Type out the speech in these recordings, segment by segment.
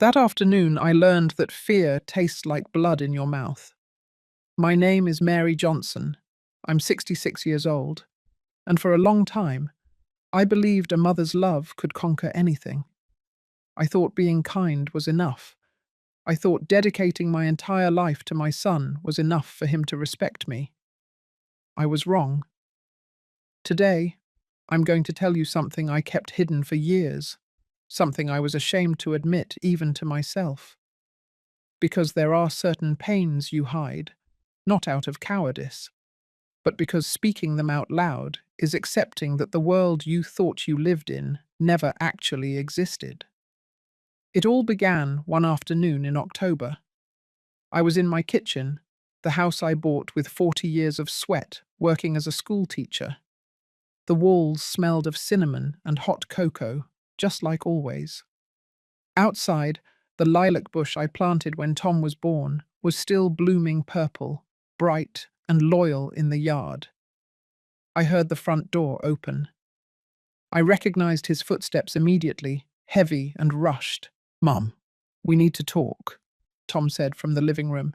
That afternoon, I learned that fear tastes like blood in your mouth. My name is Mary Johnson. I'm 66 years old, and for a long time, I believed a mother's love could conquer anything. I thought being kind was enough. I thought dedicating my entire life to my son was enough for him to respect me. I was wrong. Today, I'm going to tell you something I kept hidden for years, something I was ashamed to admit even to myself. Because there are certain pains you hide, not out of cowardice, but because speaking them out loud is accepting that the world you thought you lived in never actually existed. It all began one afternoon in October. I was in my kitchen, the house I bought with 40 years of sweat, working as a school teacher. The walls smelled of cinnamon and hot cocoa, just like always. Outside, the lilac bush I planted when Tom was born was still blooming purple, bright and loyal in the yard. I heard the front door open. I recognized his footsteps immediately, heavy and rushed. "Mum, we need to talk," Tom said from the living room.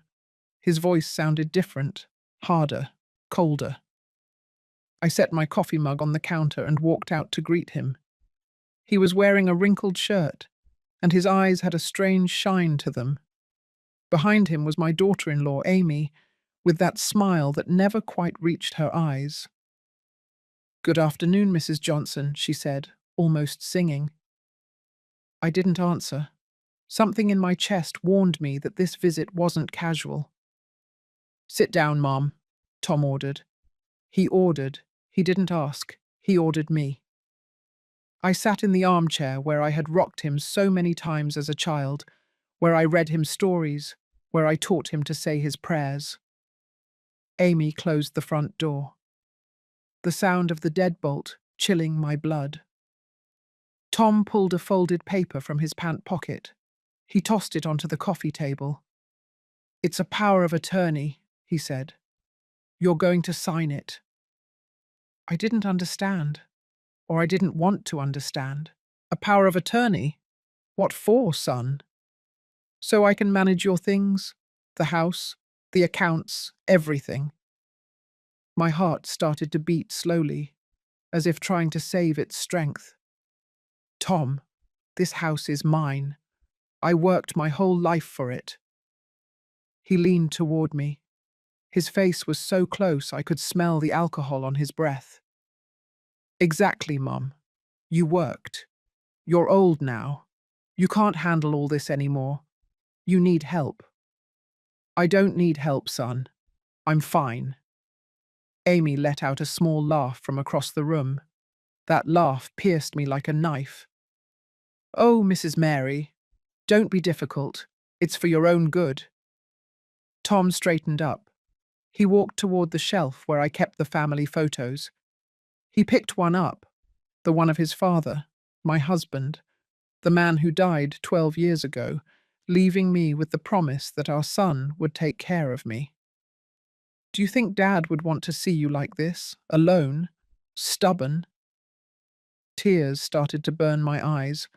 His voice sounded different, harder, colder. I set my coffee mug on the counter and walked out to greet him. He was wearing a wrinkled shirt, and his eyes had a strange shine to them. Behind him was my daughter-in-law, Amy, with that smile that never quite reached her eyes. "Good afternoon, Mrs. Johnson," she said, almost singing. I didn't answer. Something in my chest warned me that this visit wasn't casual. "Sit down, Mom," Tom ordered. He didn't ask. He ordered me. I sat in the armchair where I had rocked him so many times as a child, where I read him stories, where I taught him to say his prayers. Amy closed the front door. The sound of the deadbolt chilling my blood. Tom pulled a folded paper from his pant pocket. He tossed it onto the coffee table. "It's a power of attorney," he said. "You're going to sign it." I didn't understand, or I didn't want to understand. "A power of attorney? What for, son?" "So I can manage your things, the house, the accounts, everything." My heart started to beat slowly, as if trying to save its strength. "Tom, this house is mine. I worked my whole life for it." He leaned toward me. His face was so close I could smell the alcohol on his breath. "Exactly, Mum. You worked. You're old now. You can't handle all this anymore. You need help." "I don't need help, son. I'm fine." Amy let out a small laugh from across the room. That laugh pierced me like a knife. "Oh, Mrs. Mary, don't be difficult. It's for your own good." Tom straightened up. He walked toward the shelf where I kept the family photos. He picked one up, the one of his father, my husband, the man who died 12 years ago, leaving me with the promise that our son would take care of me. "Do you think Dad would want to see you like this, alone, stubborn?" Tears started to burn my eyes,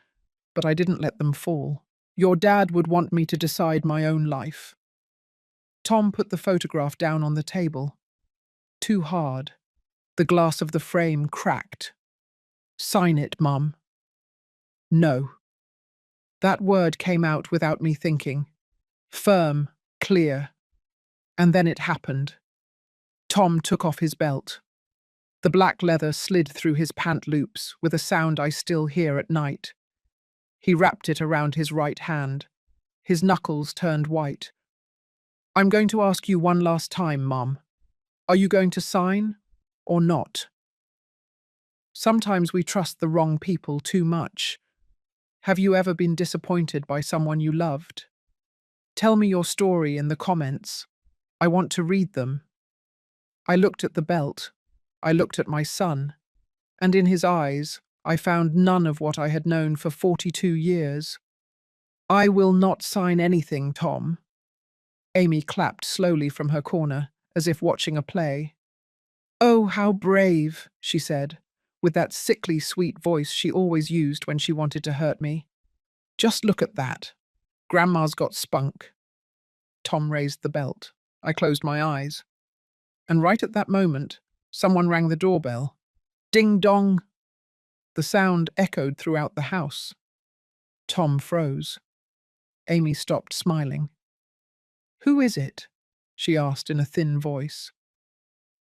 but I didn't let them fall. "Your dad would want me to decide my own life." Tom put the photograph down on the table. Too hard. The glass of the frame cracked. "Sign it, Mum." "No." That word came out without me thinking. Firm, clear. And then it happened. Tom took off his belt. The black leather slid through his pant loops with a sound I still hear at night. He wrapped it around his right hand. His knuckles turned white. "I'm going to ask you one last time, Mum. Are you going to sign or not?" Sometimes we trust the wrong people too much. Have you ever been disappointed by someone you loved? Tell me your story in the comments. I want to read them. I looked at the belt. I looked at my son. And in his eyes, I found none of what I had known for 42 years. "I will not sign anything, Tom." Amy clapped slowly from her corner, as if watching a play. "Oh, how brave," she said, with that sickly sweet voice she always used when she wanted to hurt me. "Just look at that." Grandma's got spunk. Tom raised the belt. I closed my eyes. And right at that moment, someone rang the doorbell. Ding dong! The sound echoed throughout the house. Tom froze. Amy stopped smiling. "Who is it?" she asked in a thin voice.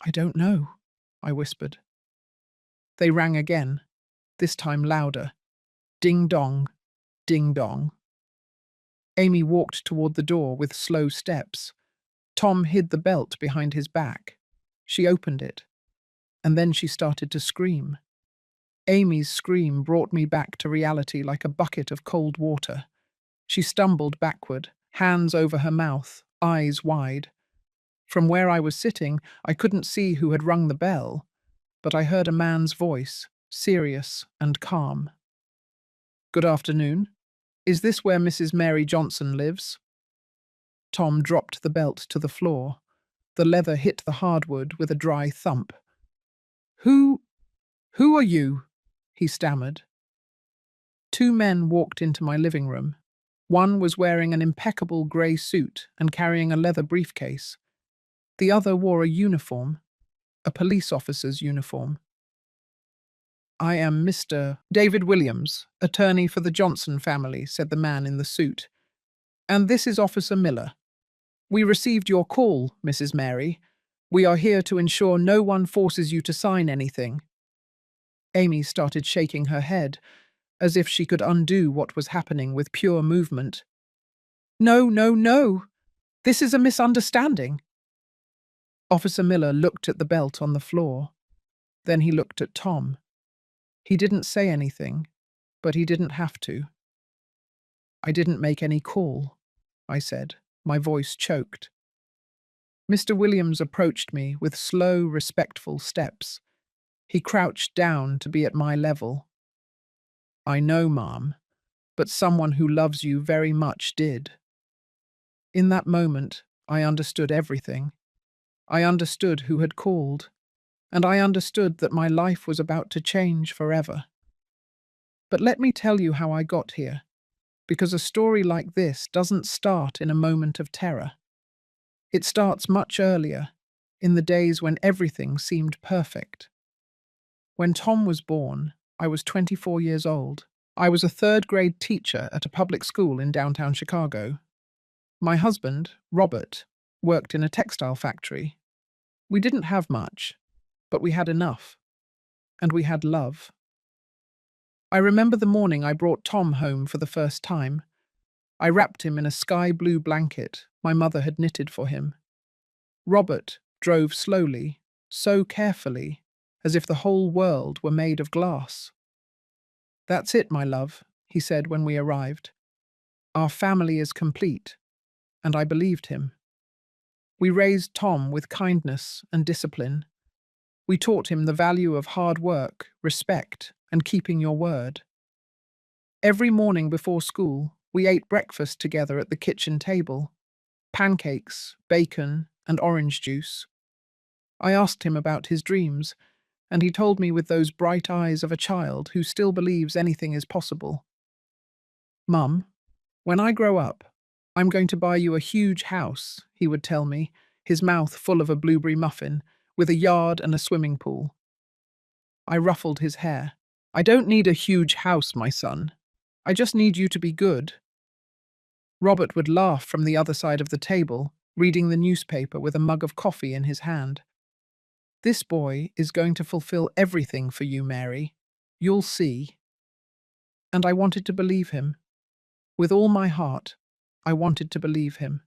"I don't know," I whispered. They rang again, this time louder. Ding dong, ding dong. Amy walked toward the door with slow steps. Tom hid the belt behind his back. She opened it, and then she started to scream. Amy's scream brought me back to reality like a bucket of cold water. She stumbled backward, hands over her mouth, eyes wide. From where I was sitting, I couldn't see who had rung the bell, but I heard a man's voice, serious and calm. "Good afternoon. Is this where Mrs. Mary Johnson lives?" Tom dropped the belt to the floor. The leather hit the hardwood with a dry thump. Who are you?" he stammered. Two men walked into my living room. One was wearing an impeccable grey suit and carrying a leather briefcase. The other wore a uniform, a police officer's uniform. "I am Mr. David Williams, attorney for the Johnson family," said the man in the suit. "And this is Officer Miller. We received your call, Mrs. Mary. We are here to ensure no one forces you to sign anything." Amy started shaking her head, as if she could undo what was happening with pure movement. "No, no, no! This is a misunderstanding." Officer Miller looked at the belt on the floor. Then he looked at Tom. He didn't say anything, but he didn't have to. "I didn't make any call," I said, my voice choked. Mr. Williams approached me with slow, respectful steps. He crouched down to be at my level. "I know, ma'am, but someone who loves you very much did." In that moment, I understood everything. I understood who had called, and I understood that my life was about to change forever. But let me tell you how I got here, because a story like this doesn't start in a moment of terror. It starts much earlier, in the days when everything seemed perfect. When Tom was born, I was 24 years old. I was a third-grade teacher at a public school in downtown Chicago. My husband, Robert, worked in a textile factory. We didn't have much, but we had enough. And we had love. I remember the morning I brought Tom home for the first time. I wrapped him in a sky-blue blanket my mother had knitted for him. Robert drove slowly, so carefully, as if the whole world were made of glass. "That's it, my love," he said when we arrived. "Our family is complete," and I believed him. We raised Tom with kindness and discipline. We taught him the value of hard work, respect, and keeping your word. Every morning before school, we ate breakfast together at the kitchen table. Pancakes, bacon, and orange juice. I asked him about his dreams, and he told me with those bright eyes of a child who still believes anything is possible. "Mum, when I grow up, I'm going to buy you a huge house," he would tell me, his mouth full of a blueberry muffin, with a yard and a swimming pool. I ruffled his hair. "I don't need a huge house, my son. I just need you to be good." Robert would laugh from the other side of the table, reading the newspaper with a mug of coffee in his hand. "This boy is going to fulfill everything for you, Mary. You'll see." And I wanted to believe him. With all my heart, I wanted to believe him.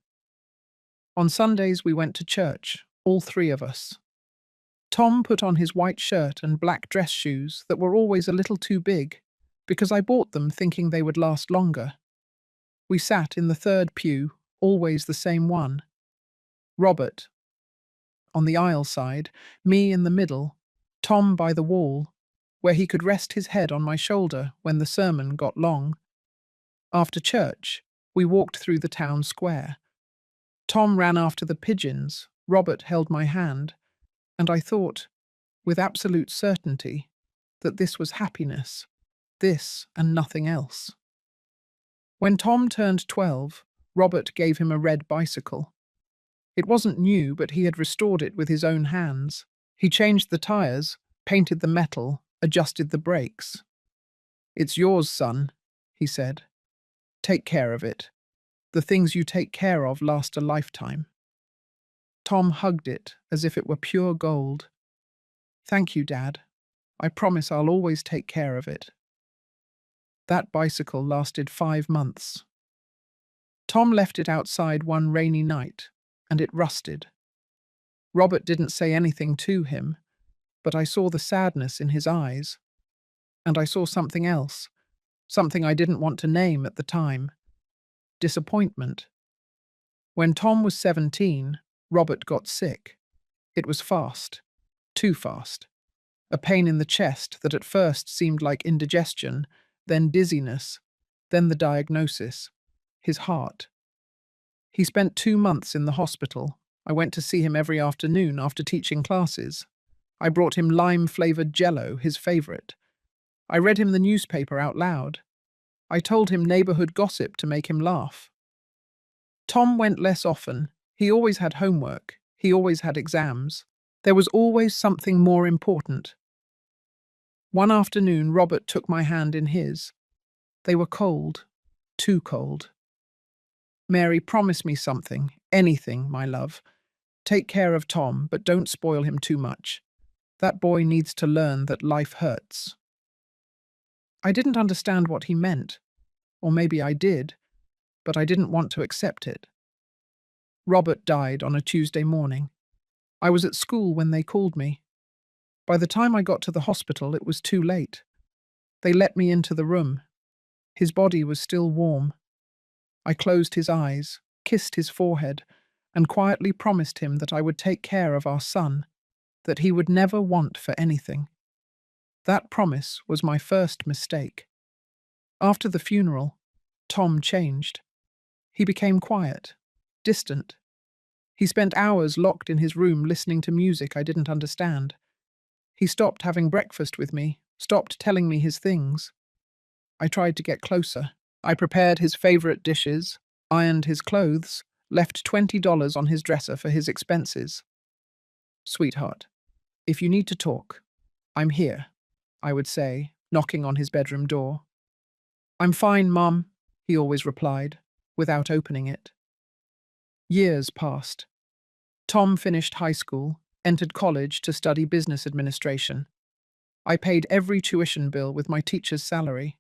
On Sundays we went to church, all three of us. Tom put on his white shirt and black dress shoes that were always a little too big, because I bought them thinking they would last longer. We sat in the third pew, always the same one. Robert on the aisle side, me in the middle, Tom by the wall, where he could rest his head on my shoulder when the sermon got long. After church, we walked through the town square. Tom ran after the pigeons, Robert held my hand, and I thought, with absolute certainty, that this was happiness, this and nothing else. When Tom turned 12, Robert gave him a red bicycle. It wasn't new, but he had restored it with his own hands. He changed the tires, painted the metal, adjusted the brakes. "It's yours, son," he said. "Take care of it. The things you take care of last a lifetime." Tom hugged it as if it were pure gold. "Thank you, Dad. I promise I'll always take care of it." That bicycle lasted 5 months. Tom left it outside one rainy night, and it rusted. Robert didn't say anything to him, but I saw the sadness in his eyes. And I saw something else, something I didn't want to name at the time: disappointment. When Tom was 17, Robert got sick. It was fast, too fast. A pain in the chest that at first seemed like indigestion, then dizziness, then the diagnosis: his heart. He spent 2 months in the hospital. I went to see him every afternoon after teaching classes. I brought him lime-flavored Jell-O, his favorite. I read him the newspaper out loud. I told him neighborhood gossip to make him laugh. Tom went less often. He always had homework. He always had exams. There was always something more important. One afternoon, Robert took my hand in his. They were cold, too cold. "Mary, promise me something, anything, my love. Take care of Tom, but don't spoil him too much. That boy needs to learn that life hurts." I didn't understand what he meant, or maybe I did, but I didn't want to accept it. Robert died on a Tuesday morning. I was at school when they called me. By the time I got to the hospital, it was too late. They let me into the room. His body was still warm. I closed his eyes, kissed his forehead, and quietly promised him that I would take care of our son, that he would never want for anything. That promise was my first mistake. After the funeral, Tom changed. He became quiet, distant. He spent hours locked in his room listening to music I didn't understand. He stopped having breakfast with me, stopped telling me his things. I tried to get closer. I prepared his favorite dishes, ironed his clothes, left $20 on his dresser for his expenses. "Sweetheart, if you need to talk, I'm here," I would say, knocking on his bedroom door. "I'm fine, Mom," he always replied, without opening it. Years passed. Tom finished high school, entered college to study business administration. I paid every tuition bill with my teacher's salary.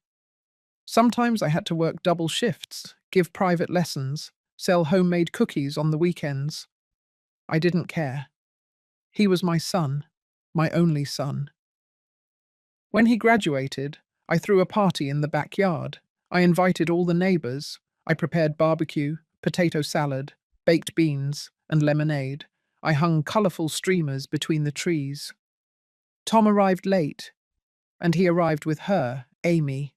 Sometimes I had to work double shifts, give private lessons, sell homemade cookies on the weekends. I didn't care. He was my son, my only son. When he graduated, I threw a party in the backyard. I invited all the neighbors. I prepared barbecue, potato salad, baked beans, and lemonade. I hung colorful streamers between the trees. Tom arrived late, and he arrived with her, Amy.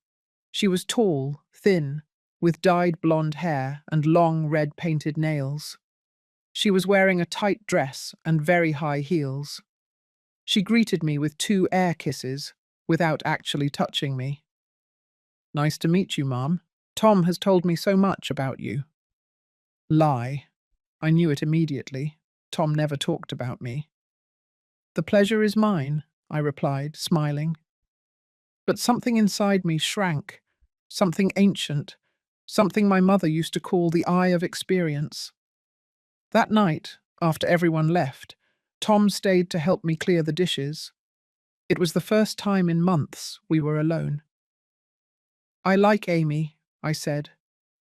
She was tall, thin, with dyed blonde hair and long red painted nails. She was wearing a tight dress and very high heels. She greeted me with 2 air kisses, without actually touching me. "Nice to meet you, Mom. Tom has told me so much about you." Lie. I knew it immediately. Tom never talked about me. "The pleasure is mine," I replied, smiling. But something inside me shrank, something ancient, something my mother used to call the eye of experience. That night, after everyone left, Tom stayed to help me clear the dishes. It was the first time in months we were alone. "I like Amy," I said,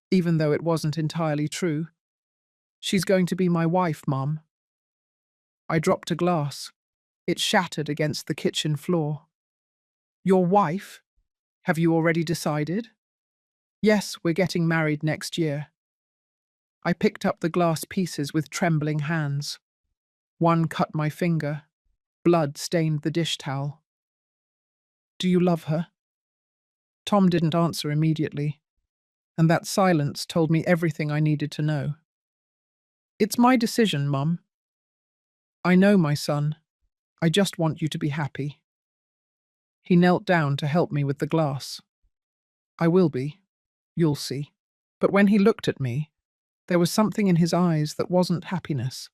even though it wasn't entirely true. "She's going to be my wife, Mom." I dropped a glass. It shattered against the kitchen floor. "Your wife? Have you already decided?" "Yes, we're getting married next year." I picked up the glass pieces with trembling hands. One cut my finger. Blood stained the dish towel. "Do you love her?" Tom didn't answer immediately, and that silence told me everything I needed to know. "It's my decision, Mum." "I know, my son. I just want you to be happy." He knelt down to help me with the glass. "I will be. You'll see." But when he looked at me, there was something in his eyes that wasn't happiness.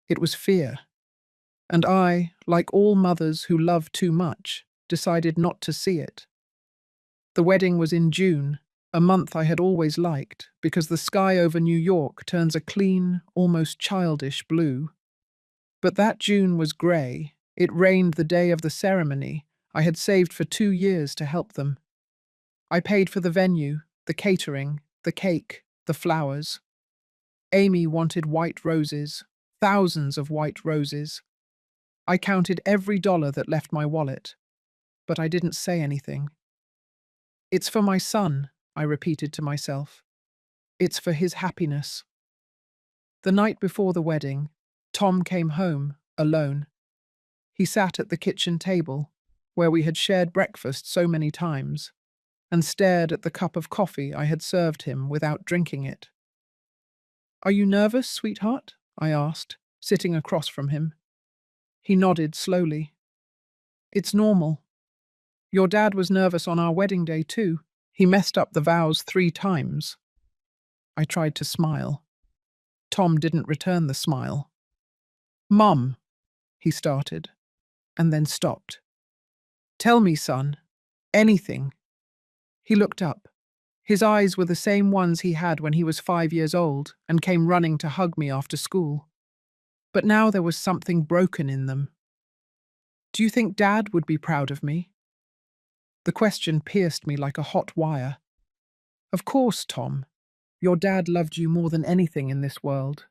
It was fear. And I, like all mothers who love too much, decided not to see it. The wedding was in June, a month I had always liked, because the sky over New York turns a clean, almost childish blue. But that June was grey. It rained the day of the ceremony. I had saved for 2 years to help them. I paid for the venue, the catering, the cake, the flowers. Amy wanted white roses, thousands of white roses. I counted every dollar that left my wallet, but I didn't say anything. It's for my son, I repeated to myself. It's for his happiness. The night before the wedding, Tom came home, alone. He sat at the kitchen table, where we had shared breakfast so many times, and stared at the cup of coffee I had served him without drinking it. "Are you nervous, sweetheart?" I asked, sitting across from him. He nodded slowly. "It's normal. Your dad was nervous on our wedding day too. He messed up the vows 3 times." I tried to smile. Tom didn't return the smile. "Mum," he started, and then stopped. "Tell me, son. Anything." He looked up. His eyes were the same ones he had when he was 5 years old and came running to hug me after school. But now there was something broken in them. "Do you think Dad would be proud of me?" The question pierced me like a hot wire. "Of course, Tom. Your dad loved you more than anything in this world."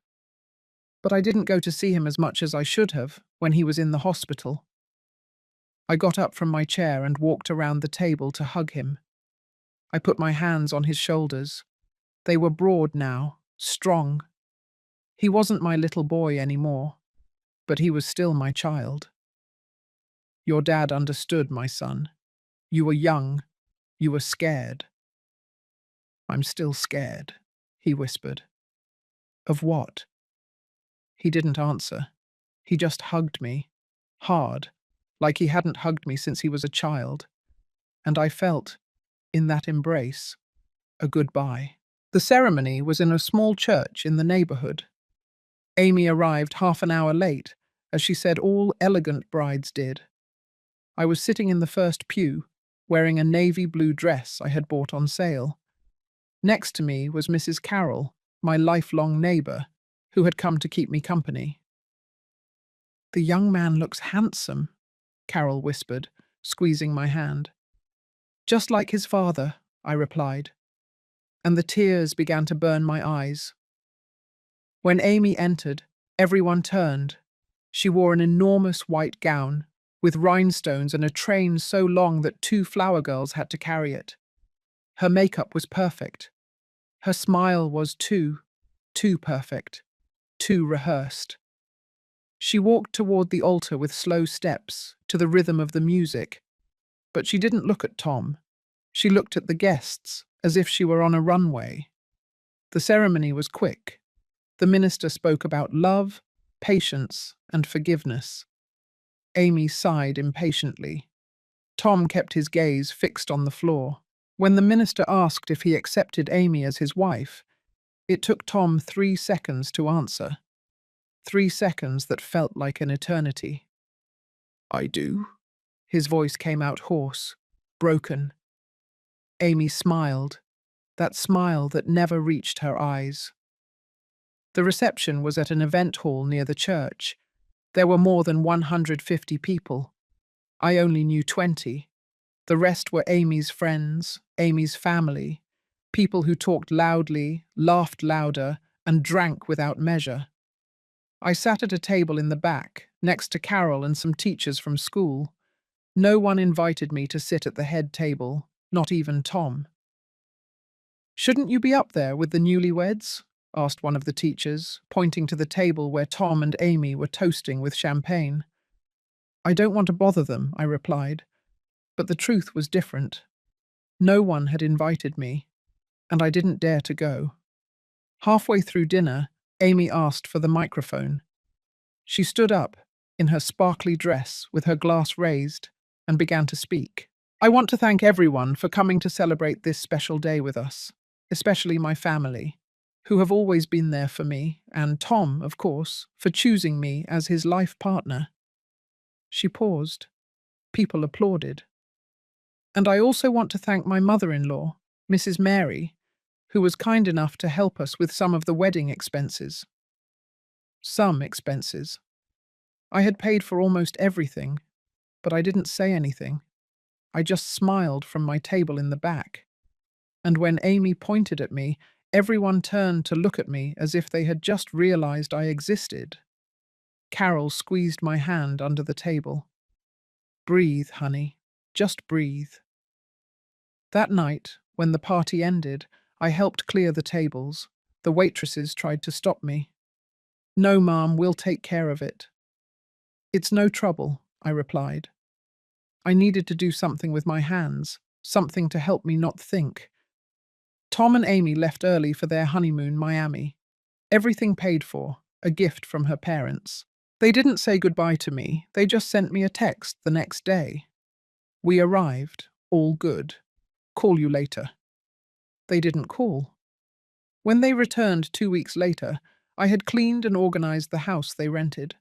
But I didn't go to see him as much as I should have when he was in the hospital. I got up from my chair and walked around the table to hug him. I put my hands on his shoulders. They were broad now, strong. He wasn't my little boy anymore, but he was still my child. "Your dad understood, my son. You were young. You were scared." "I'm still scared," he whispered. "Of what?" He didn't answer. He just hugged me, hard, like he hadn't hugged me since he was a child. And I felt, in that embrace, a goodbye. The ceremony was in a small church in the neighborhood. Amy arrived half an hour late, as she said all elegant brides did. I was sitting in the first pew, wearing a navy blue dress I had bought on sale. Next to me was Mrs. Carroll, my lifelong neighbor, who had come to keep me company. "The young man looks handsome," Carol whispered, squeezing my hand. "Just like his father," I replied, and the tears began to burn my eyes. When Amy entered, everyone turned. She wore an enormous white gown, with rhinestones and a train so long that 2 flower girls had to carry it. Her makeup was perfect. Her smile was too perfect, too rehearsed. She walked toward the altar with slow steps, to the rhythm of the music. But she didn't look at Tom. She looked at the guests, as if she were on a runway. The ceremony was quick. The minister spoke about love, patience, and forgiveness. Amy sighed impatiently. Tom kept his gaze fixed on the floor. When the minister asked if he accepted Amy as his wife, it took Tom 3 seconds to answer. 3 seconds that felt like an eternity. "I do." His voice came out hoarse, broken. Amy smiled, that smile that never reached her eyes. The reception was at an event hall near the church. There were more than 150 people. I only knew 20. The rest were Amy's friends, Amy's family, people who talked loudly, laughed louder, and drank without measure. I sat at a table in the back, next to Carol and some teachers from school. No one invited me to sit at the head table, not even Tom. "Shouldn't you be up there with the newlyweds?" asked one of the teachers, pointing to the table where Tom and Amy were toasting with champagne. "I don't want to bother them," I replied, but the truth was different. No one had invited me, and I didn't dare to go. Halfway through dinner, Amy asked for the microphone. She stood up, in her sparkly dress, with her glass raised, and began to speak. "I want to thank everyone for coming to celebrate this special day with us. especially my family, who have always been there for me, and Tom, of course, for choosing me as his life partner. She paused. People applauded. And I also want to thank my mother-in-law, Mrs. Mary, who was kind enough to help us with some of the wedding expenses. Some expenses. I had paid for almost everything, but I didn't say anything. I just smiled from my table in the back. And when Amy pointed at me, everyone turned to look at me as if they had just realized I existed. Carol squeezed my hand under the table. Breathe, honey. Just breathe. That night, when the party ended, I helped clear the tables. The waitresses tried to stop me. No, ma'am, we'll take care of it. It's no trouble, I replied. I needed to do something with my hands, something to help me not think. Tom and Amy left early for their honeymoon, Miami. Everything paid for, a gift from her parents. They didn't say goodbye to me, they just sent me a text the next day. We arrived, all good. Call you later. They didn't call. When they returned 2 weeks later, I had cleaned and organized the house they rented.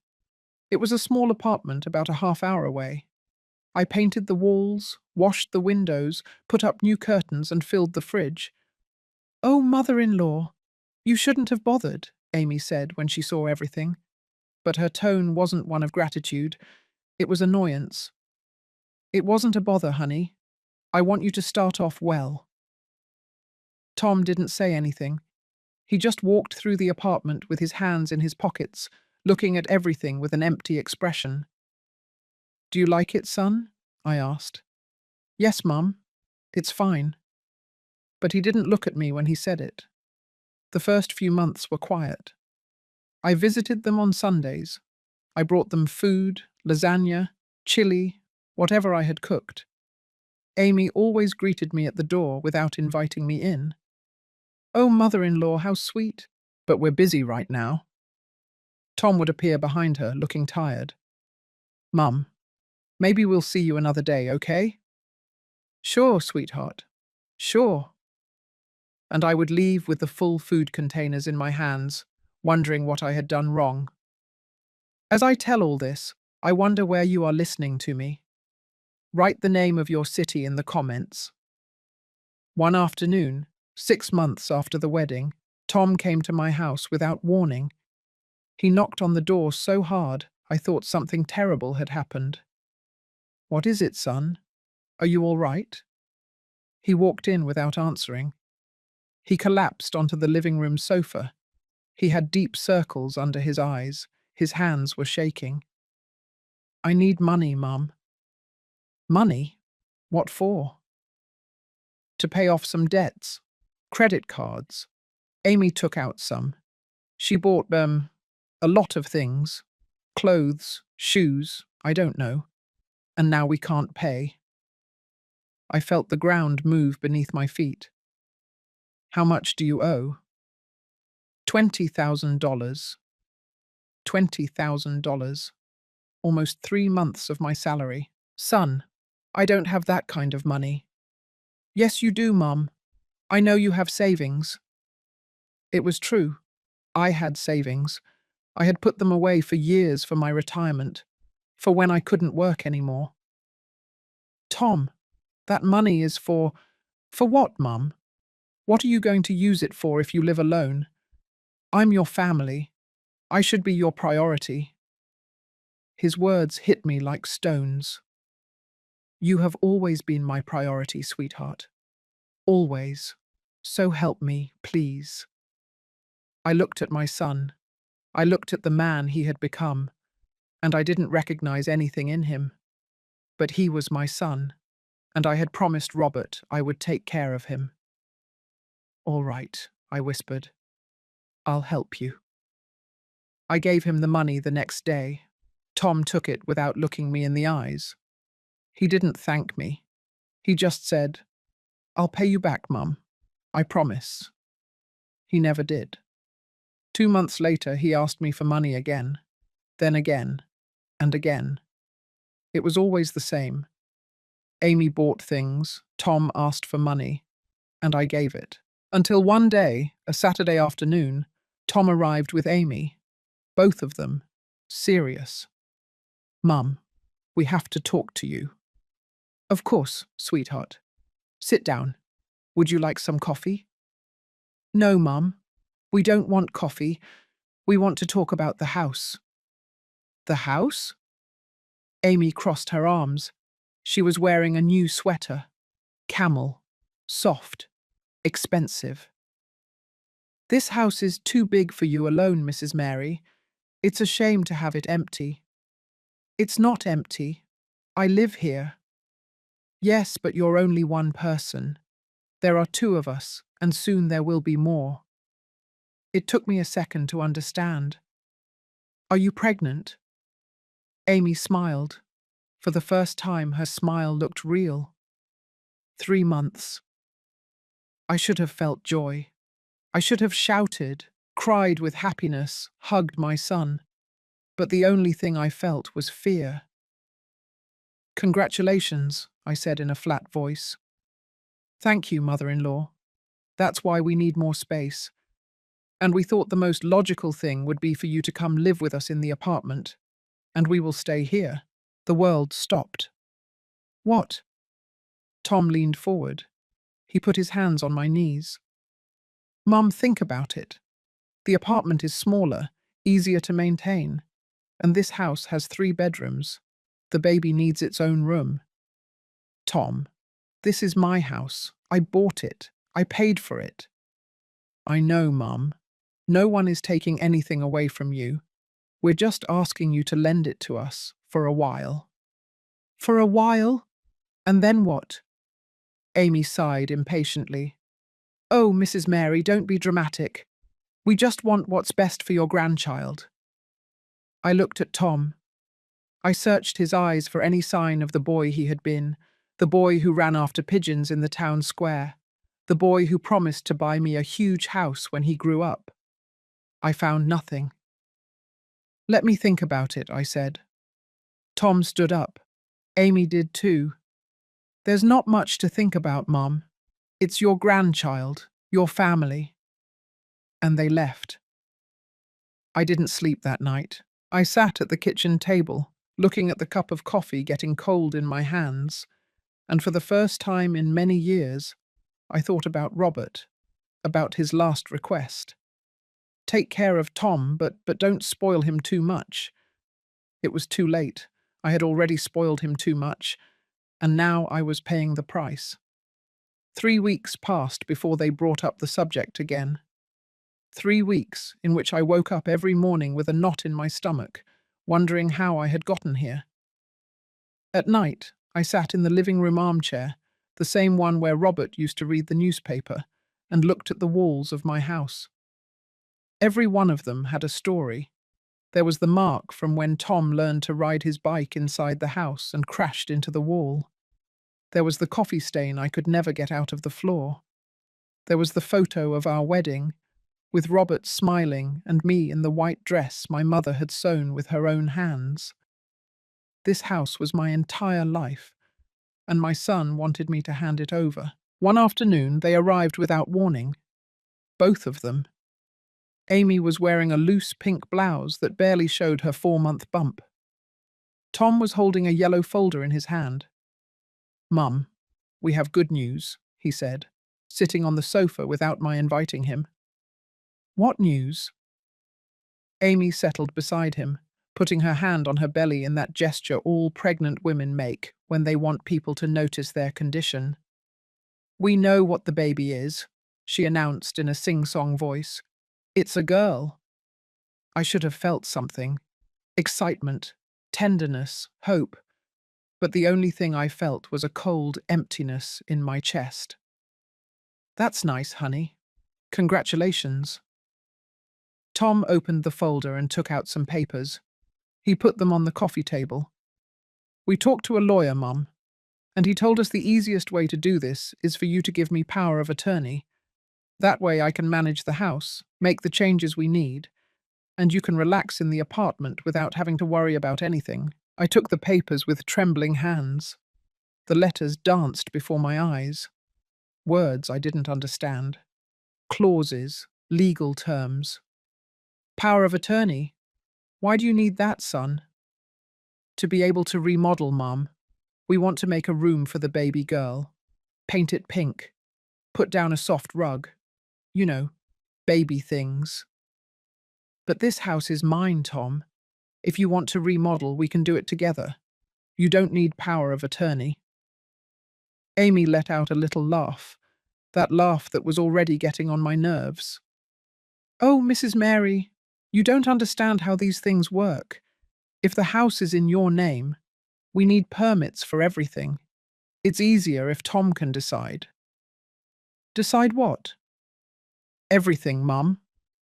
It was a small apartment about a half-hour away. I painted the walls, washed the windows, put up new curtains and filled the fridge. "Oh, mother-in-law, you shouldn't have bothered," Amy said when she saw everything. But her tone wasn't one of gratitude, it was annoyance. "It wasn't a bother, honey. I want you to start off well." Tom didn't say anything. He just walked through the apartment with his hands in his pockets, looking at everything with an empty expression. "Do you like it, son?" I asked. "Yes, Mum. It's fine." But he didn't look at me when he said it. The first few months were quiet. I visited them on Sundays. I brought them food, lasagna, chili, whatever I had cooked. Amy always greeted me at the door without inviting me in. "Oh, mother-in-law, how sweet. But we're busy right now." Tom would appear behind her, looking tired. "Mum, maybe we'll see you another day, okay?" "Sure, sweetheart. Sure." And I would leave with the full food containers in my hands, wondering what I had done wrong. As I tell all this, I wonder where you are listening to me. Write the name of your city in the comments. One afternoon, 6 months after the wedding, Tom came to my house without warning. He knocked on the door so hard, I thought something terrible had happened. "What is it, son? Are you all right?" He walked in without answering. He collapsed onto the living room sofa. He had deep circles under his eyes. His hands were shaking. "I need money, Mum." "Money? What for?" "To pay off some debts. Credit cards." Amy took out some. She bought, a lot of things. Clothes, shoes, I don't know. And now we can't pay. I felt the ground move beneath my feet. "How much do you owe?" $20,000. $20,000. Almost 3 months of my salary. "Son, I don't have that kind of money." "Yes, you do, Mum. I know you have savings." It was true. I had savings. I had put them away for years for my retirement, for when I couldn't work anymore. "Tom, that money is for..." "For what, Mum? What are you going to use it for if you live alone? I'm your family. I should be your priority." His words hit me like stones. "You have always been my priority, sweetheart. Always. So help me, please." I looked at my son. I looked at the man he had become, and I didn't recognize anything in him. But he was my son, and I had promised Robert I would take care of him. "All right," I whispered. "I'll help you." I gave him the money the next day. Tom took it without looking me in the eyes. He didn't thank me. He just said, "I'll pay you back, Mum. I promise." He never did. 2 months later, he asked me for money again, then again, and again. It was always the same. Amy bought things, Tom asked for money, and I gave it. Until one day, a Saturday afternoon, Tom arrived with Amy, both of them, serious. "Mum, we have to talk to you." "Of course, sweetheart. Sit down. Would you like some coffee?" "No, Mum. We don't want coffee. We want to talk about the house." "The house?" Amy crossed her arms. She was wearing a new sweater. Camel. Soft. Expensive. "This house is too big for you alone, Mrs. Mary. It's a shame to have it empty." "It's not empty. I live here." "Yes, but you're only one person. There are two of us, and soon there will be more." It took me a second to understand. "Are you pregnant?" Amy smiled. For the first time, her smile looked real. 3 months. I should have felt joy. I should have shouted, cried with happiness, hugged my son. But the only thing I felt was fear. "Congratulations," I said in a flat voice. "Thank you, mother-in-law. That's why we need more space. And we thought the most logical thing would be for you to come live with us in the apartment. And we will stay here." The world stopped. "What?" Tom leaned forward. He put his hands on my knees. "Mum, think about it. The apartment is smaller, easier to maintain. And this house has 3 bedrooms. The baby needs its own room." "Tom, this is my house. I bought it. I paid for it." "I know, Mum. No one is taking anything away from you. We're just asking you to lend it to us for a while." "For a while? And then what?" Amy sighed impatiently. "Oh, Mrs. Mary, don't be dramatic. We just want what's best for your grandchild." I looked at Tom. I searched his eyes for any sign of the boy he had been, the boy who ran after pigeons in the town square, the boy who promised to buy me a huge house when he grew up. I found nothing. "Let me think about it," I said. Tom stood up. Amy did too. "There's not much to think about, Mum. It's your grandchild, your family." And they left. I didn't sleep that night. I sat at the kitchen table, looking at the cup of coffee getting cold in my hands, and for the first time in many years, I thought about Robert, about his last request. "Take care of Tom, but don't spoil him too much." It was too late. I had already spoiled him too much, and now I was paying the price. 3 weeks passed before they brought up the subject again. 3 weeks in which I woke up every morning with a knot in my stomach, wondering how I had gotten here. At night, I sat in the living room armchair, the same one where Robert used to read the newspaper, and looked at the walls of my house. Every one of them had a story. There was the mark from when Tom learned to ride his bike inside the house and crashed into the wall. There was the coffee stain I could never get out of the floor. There was the photo of our wedding, with Robert smiling and me in the white dress my mother had sewn with her own hands. This house was my entire life, and my son wanted me to hand it over. One afternoon, they arrived without warning. Both of them. Amy was wearing a loose pink blouse that barely showed her 4-month bump. Tom was holding a yellow folder in his hand. "Mum, we have good news," he said, sitting on the sofa without my inviting him. "What news?" Amy settled beside him, putting her hand on her belly in that gesture all pregnant women make when they want people to notice their condition. "We know what the baby is," she announced in a sing-song voice. "It's a girl." I should have felt something. Excitement, tenderness, hope. But the only thing I felt was a cold emptiness in my chest. "That's nice, honey. Congratulations." Tom opened the folder and took out some papers. He put them on the coffee table. "We talked to a lawyer, Mum, and he told us the easiest way to do this is for you to give me power of attorney. That way I can manage the house, make the changes we need, and you can relax in the apartment without having to worry about anything." I took the papers with trembling hands. The letters danced before my eyes. Words I didn't understand. clauses, legal terms. Power of attorney? Why do you need that, son? To be able to remodel, Mum. We want to make a room for the baby girl. Paint it pink. Put down a soft rug. You know, baby things. But this house is mine, Tom. If you want to remodel, we can do it together. You don't need power of attorney. Amy let out a little laugh, that laugh that was already getting on my nerves. Oh, Mrs. Mary, you don't understand how these things work. If the house is in your name, we need permits for everything. It's easier if Tom can decide. Decide what? Everything, Mum,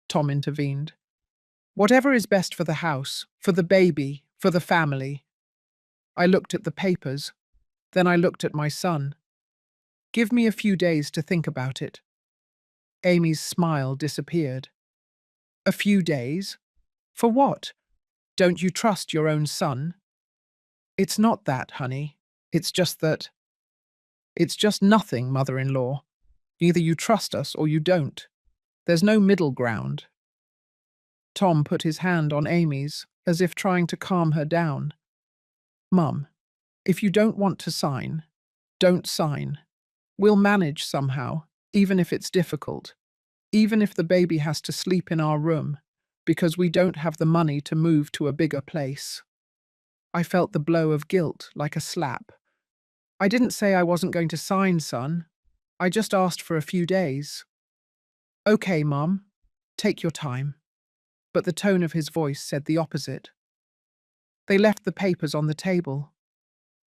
Tom intervened. Whatever is best for the house, for the baby, for the family. I looked at the papers. Then I looked at my son. Give me a few days to think about it. Amy's smile disappeared. A few days? For what? Don't you trust your own son? It's not that, honey. It's just that. It's just nothing, mother-in-law. Either you trust us or you don't. There's no middle ground. Tom put his hand on Amy's, as if trying to calm her down. Mum, if you don't want to sign, don't sign. We'll manage somehow, even if it's difficult. Even if the baby has to sleep in our room, because we don't have the money to move to a bigger place. I felt the blow of guilt like a slap. I didn't say I wasn't going to sign, son. I just asked for a few days. Okay, Mum, take your time. But the tone of his voice said the opposite. They left the papers on the table.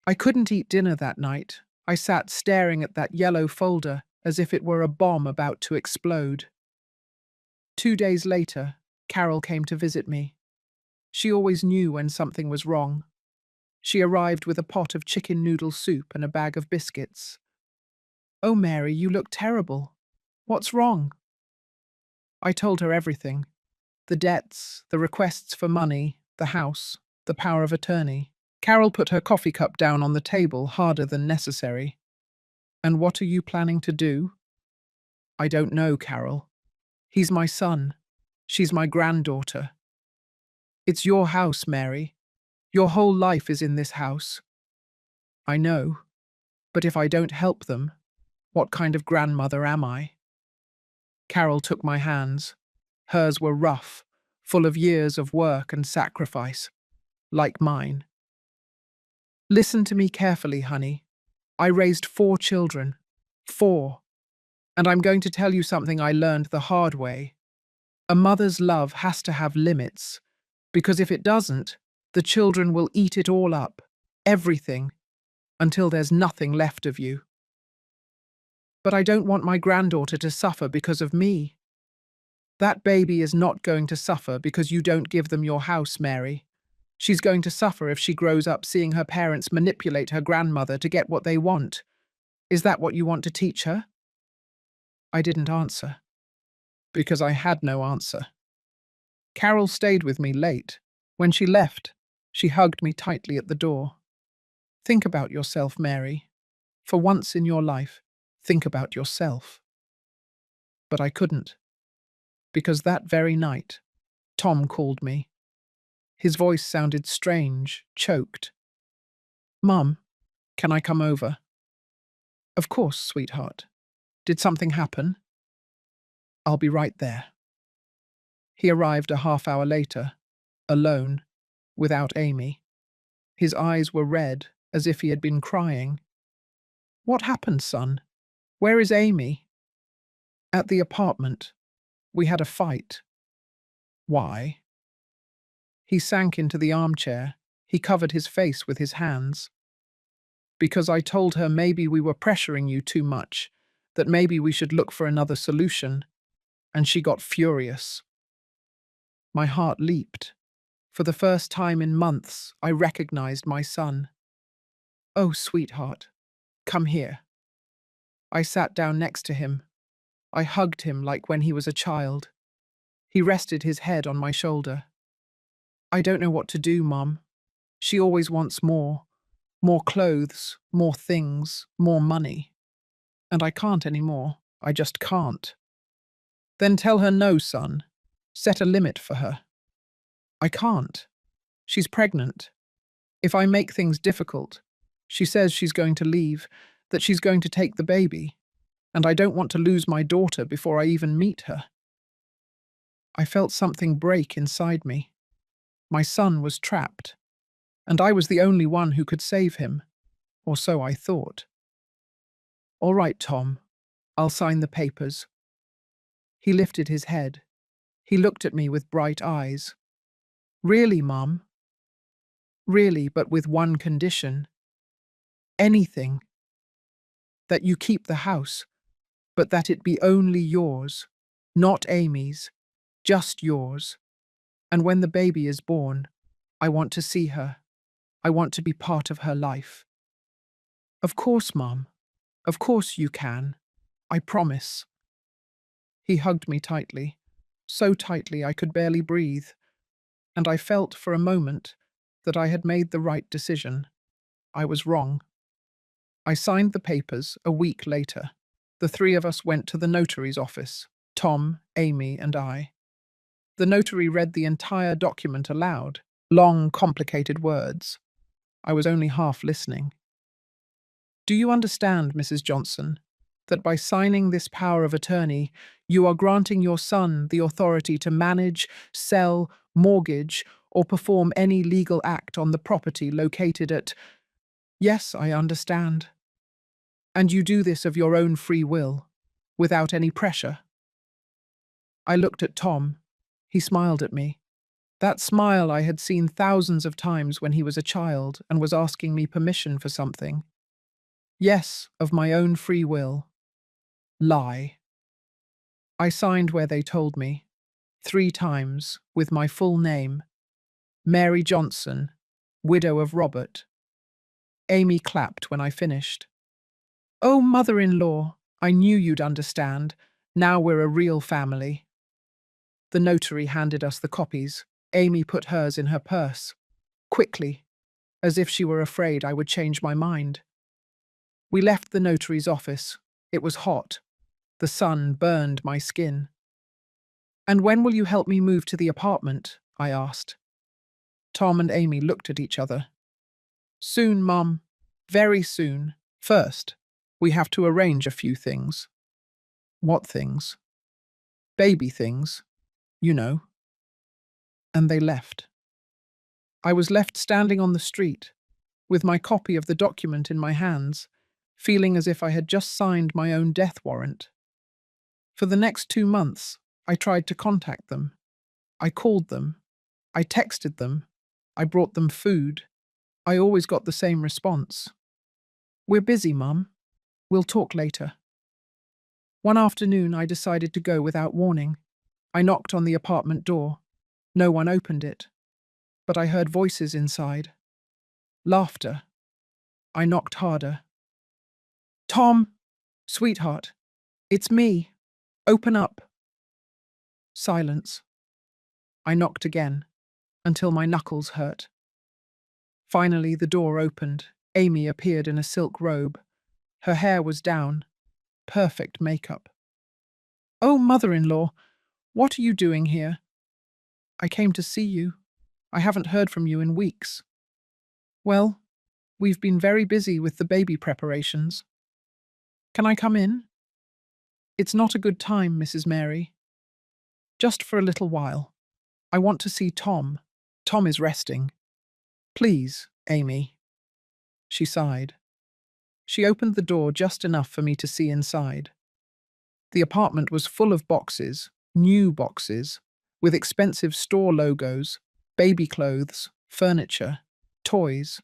I couldn't eat dinner that night. I sat staring at that yellow folder as if it were a bomb about to explode. 2 days later, Carol came to visit me. She always knew when something was wrong. She arrived with a pot of chicken noodle soup and a bag of biscuits. Oh, Mary, you look terrible. What's wrong? I told her everything. The debts, the requests for money, the house, the power of attorney. Carol put her coffee cup down on the table harder than necessary. And what are you planning to do? I don't know, Carol. He's my son. She's my granddaughter. It's your house, Mary. Your whole life is in this house. I know. But if I don't help them, what kind of grandmother am I? Carol took my hands. Hers were rough, full of years of work and sacrifice, like mine. Listen to me carefully, honey. I raised 4 children. 4. And I'm going to tell you something I learned the hard way. A mother's love has to have limits, because if it doesn't, the children will eat it all up, everything, until there's nothing left of you. But I don't want my granddaughter to suffer because of me. That baby is not going to suffer because you don't give them your house, Mary. She's going to suffer if she grows up seeing her parents manipulate her grandmother to get what they want. Is that what you want to teach her? I didn't answer, because I had no answer. Carol stayed with me late. When she left, she hugged me tightly at the door. Think about yourself, Mary. For once in your life, think about yourself. But I couldn't, because that very night, Tom called me. His voice sounded strange, choked. Mum, can I come over? Of course, sweetheart. Did something happen? I'll be right there. He arrived a half-hour later, alone, without Amy. His eyes were red, as if he had been crying. What happened, son? Where is Amy? At the apartment. We had a fight. Why? He sank into the armchair. He covered his face with his hands. Because I told her maybe we were pressuring you too much, that maybe we should look for another solution, and she got furious. My heart leaped. For the first time in months, I recognized my son. Oh, sweetheart, come here. I sat down next to him. I hugged him like when he was a child. He rested his head on my shoulder. I don't know what to do, Mum. She always wants more. More clothes, more things, more money. And I can't anymore. I just can't. Then tell her no, son. Set a limit for her. I can't. She's pregnant. If I make things difficult, she says she's going to leave, that she's going to take the baby, and I don't want to lose my daughter before I even meet her. I felt something break inside me. My son was trapped, and I was the only one who could save him, or so I thought. All right, Tom, I'll sign the papers. He lifted his head. He looked at me with bright eyes. Really, Mum? Really, but with one condition. Anything. That you keep the house, but that it be only yours, not Amy's, just yours. And when the baby is born, I want to see her. I want to be part of her life. Of course, Mum. Of course you can. I promise. He hugged me tightly, so tightly I could barely breathe, and I felt for a moment that I had made the right decision. I was wrong. I signed the papers a week later. The three of us went to the notary's office, Tom, Amy, and I. The notary read the entire document aloud, long, complicated words. I was only half listening. Do you understand, Mrs. Johnson, that by signing this power of attorney, you are granting your son the authority to manage, sell, mortgage, or perform any legal act on the property located at— Yes, I understand. And you do this of your own free will, without any pressure. I looked at Tom. He smiled at me. That smile I had seen thousands of times when he was a child and was asking me permission for something. Yes, of my own free will. Lie. I signed where they told me, 3 times, with my full name. Mary Johnson, widow of Robert. Amy clapped when I finished. Oh, mother-in-law, I knew you'd understand. Now we're a real family. The notary handed us the copies. Amy put hers in her purse. Quickly, as if she were afraid I would change my mind. We left the notary's office. It was hot. The sun burned my skin. And when will you help me move to the apartment? I asked. Tom and Amy looked at each other. Soon, Mum. Very soon. First, we have to arrange a few things. What things? Baby things, you know. And they left. I was left standing on the street, with my copy of the document in my hands, feeling as if I had just signed my own death warrant. For the next 2 months, I tried to contact them. I called them. I texted them. I brought them food. I always got the same response. We're busy, Mum. We'll talk later. One afternoon, I decided to go without warning. I knocked on the apartment door. No one opened it. But I heard voices inside. Laughter. I knocked harder. Tom! Sweetheart! It's me! Open up! Silence. I knocked again, until my knuckles hurt. Finally, the door opened. Amy appeared in a silk robe. Her hair was down. Perfect makeup. Oh, mother-in-law, what are you doing here? I came to see you. I haven't heard from you in weeks. Well, we've been very busy with the baby preparations. Can I come in? It's not a good time, Mrs. Mary. Just for a little while. I want to see Tom. Tom is resting. Please, Amy. She sighed. She opened the door just enough for me to see inside. The apartment was full of boxes, new boxes, with expensive store logos, baby clothes, furniture, toys.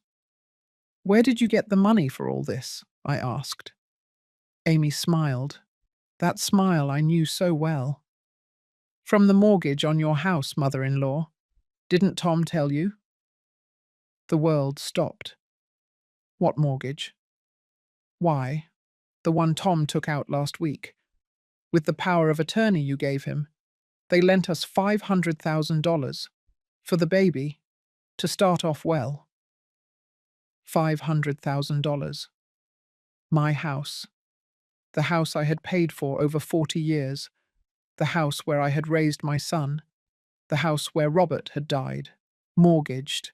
Where did you get the money for all this? I asked. Amy smiled. That smile I knew so well. From the mortgage on your house, mother-in-law. Didn't Tom tell you? The world stopped. What mortgage? Why, the one Tom took out last week. With the power of attorney you gave him, they lent us $500,000 for the baby to start off well. $500,000. My house. The house I had paid for over 40 years. the house where I had raised my son, the house where Robert had died, mortgaged.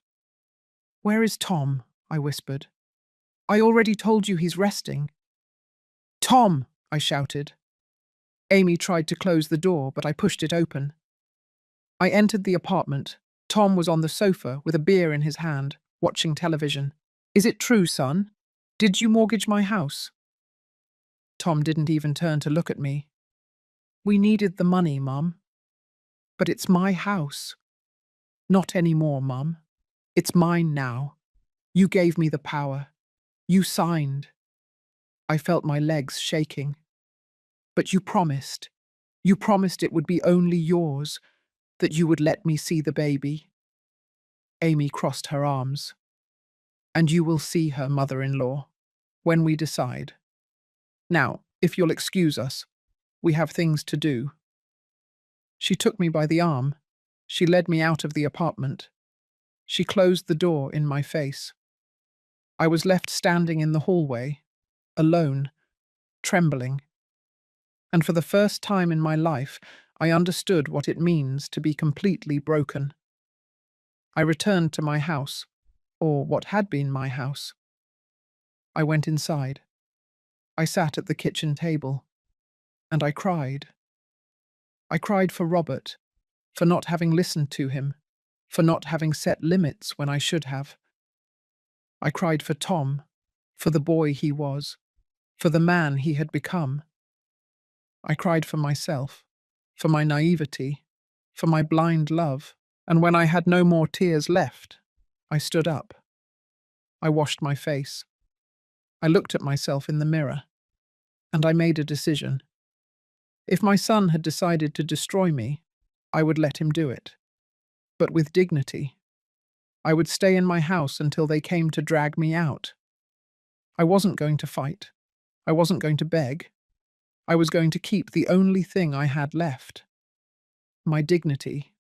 "Where is Tom?" I whispered. "I already told you he's resting." "Tom!" I shouted. Amy tried to close the door, but I pushed it open. I entered the apartment. Tom was on the sofa with a beer in his hand, watching television. "Is it true, son? Did you mortgage my house?" Tom didn't even turn to look at me. "We needed the money, Mum." "But it's my house." "Not anymore, Mum. It's mine now. You gave me the power. You signed." I felt my legs shaking. "But you promised. You promised it would be only yours, that you would let me see the baby." Amy crossed her arms. "And you will see her, mother-in-law, when we decide. Now, if you'll excuse us, we have things to do." She took me by the arm. She led me out of the apartment. She closed the door in my face. I was left standing in the hallway, alone, trembling. And for the first time in my life, I understood what it means to be completely broken. I returned to my house, or what had been my house. I went inside. I sat at the kitchen table, and I cried. I cried for Robert, for not having listened to him, for not having set limits when I should have. I cried for Tom, for the boy he was, for the man he had become. I cried for myself, for my naivety, for my blind love, and when I had no more tears left, I stood up. I washed my face. I looked at myself in the mirror, and I made a decision. If my son had decided to destroy me, I would let him do it, but with dignity. I would stay in my house until they came to drag me out. I wasn't going to fight. I wasn't going to beg. I was going to keep the only thing I had left: my dignity,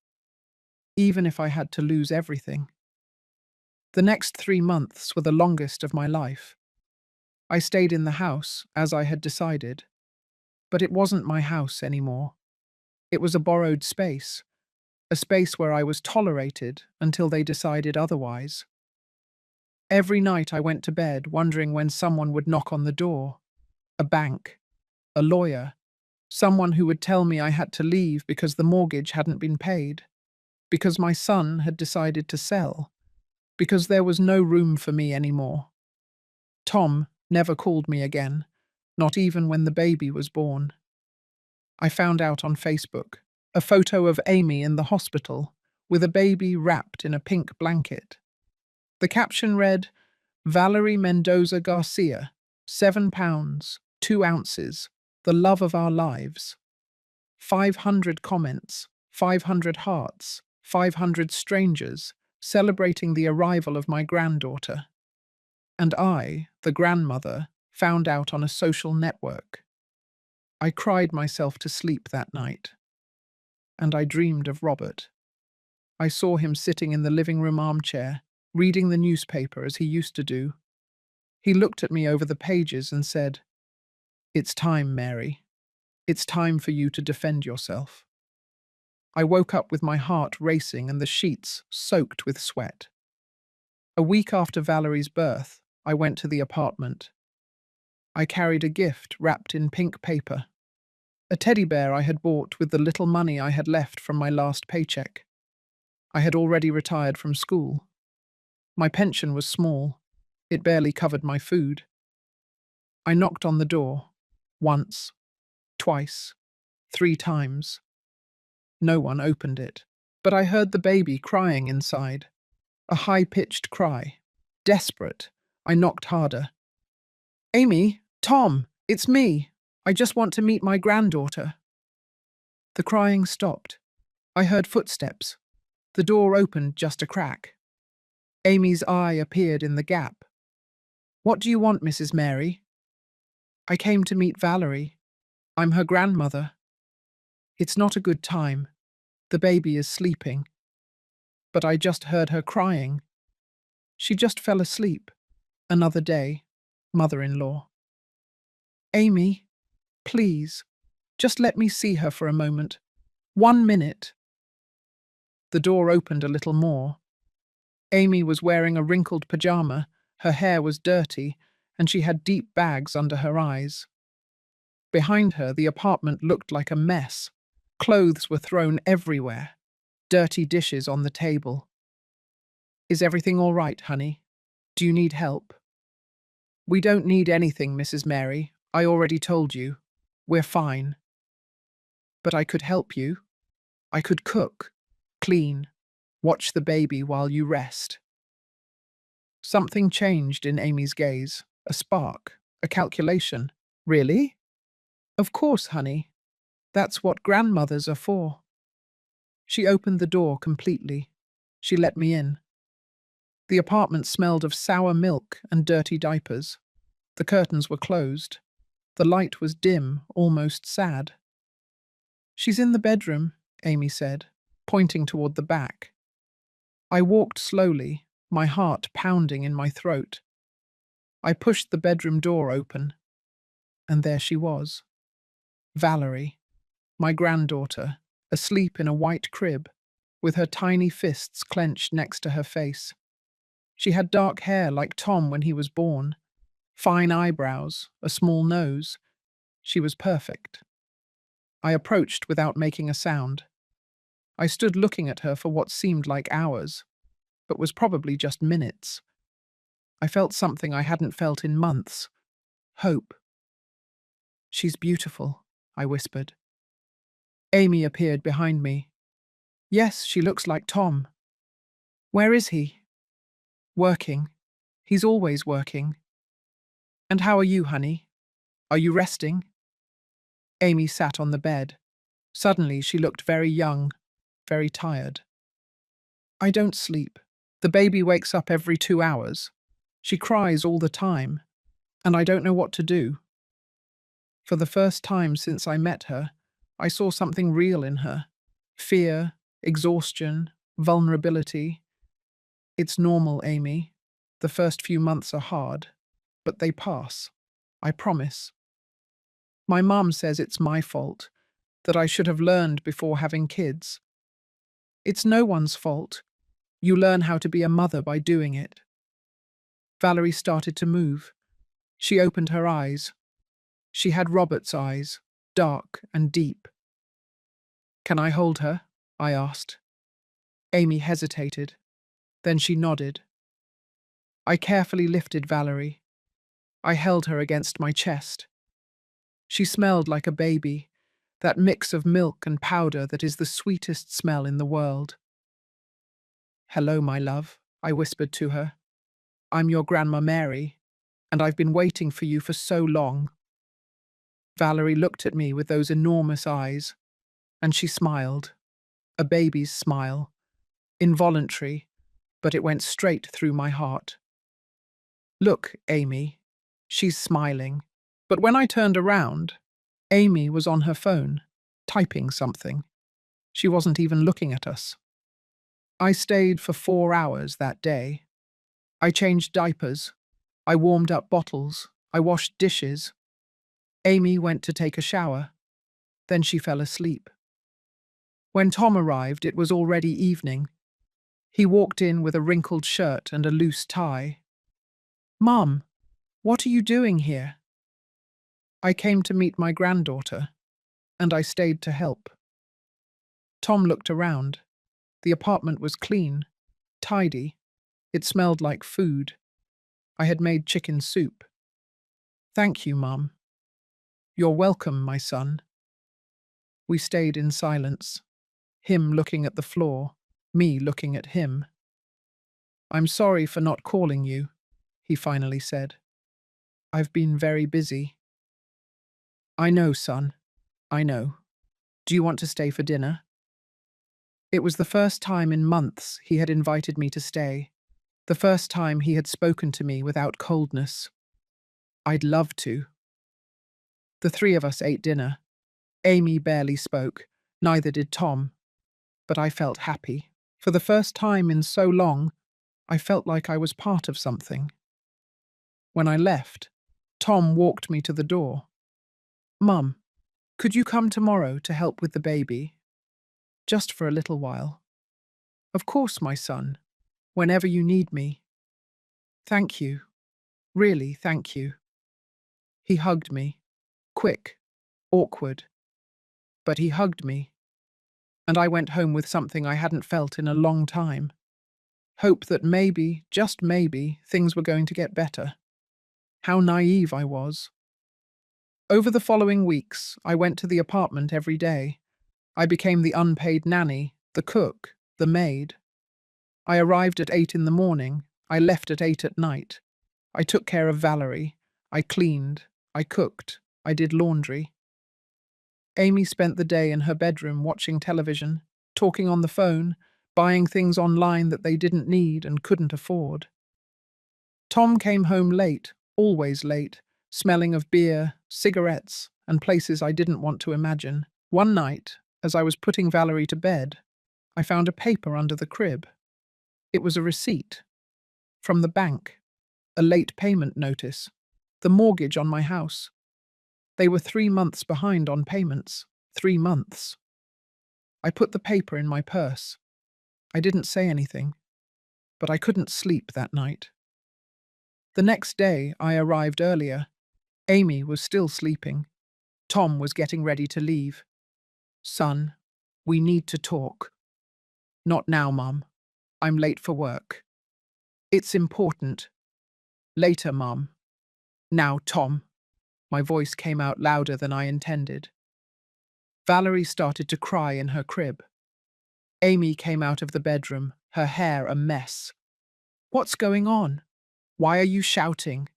even if I had to lose everything. The next 3 months were the longest of my life. I stayed in the house, as I had decided, but it wasn't my house anymore. It was a borrowed space, a space where I was tolerated until they decided otherwise. Every night I went to bed wondering when someone would knock on the door: a bank, a lawyer, someone who would tell me I had to leave because the mortgage hadn't been paid, because my son had decided to sell, because there was no room for me anymore. Tom never called me again, not even when the baby was born. I found out on Facebook a photo of Amy in the hospital with a baby wrapped in a pink blanket. The caption read, "Valerie Mendoza Garcia, 7 pounds, 2 ounces, the love of our lives." 500 comments, 500 hearts, 500 strangers celebrating the arrival of my granddaughter. And I, the grandmother, found out on a social network. I cried myself to sleep that night. And I dreamed of Robert. I saw him sitting in the living room armchair, reading the newspaper as he used to do. He looked at me over the pages and said, "It's time, Mary. It's time for you to defend yourself." I woke up with my heart racing and the sheets soaked with sweat. A week after Valerie's birth, I went to the apartment. I carried a gift wrapped in pink paper, a teddy bear I had bought with the little money I had left from my last paycheck. I had already retired from school. My pension was small. It barely covered my food. I knocked on the door, once, twice, 3 times. No one opened it, but I heard the baby crying inside. A high-pitched cry. Desperate, I knocked harder. "Amy, Tom, it's me. I just want to meet my granddaughter." The crying stopped. I heard footsteps. The door opened just a crack. Amy's eye appeared in the gap. "What do you want, Mrs. Mary?" "I came to meet Valerie. I'm her grandmother." "It's not a good time. The baby is sleeping." But I just heard her crying. She just fell asleep. Another day, mother-in-law. "Amy, please." Just let me see her for a moment. 1 minute. The door opened a little more. Amy was wearing a wrinkled pajama, her hair was dirty, and she had deep bags under her eyes. Behind her, the apartment looked like a mess. Clothes were thrown everywhere, dirty dishes on the table. Is everything all right, honey? Do you need help? We don't need anything, Mrs. Mary. I already told you. We're fine. But I could help you. I could cook, clean, watch the baby while you rest. Something changed in Amy's gaze. A spark, a calculation. Really? Of course, honey. That's what grandmothers are for. She opened the door completely. She let me in. The apartment smelled of sour milk and dirty diapers. The curtains were closed. The light was dim, almost sad. She's in the bedroom, Amy said, pointing toward the back. I walked slowly, my heart pounding in my throat. I pushed the bedroom door open, and there she was. Valerie, my granddaughter, asleep in a white crib, with her tiny fists clenched next to her face. She had dark hair like Tom when he was born, fine eyebrows, a small nose. She was perfect. I approached without making a sound. I stood looking at her for what seemed like hours, but was probably just minutes. I felt something I hadn't felt in months. Hope. She's beautiful, I whispered. Amy appeared behind me. Yes, she looks like Tom. Where is he? Working. He's always working. And how are you, honey? Are you resting? Amy sat on the bed. Suddenly she looked very young, very tired. I don't sleep. The baby wakes up every 2 hours. She cries all the time, and I don't know what to do. For the first time since I met her, I saw something real in her. Fear, exhaustion, vulnerability. It's normal, Amy. The first few months are hard, but they pass. I promise. My mum says it's my fault, that I should have learned before having kids. It's no one's fault. You learn how to be a mother by doing it. Valerie started to move. She opened her eyes. She had Robert's eyes, dark and deep. Can I hold her? I asked. Amy hesitated. Then she nodded. I carefully lifted Valerie. I held her against my chest. She smelled like a baby, that mix of milk and powder that is the sweetest smell in the world. Hello, my love, I whispered to her. I'm your Grandma Mary, and I've been waiting for you for so long. Valerie looked at me with those enormous eyes, and she smiled. A baby's smile. Involuntary, but it went straight through my heart. Look, Amy. She's smiling. But when I turned around, Amy was on her phone, typing something. She wasn't even looking at us. I stayed for 4 hours that day. I changed diapers. I warmed up bottles. I washed dishes. Amy went to take a shower. Then she fell asleep. When Tom arrived, it was already evening. He walked in with a wrinkled shirt and a loose tie. Mum, what are you doing here? I came to meet my granddaughter, and I stayed to help. Tom looked around. The apartment was clean, tidy. It smelled like food. I had made chicken soup. Thank you, Mum. You're welcome, my son. We stayed in silence, him looking at the floor, me looking at him. I'm sorry for not calling you, he finally said. I've been very busy. I know, son. I know. Do you want to stay for dinner? It was the first time in months he had invited me to stay. The first time he had spoken to me without coldness. I'd love to. The three of us ate dinner. Amy barely spoke, neither did Tom. But I felt happy. For the first time in so long, I felt like I was part of something. When I left, Tom walked me to the door. Mum, Could you come tomorrow to help with the baby? Just for a little while. Of course, my son. Whenever you need me. Thank you. Really, thank you. He hugged me. Quick. Awkward. But he hugged me. And I went home with something I hadn't felt in a long time. Hope that maybe, just maybe, things were going to get better. How naive I was. Over the following weeks, I went to the apartment every day. I became the unpaid nanny, the cook, the maid. I arrived at 8 in the morning. I left at 8 at night. I took care of Valerie. I cleaned. I cooked. I did laundry. Amy spent the day in her bedroom watching television, talking on the phone, buying things online that they didn't need and couldn't afford. Tom came home late, always late, smelling of beer, cigarettes, and places I didn't want to imagine. One night, as I was putting Valerie to bed, I found a paper under the crib. It was a receipt. From the bank. A late payment notice. The mortgage on my house. They were 3 months behind on payments. 3 months. I put the paper in my purse. I didn't say anything, but I couldn't sleep that night. The next day, I arrived earlier. Amy was still sleeping. Tom was getting ready to leave. Son, we need to talk. Not now, Mum. I'm late for work. It's important. Later, Mum. Now, Tom. My voice came out louder than I intended. Valerie started to cry in her crib. Amy came out of the bedroom, her hair a mess. What's going on? Why are you shouting?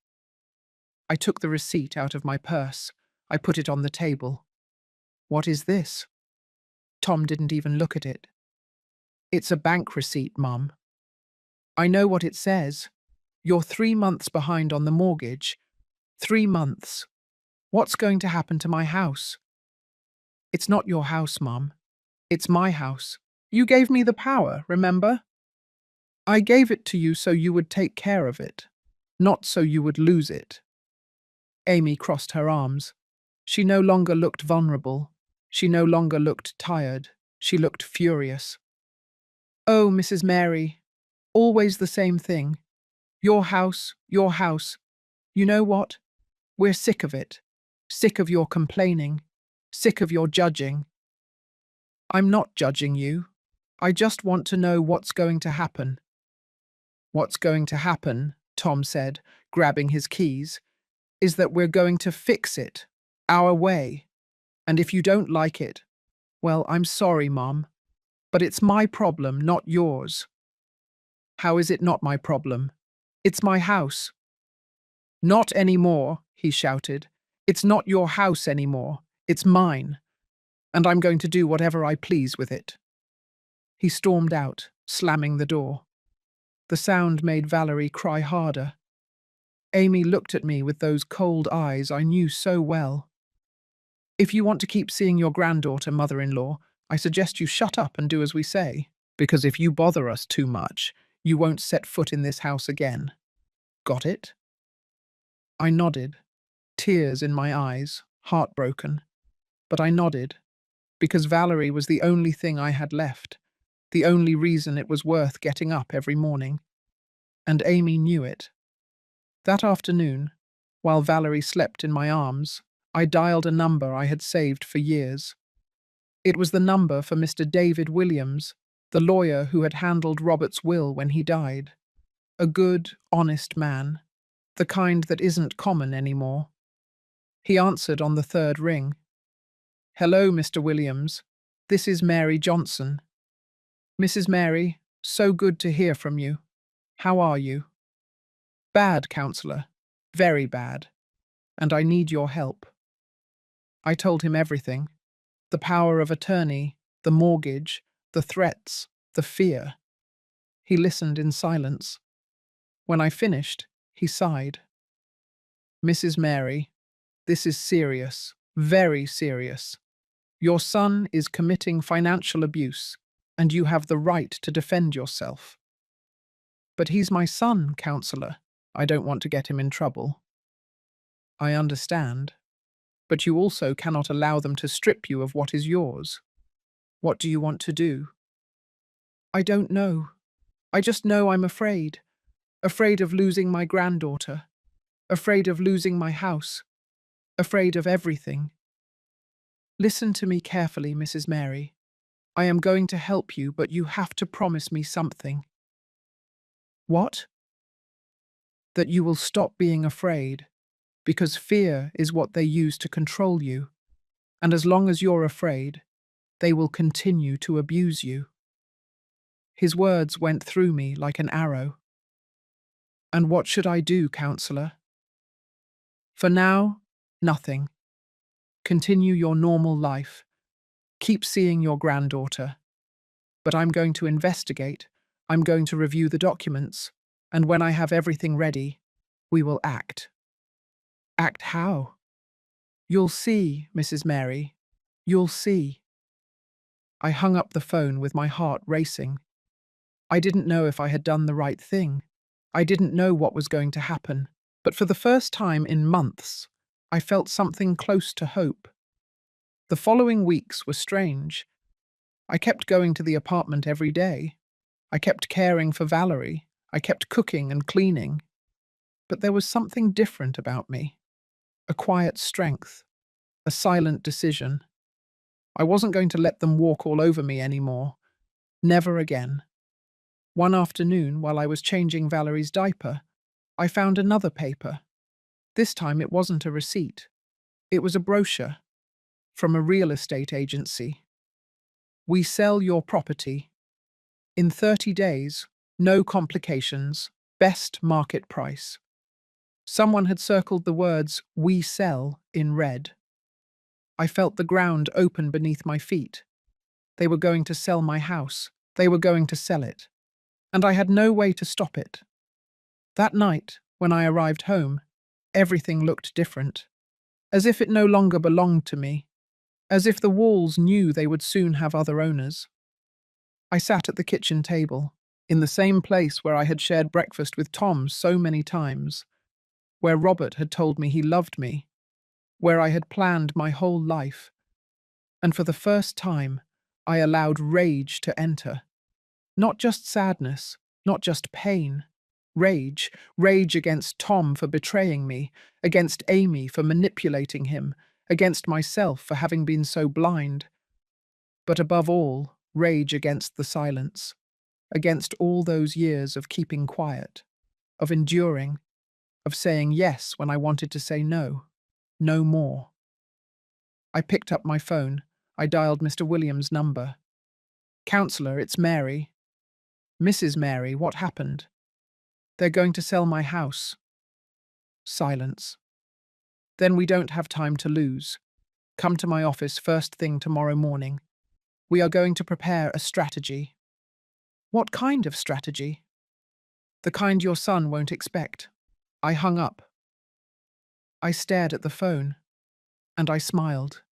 I took the receipt out of my purse. I put it on the table. What is this? Tom didn't even look at it. It's a bank receipt, Mum. I know what it says. You're 3 months behind on the mortgage. 3 months. What's going to happen to my house? It's not your house, Mum. It's my house. You gave me the power, remember? I gave it to you so you would take care of it, not so you would lose it. Amy crossed her arms. She no longer looked vulnerable. She no longer looked tired. She looked furious. Oh, Mrs. Mary, always the same thing. Your house, your house. You know what? We're sick of it. Sick of your complaining. Sick of your judging. I'm not judging you. I just want to know what's going to happen. What's going to happen, Tom said, grabbing his keys, is that we're going to fix it, our way. And if you don't like it, well, I'm sorry, Mom, but it's my problem, not yours. How is it not my problem? It's my house. Not anymore, he shouted. It's not your house anymore. It's mine. And I'm going to do whatever I please with it. He stormed out, slamming the door. The sound made Valerie cry harder. Amy looked at me with those cold eyes I knew so well. If you want to keep seeing your granddaughter, mother-in-law, I suggest you shut up and do as we say, because if you bother us too much, you won't set foot in this house again. Got it? I nodded, tears in my eyes, heartbroken. But I nodded, because Valerie was the only thing I had left, the only reason it was worth getting up every morning. And Amy knew it. That afternoon, while Valerie slept in my arms, I dialed a number I had saved for years. It was the number for Mr. David Williams, the lawyer who had handled Robert's will when he died. A good, honest man, the kind that isn't common anymore. He answered on the third ring. Hello, Mr. Williams. This is Mary Johnson. Mrs. Mary, so good to hear from you. How are you? Bad, counselor. Very bad. And I need your help. I told him everything. The power of attorney, the mortgage, the threats, the fear. He listened in silence. When I finished, he sighed. Mrs. Mary, this is serious, very serious. Your son is committing financial abuse, and you have the right to defend yourself. But he's my son, counselor. I don't want to get him in trouble. I understand. but you also cannot allow them to strip you of what is yours. What do you want to do? I don't know. I just know I'm afraid. Afraid of losing my granddaughter. Afraid of losing my house. Afraid of everything. Listen to me carefully, Mrs. Mary. I am going to help you, but you have to promise me something. What? That you will stop being afraid, because fear is what they use to control you, and as long as you're afraid, they will continue to abuse you. His words went through me like an arrow. And what should I do, counselor? For now, nothing. Continue your normal life. Keep seeing your granddaughter. But I'm going to investigate. I'm going to review the documents. And when I have everything ready, we will act. Act how? You'll see, Mrs. Mary. You'll see. I hung up the phone with my heart racing. I didn't know if I had done the right thing. I didn't know what was going to happen. But for the first time in months, I felt something close to hope. The following weeks were strange. I kept going to the apartment every day. I kept caring for Valerie. I kept cooking and cleaning. But there was something different about me. A quiet strength. A silent decision. I wasn't going to let them walk all over me anymore. Never again. One afternoon, while I was changing Valerie's diaper, I found another paper. This time it wasn't a receipt. It was a brochure from a real estate agency. We sell your property. In 30 days, no complications, best market price. Someone had circled the words, "We sell," in red. I felt the ground open beneath my feet. They were going to sell my house. They were going to sell it. And I had no way to stop it. That night, when I arrived home, everything looked different. As if it no longer belonged to me. As if the walls knew they would soon have other owners. I sat at the kitchen table, in the same place where I had shared breakfast with Tom so many times, where Robert had told me he loved me, where I had planned my whole life. And for the first time, I allowed rage to enter. Not just sadness, not just pain. Rage. Rage against Tom for betraying me, against Amy for manipulating him, against myself for having been so blind. But above all, rage against the silence, against all those years of keeping quiet, of enduring, of saying yes when I wanted to say no. No more. I picked up my phone. I dialed Mr. Williams' number. "Counselor, it's Mary." "Mrs. Mary, what happened?" "They're going to sell my house." Silence. "Then we don't have time to lose. Come to my office first thing tomorrow morning. We are going to prepare a strategy." "What kind of strategy?" "The kind your son won't expect." I hung up. I stared at the phone, and I smiled.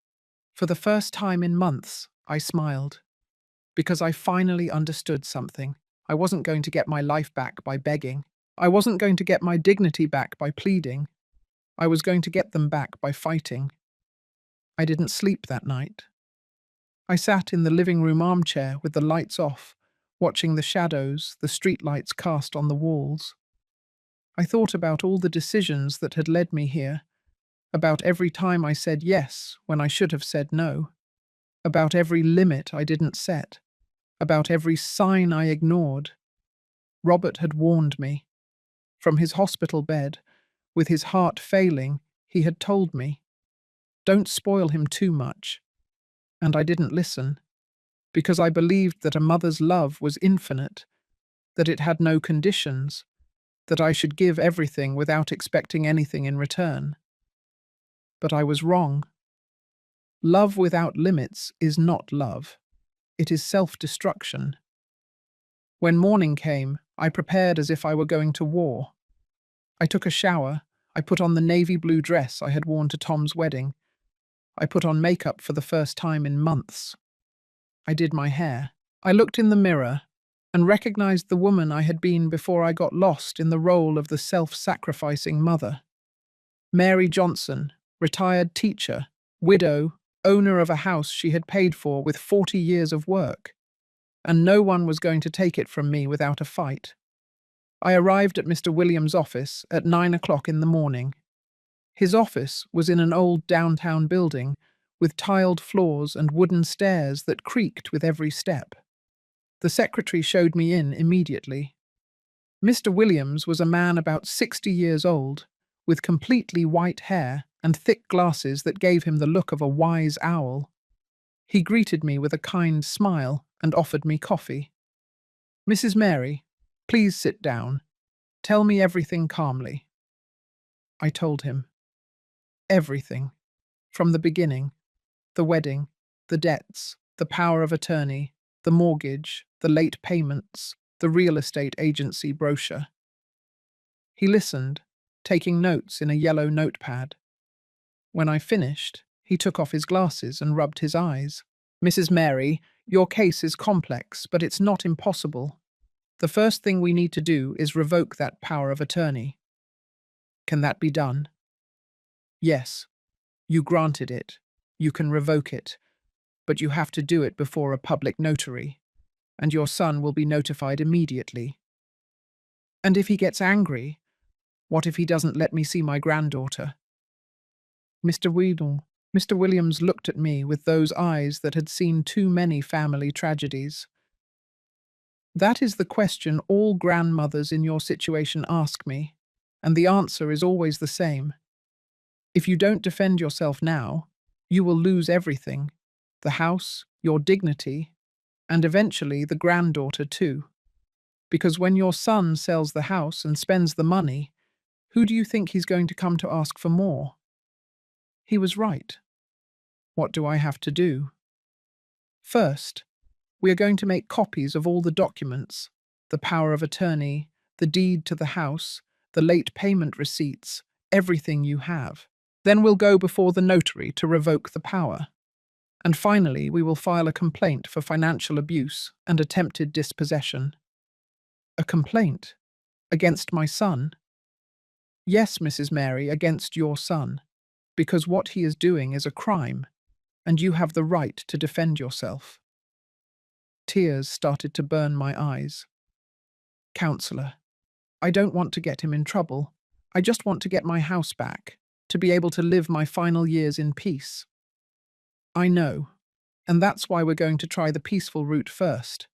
For the first time in months, I smiled. Because I finally understood something. I wasn't going to get my life back by begging. I wasn't going to get my dignity back by pleading. I was going to get them back by fighting. I didn't sleep that night. I sat in the living room armchair with the lights off, watching the shadows, the streetlights cast on the walls. I thought about all the decisions that had led me here, about every time I said yes when I should have said no, about every limit I didn't set, about every sign I ignored. Robert had warned me. From his hospital bed, with his heart failing, he had told me, "Don't spoil him too much." And I didn't listen, because I believed that a mother's love was infinite, that it had no conditions, that I should give everything without expecting anything in return. But I was wrong. Love without limits is not love. It is self-destruction. When morning came, I prepared as if I were going to war. I took a shower. I put on the navy blue dress I had worn to Tom's wedding. I put on makeup for the first time in months. I did my hair. I looked in the mirror and recognized the woman I had been before I got lost in the role of the self-sacrificing mother. Mary Johnson, retired teacher, widow, owner of a house she had paid for with 40 years of work, and no one was going to take it from me without a fight. I arrived at Mr. Williams' office at 9 o'clock in the morning. His office was in an old downtown building with tiled floors and wooden stairs that creaked with every step. The secretary showed me in immediately. Mr. Williams was a man about 60 years old, with completely white hair and thick glasses that gave him the look of a wise owl. He greeted me with a kind smile and offered me coffee. "Mrs. Mary, please sit down. Tell me everything calmly." I told him. Everything. From the beginning. The wedding, the debts, the power of attorney, the mortgage, the late payments, the real estate agency brochure. He listened, taking notes in a yellow notepad. When I finished, he took off his glasses and rubbed his eyes. "Mrs. Mary, your case is complex, but it's not impossible. The first thing we need to do is revoke that power of attorney." "Can that be done?" "Yes. You granted it. You can revoke it. But you have to do it before a public notary, and your son will be notified immediately." "And if he gets angry? What if he doesn't let me see my granddaughter?" Mr. Williams looked at me with those eyes that had seen too many family tragedies. "That is the question all grandmothers in your situation ask me, and the answer is always the same. If you don't defend yourself now, you will lose everything: the house, your dignity, and eventually the granddaughter too. Because when your son sells the house and spends the money, who do you think he's going to come to ask for more?" He was right. What do I have to do? First, we are going to make copies of all the documents: the power of attorney, the deed to the house, the late payment receipts, everything you have. Then we'll go before the notary to revoke the power. And finally, we will file a complaint for financial abuse and attempted dispossession. A complaint? Against my son? Yes, Mrs. Mary, against your son. Because what he is doing is a crime, and you have the right to defend yourself. Tears started to burn my eyes. "Counselor, I don't want to get him in trouble. I just want to get my house back, to be able to live my final years in peace." "I know, and that's why we're going to try the peaceful route first.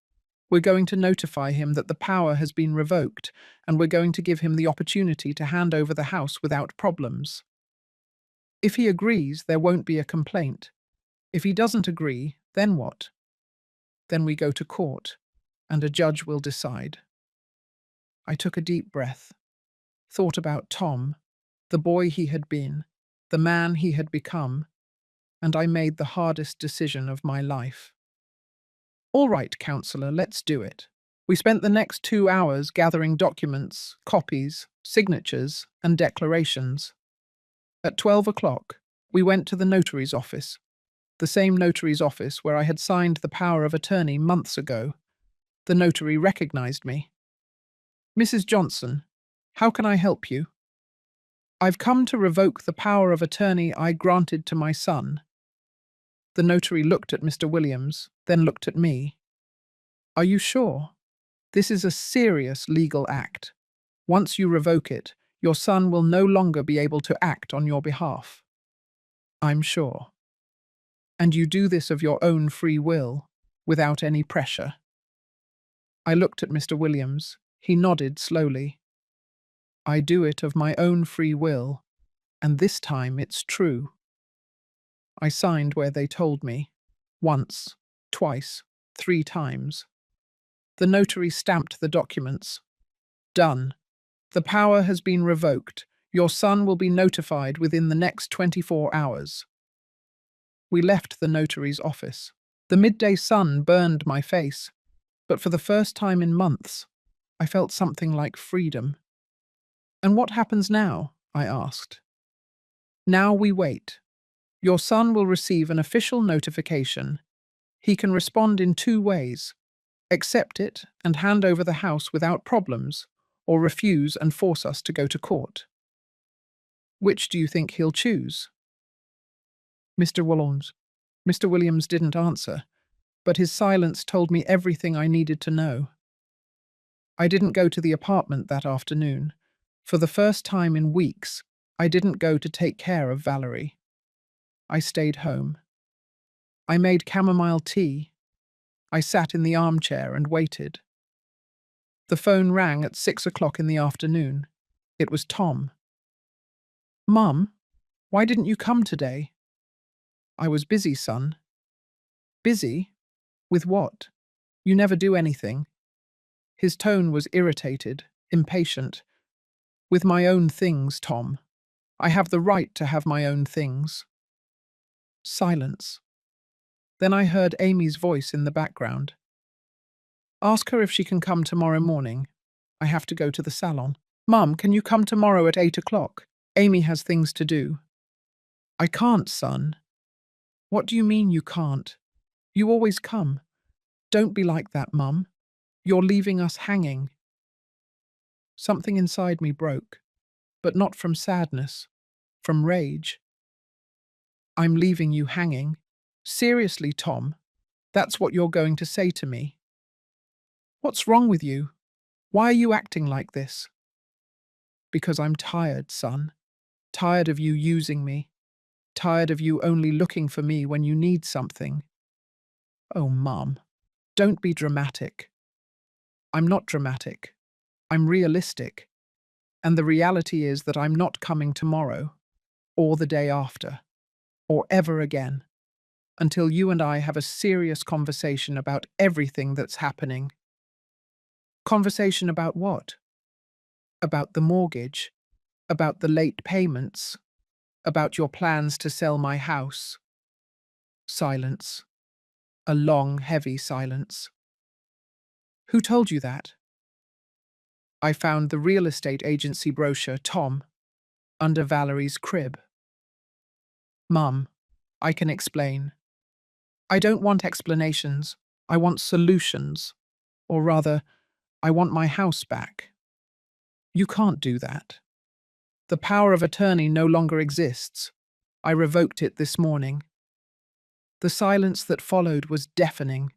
We're going to notify him that the power has been revoked, and we're going to give him the opportunity to hand over the house without problems. If he agrees, there won't be a complaint. If he doesn't agree, then what? Then we go to court, and a judge will decide." I took a deep breath, thought about Tom, the boy he had been, the man he had become, and I made the hardest decision of my life. "All right, counselor, let's do it." We spent the next 2 hours gathering documents, copies, signatures, and declarations. At 12 o'clock, we went to the notary's office, the same notary's office where I had signed the power of attorney months ago. The notary recognized me. "Mrs. Johnson, how can I help you?" "I've come to revoke the power of attorney I granted to my son." The notary looked at Mr. Williams, then looked at me. "Are you sure? This is a serious legal act. Once you revoke it, your son will no longer be able to act on your behalf." "I'm sure." "And you do this of your own free will, without any pressure?" I looked at Mr. Williams. He nodded slowly. "I do it of my own free will, and this time it's true." I signed where they told me. Once, twice, 3 times. The notary stamped the documents. "Done. The power has been revoked. Your son will be notified within the next 24 hours. We left the notary's office. The midday sun burned my face, but for the first time in months, I felt something like freedom. "And what happens now?" I asked. "Now we wait. Your son will receive an official notification. He can respond in 2 ways: accept it and hand over the house without problems, or refuse and force us to go to court." "Which do you think he'll choose?" Mr. Williams. Mr. Williams didn't answer, but his silence told me everything I needed to know. I didn't go to the apartment that afternoon. For the first time in weeks, I didn't go to take care of Valerie. I stayed home. I made chamomile tea. I sat in the armchair and waited. The phone rang at 6 o'clock in the afternoon. It was Tom. "Mum, why didn't you come today?" "I was busy, son." "Busy? With what? You never do anything." His tone was irritated, impatient. "With my own things, Tom. I have the right to have my own things." Silence. Then I heard Amy's voice in the background. "Ask her if she can come tomorrow morning. I have to go to the salon." "Mum, can you come tomorrow at 8 o'clock? Amy has things to do." "I can't, son." "What do you mean you can't? You always come. Don't be like that, Mum. You're leaving us hanging." Something inside me broke, but not from sadness, from rage. "I'm leaving you hanging? Seriously, Tom? That's what you're going to say to me? What's wrong with you? Why are you acting like this?" "Because I'm tired, son. Tired of you using me. Tired of you only looking for me when you need something." "Oh, Mum, don't be dramatic." "I'm not dramatic. I'm realistic. And the reality is that I'm not coming tomorrow, or the day after, or ever again, until you and I have a serious conversation about everything that's happening." "Conversation about what?" "About the mortgage, about the late payments, about your plans to sell my house." Silence. A long, heavy silence. "Who told you that?" "I found the real estate agency brochure, Tom, under Valerie's crib." "Mum, I can explain." "I don't want explanations. I want solutions. Or rather, I want my house back." "You can't do that. The power of attorney no longer exists. I revoked it this morning." The silence that followed was deafening.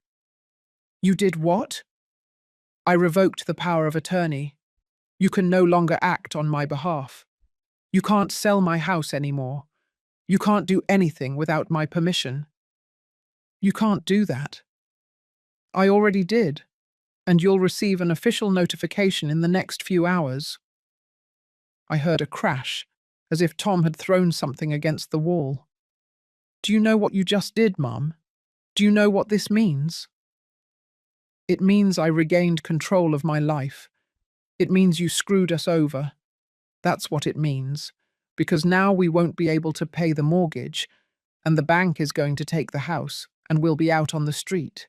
"You did what?" "I revoked the power of attorney. You can no longer act on my behalf. You can't sell my house anymore. You can't do anything without my permission." "You can't do that." "I already did, and you'll receive an official notification in the next few hours." I heard a crash, as if Tom had thrown something against the wall. "Do you know what you just did, Mum? Do you know what this means?" "It means I regained control of my life. It means you screwed us over. That's what it means, because now we won't be able to pay the mortgage, and the bank is going to take the house, and we'll be out on the street.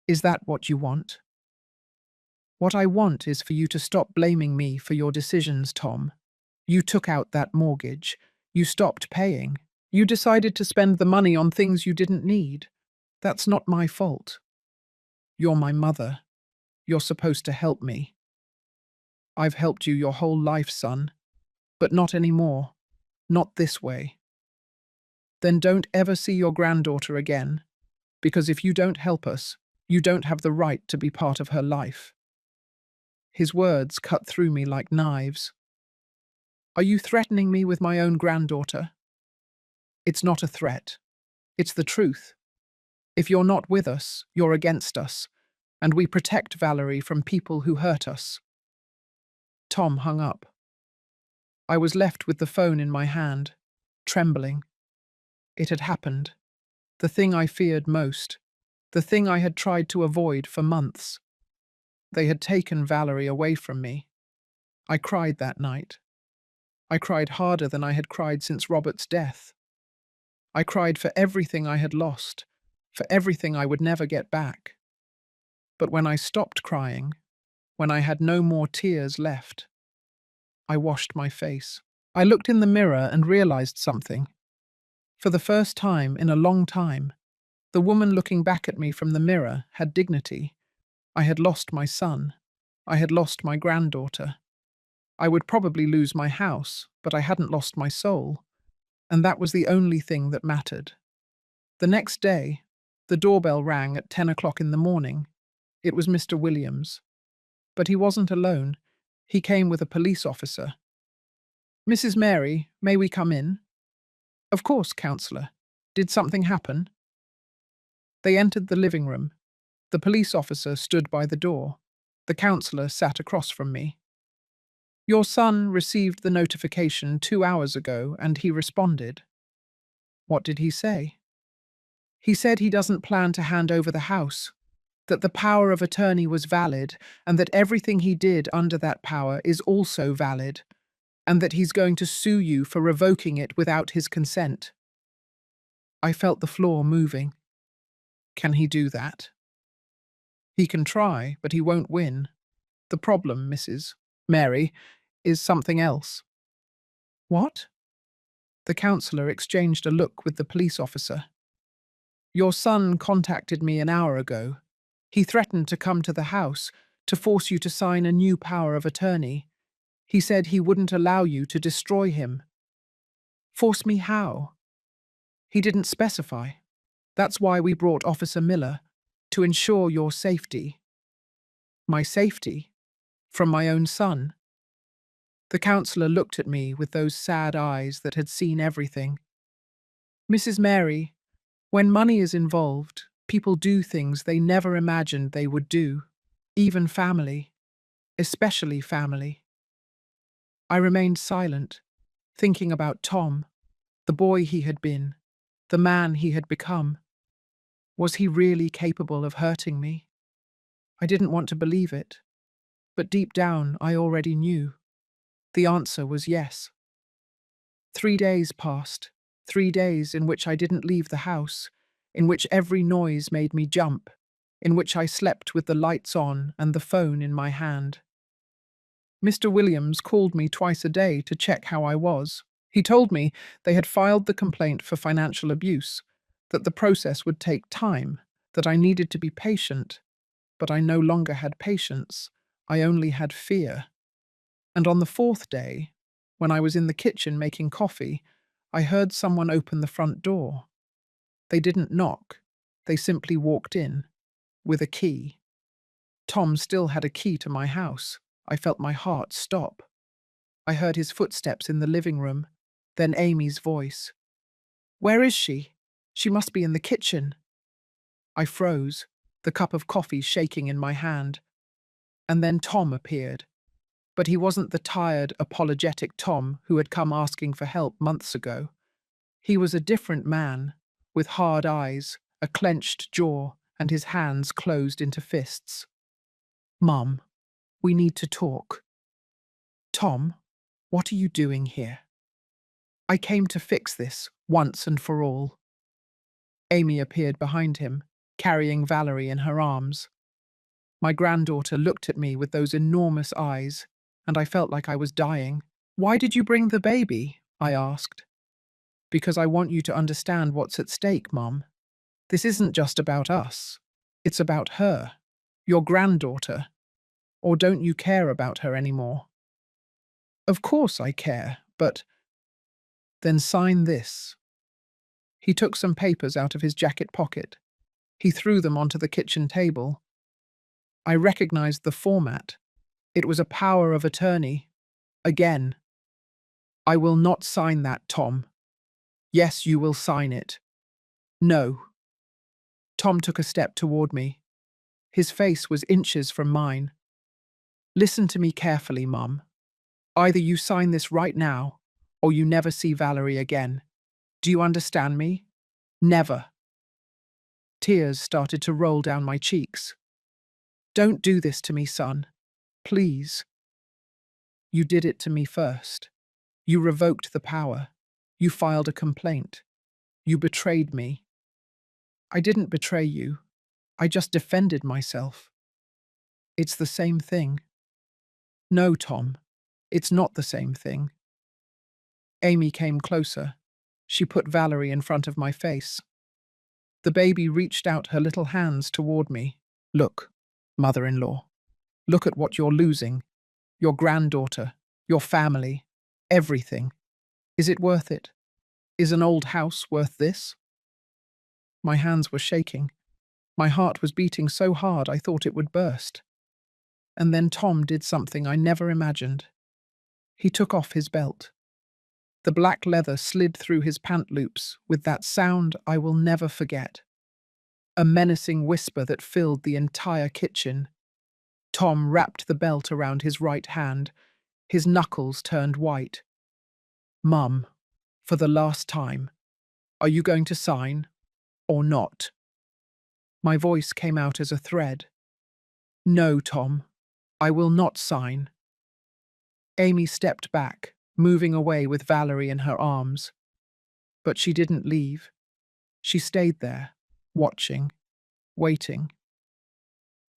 Is that what you want?" "What I want is for you to stop blaming me for your decisions, Tom. You took out that mortgage. You stopped paying. You decided to spend the money on things you didn't need. That's not my fault. You're my mother. You're supposed to help me. I've helped you your whole life, son, but not anymore. Not this way. Then don't ever see your granddaughter again, because if you don't help us, you don't have the right to be part of her life." His words cut through me like knives. "Are you threatening me with my own granddaughter?" "It's not a threat. It's the truth. If you're not with us, you're against us, and we protect Valerie from people who hurt us." Tom hung up. I was left with the phone in my hand, trembling. It had happened. The thing I feared most. The thing I had tried to avoid for months. They had taken Valerie away from me. I cried that night. I cried harder than I had cried since Robert's death. I cried for everything I had lost, for everything I would never get back. But when I stopped crying, when I had no more tears left, I washed my face. I looked in the mirror and realized something. For the first time in a long time, the woman looking back at me from the mirror had dignity. I had lost my son. I had lost my granddaughter. I would probably lose my house, but I hadn't lost my soul. And that was the only thing that mattered. The next day, the doorbell rang at 10 o'clock in the morning. It was Mr. Williams. But he wasn't alone. He came with a police officer. "Mrs. Mary, may we come in?" "Of course, counsellor. Did something happen?" They entered the living room. The police officer stood by the door. The counsellor sat across from me. "Your son received the notification 2 hours ago, and he responded." "What did he say?" "He said he doesn't plan to hand over the house, that the power of attorney was valid, and that everything he did under that power is also valid, and that he's going to sue you for revoking it without his consent." I felt the floor moving. Can he do that? He can try, but he won't win. The problem, Mrs. Mary, is something else. What? The counsellor exchanged a look with the police officer. "Your son contacted me an hour ago. He threatened to come to the house to force you to sign a new power of attorney. He said he wouldn't allow you to destroy him." "Force me how?" "He didn't specify. That's why we brought Officer Miller, to ensure your safety." "My safety? From my own son?" The counsellor looked at me with those sad eyes that had seen everything. "Mrs. Mary, when money is involved, people do things they never imagined they would do, even family, especially family." I remained silent, thinking about Tom, the boy he had been, the man he had become. Was he really capable of hurting me? I didn't want to believe it, but deep down I already knew. The answer was yes. 3 days passed, 3 days in which I didn't leave the house, in which every noise made me jump, in which I slept with the lights on and the phone in my hand. Mr. Williams called me twice a day to check how I was. He told me they had filed the complaint for financial abuse, that the process would take time, that I needed to be patient, but I no longer had patience. I only had fear. And on the fourth day, when I was in the kitchen making coffee, I heard someone open the front door. They didn't knock. They simply walked in, with a key. Tom still had a key to my house. I felt my heart stop. I heard his footsteps in the living room, then Amy's voice. "Where is she? She must be in the kitchen." I froze, the cup of coffee shaking in my hand. And then Tom appeared. But he wasn't the tired, apologetic Tom who had come asking for help months ago. He was a different man, with hard eyes, a clenched jaw, and his hands closed into fists. "Mum, we need to talk." "Tom, what are you doing here?" "I came to fix this, once and for all." Amy appeared behind him, carrying Valerie in her arms. My granddaughter looked at me with those enormous eyes, and I felt like I was dying. "Why did you bring the baby?" I asked. "Because I want you to understand what's at stake, Mum. This isn't just about us. It's about her, your granddaughter. Or don't you care about her anymore?" "Of course I care, but—" "Then sign this." He took some papers out of his jacket pocket. He threw them onto the kitchen table. I recognized the format. It was a power of attorney. Again. "I will not sign that, Tom." "Yes, you will sign it." "No." Tom took a step toward me. His face was inches from mine. "Listen to me carefully, Mum. Either you sign this right now, or you never see Valerie again. Do you understand me? Never." Tears started to roll down my cheeks. "Don't do this to me, son. Please." "You did it to me first. You revoked the power. You filed a complaint. You betrayed me." "I didn't betray you. I just defended myself." "It's the same thing." "No, Tom. It's not the same thing." Amy came closer. She put Valerie in front of my face. The baby reached out her little hands toward me. "Look, mother-in-law. Look at what you're losing. Your granddaughter, your family, everything. Is it worth it? Is an old house worth this?" My hands were shaking. My heart was beating so hard I thought it would burst. And then Tom did something I never imagined. He took off his belt. The black leather slid through his pant loops with that sound I will never forget. A menacing whisper that filled the entire kitchen. Tom wrapped the belt around his right hand. His knuckles turned white. "Mum, for the last time, are you going to sign or not?" My voice came out as a thread. "No, Tom, I will not sign." Amy stepped back, moving away with Valerie in her arms. But she didn't leave. She stayed there, watching, waiting.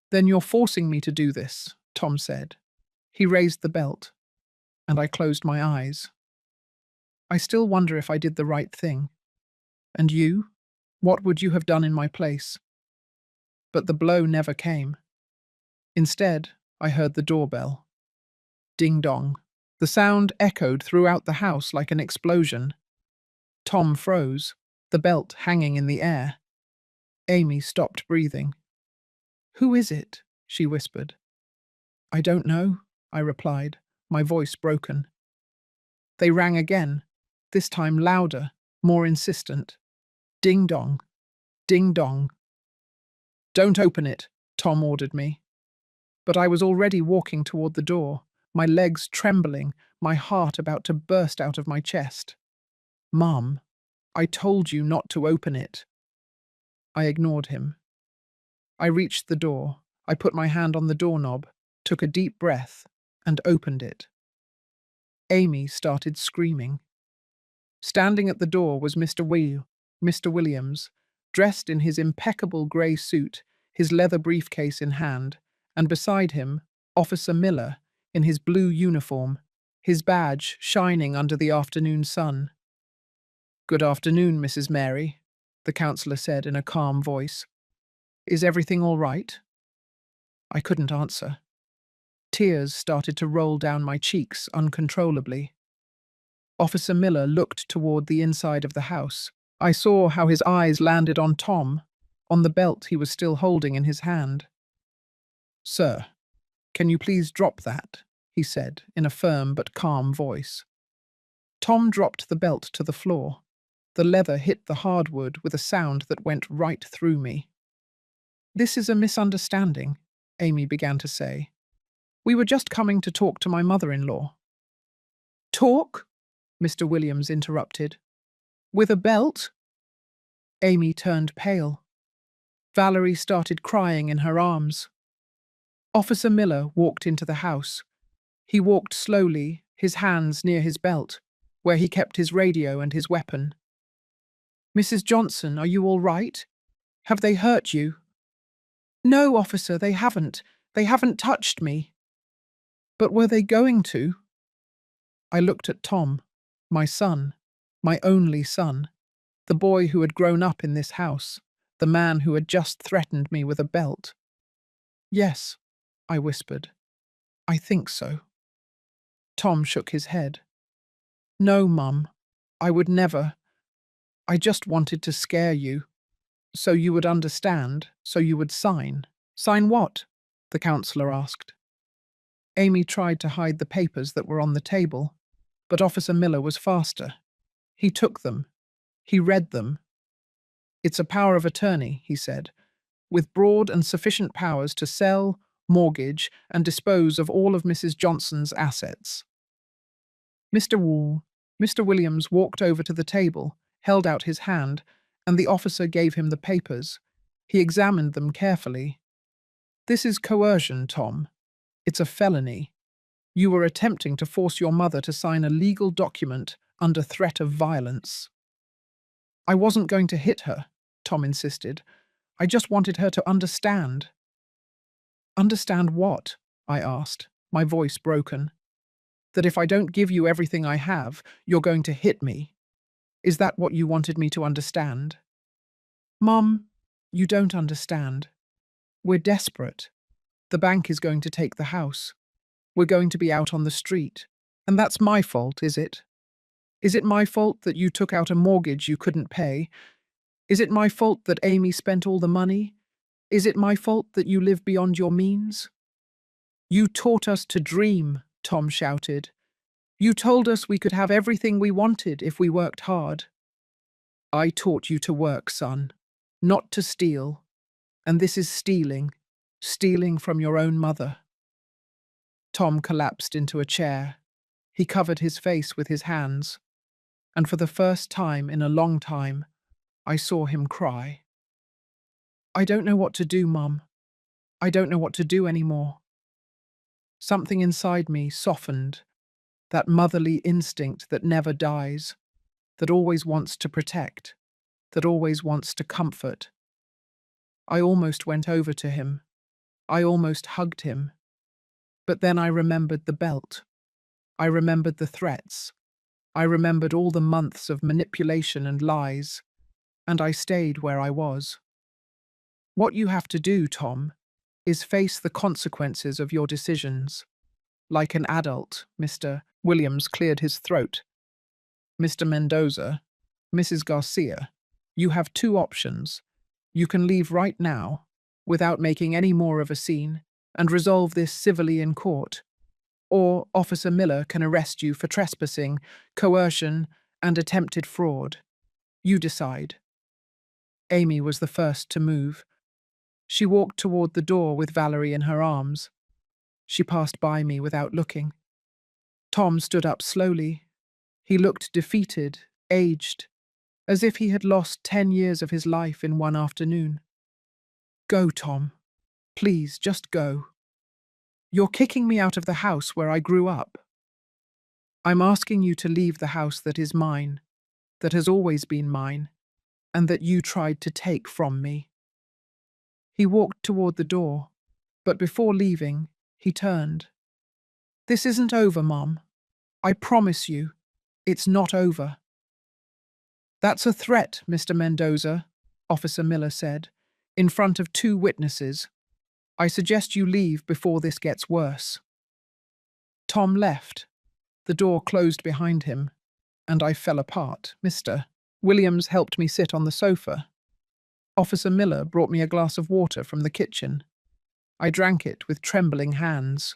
"Then you're forcing me to do this," Tom said. He raised the belt, and I closed my eyes. I still wonder if I did the right thing. And you? What would you have done in my place? But the blow never came. Instead, I heard the doorbell. Ding dong. The sound echoed throughout the house like an explosion. Tom froze, the belt hanging in the air. Amy stopped breathing. "Who is it?" she whispered. "I don't know," I replied, my voice broken. They rang again, this time louder, more insistent. Ding dong. Ding dong. "Don't open it," Tom ordered me. But I was already walking toward the door, my legs trembling, my heart about to burst out of my chest. "Mum, I told you not to open it." I ignored him. I reached the door. I put my hand on the doorknob, took a deep breath, and opened it. Amy started screaming. Standing at the door was Mr. Williams, dressed in his impeccable grey suit, his leather briefcase in hand, and beside him, Officer Miller, in his blue uniform, his badge shining under the afternoon sun. "Good afternoon, Mrs. Mary," the counsellor said in a calm voice. "Is everything all right?" I couldn't answer. Tears started to roll down my cheeks uncontrollably. Officer Miller looked toward the inside of the house. I saw how his eyes landed on Tom, on the belt he was still holding in his hand. "Sir, can you please drop that?" he said in a firm but calm voice. Tom dropped the belt to the floor. The leather hit the hardwood with a sound that went right through me. "This is a misunderstanding," Amy began to say. "We were just coming to talk to my mother-in-law." "Talk?" Mr. Williams interrupted. "With a belt?" Amy turned pale. Valerie started crying in her arms. Officer Miller walked into the house. He walked slowly, his hands near his belt, where he kept his radio and his weapon. "Mrs. Johnson, are you all right? Have they hurt you?" "No, officer, they haven't. They haven't touched me." "But were they going to?" I looked at Tom, my son, my only son, the boy who had grown up in this house, the man who had just threatened me with a belt. "Yes," I whispered. "I think so." Tom shook his head. "No, Mum, I would never. I just wanted to scare you, so you would understand, so you would sign." "Sign what?" the counsellor asked. Amy tried to hide the papers that were on the table, but Officer Miller was faster. He took them. He read them. "It's a power of attorney," he said, "with broad and sufficient powers to sell, mortgage, and dispose of all of Mrs. Johnson's assets." Mr. Williams walked over to the table, held out his hand, and the officer gave him the papers. He examined them carefully. "This is coercion, Tom. It's a felony. You were attempting to force your mother to sign a legal document under threat of violence." "I wasn't going to hit her," Tom insisted. "I just wanted her to understand." "Understand what?" I asked, my voice broken. "That if I don't give you everything I have, you're going to hit me. Is that what you wanted me to understand?" "Mum, you don't understand. We're desperate. The bank is going to take the house. We're going to be out on the street. And that's my fault, is it? Is it my fault that you took out a mortgage you couldn't pay? Is it my fault that Amy spent all the money? Is it my fault that you live beyond your means? You taught us to dream, Tom shouted. You told us we could have everything we wanted if we worked hard. I taught you to work, son, not to steal. And this is stealing, stealing from your own mother. Tom collapsed into a chair. He covered his face with his hands, and for the first time in a long time, I saw him cry. I don't know what to do, Mum. I don't know what to do anymore. Something inside me softened, that motherly instinct that never dies, that always wants to protect, that always wants to comfort. I almost went over to him. I almost hugged him. But then I remembered the belt. I remembered the threats. I remembered all the months of manipulation and lies, and I stayed where I was. What you have to do, Tom, is face the consequences of your decisions. Like an adult, Mr. Williams cleared his throat. Mr. Mendoza, Mrs. Garcia, you have two options. You can leave right now, without making any more of a scene, and resolve this civilly in court. Or Officer Miller can arrest you for trespassing, coercion, and attempted fraud. You decide. Amy was the first to move. She walked toward the door with Valerie in her arms. She passed by me without looking. Tom stood up slowly. He looked defeated, aged, as if he had lost 10 years of his life in one afternoon. Go, Tom. Please, just go. You're kicking me out of the house where I grew up. I'm asking you to leave the house that is mine, that has always been mine, and that you tried to take from me. He walked toward the door, but before leaving, he turned. This isn't over, Mom. I promise you, it's not over. That's a threat, Mr. Mendoza, Officer Miller said, in front of 2 witnesses. I suggest you leave before this gets worse. Tom left. The door closed behind him, and I fell apart. Mr. Williams helped me sit on the sofa. Officer Miller brought me a glass of water from the kitchen. I drank it with trembling hands.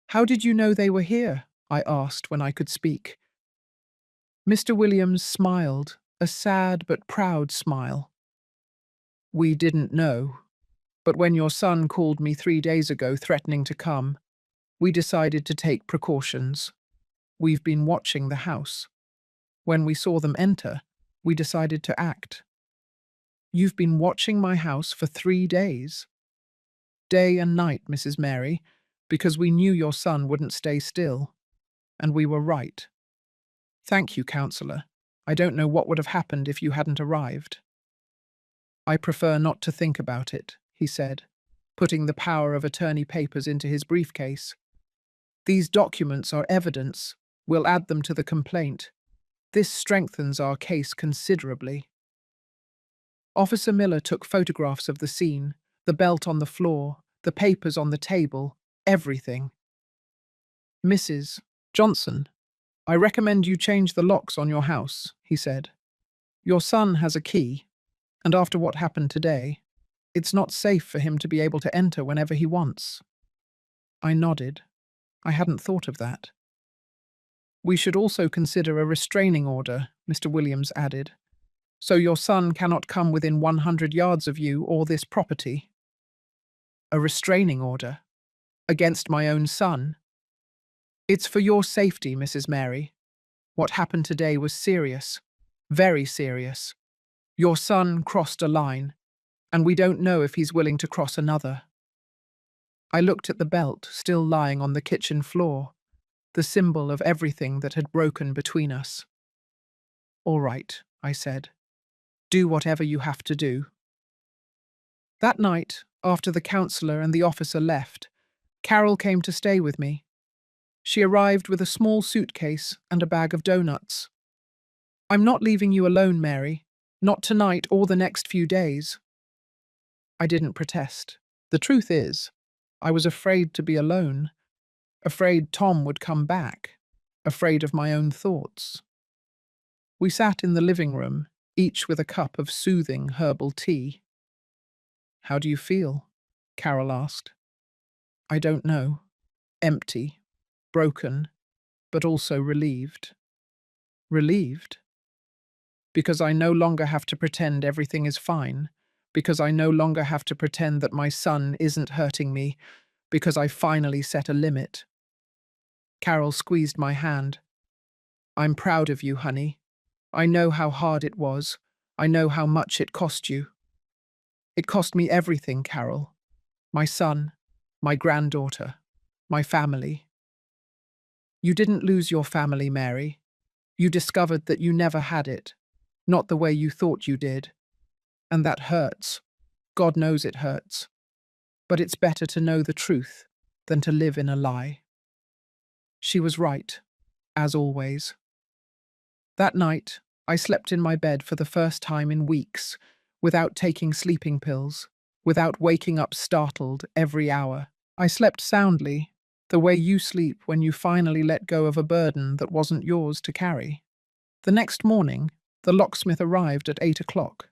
How did you know they were here? I asked when I could speak. Mr. Williams smiled, a sad but proud smile. We didn't know, but when your son called me 3 days ago threatening to come, we decided to take precautions. We've been watching the house. When we saw them enter, we decided to act. You've been watching my house for 3 days. Day and night, Mrs. Mary, because we knew your son wouldn't stay still. And we were right. Thank you, Counselor. I don't know what would have happened if you hadn't arrived. I prefer not to think about it, he said, putting the power of attorney papers into his briefcase. These documents are evidence. We'll add them to the complaint. This strengthens our case considerably. Officer Miller took photographs of the scene, the belt on the floor, the papers on the table, everything. Mrs. Johnson, I recommend you change the locks on your house, he said. Your son has a key, and after what happened today, it's not safe for him to be able to enter whenever he wants. I nodded. I hadn't thought of that. We should also consider a restraining order, Mr. Williams added, so your son cannot come within 100 yards of you or this property. A restraining order? Against my own son? It's for your safety, Mrs. Mary. What happened today was serious, very serious. Your son crossed a line, and we don't know if he's willing to cross another. I looked at the belt still lying on the kitchen floor, the symbol of everything that had broken between us. All right, I said. Do whatever you have to do. That night, after the counselor and the officer left, Carol came to stay with me. She arrived with a small suitcase and a bag of donuts. I'm not leaving you alone, Mary. Not tonight or the next few days. I didn't protest. The truth is, I was afraid to be alone, afraid Tom would come back, afraid of my own thoughts. We sat in the living room, each with a cup of soothing herbal tea. "How do you feel?" Carol asked. "I don't know. Empty, broken, but also relieved." "Relieved?" "Because I no longer have to pretend everything is fine. Because I no longer have to pretend that my son isn't hurting me. Because I finally set a limit." Carol squeezed my hand. "I'm proud of you, honey. I know how hard it was. I know how much it cost you." "It cost me everything, Carol. My son, my granddaughter, my family." "You didn't lose your family, Mary. You discovered that you never had it. Not the way you thought you did. And that hurts. God knows it hurts. But it's better to know the truth than to live in a lie." She was right, as always. That night, I slept in my bed for the first time in weeks, without taking sleeping pills, without waking up startled every hour. I slept soundly, the way you sleep when you finally let go of a burden that wasn't yours to carry. The next morning, the locksmith arrived at 8 o'clock.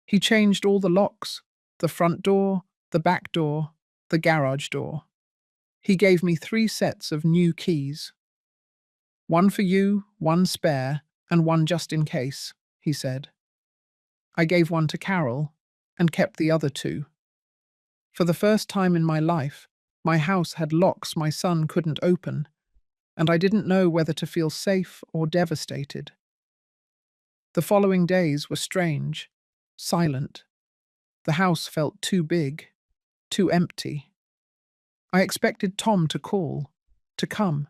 He changed all the locks, the front door, the back door, the garage door. He gave me 3 sets of new keys. "One for you, one spare, and one just in case," he said. I gave one to Carol and kept the other 2. For the first time in my life, my house had locks my son couldn't open, and I didn't know whether to feel safe or devastated. The following days were strange, silent. The house felt too big, too empty. I expected Tom to call, to come,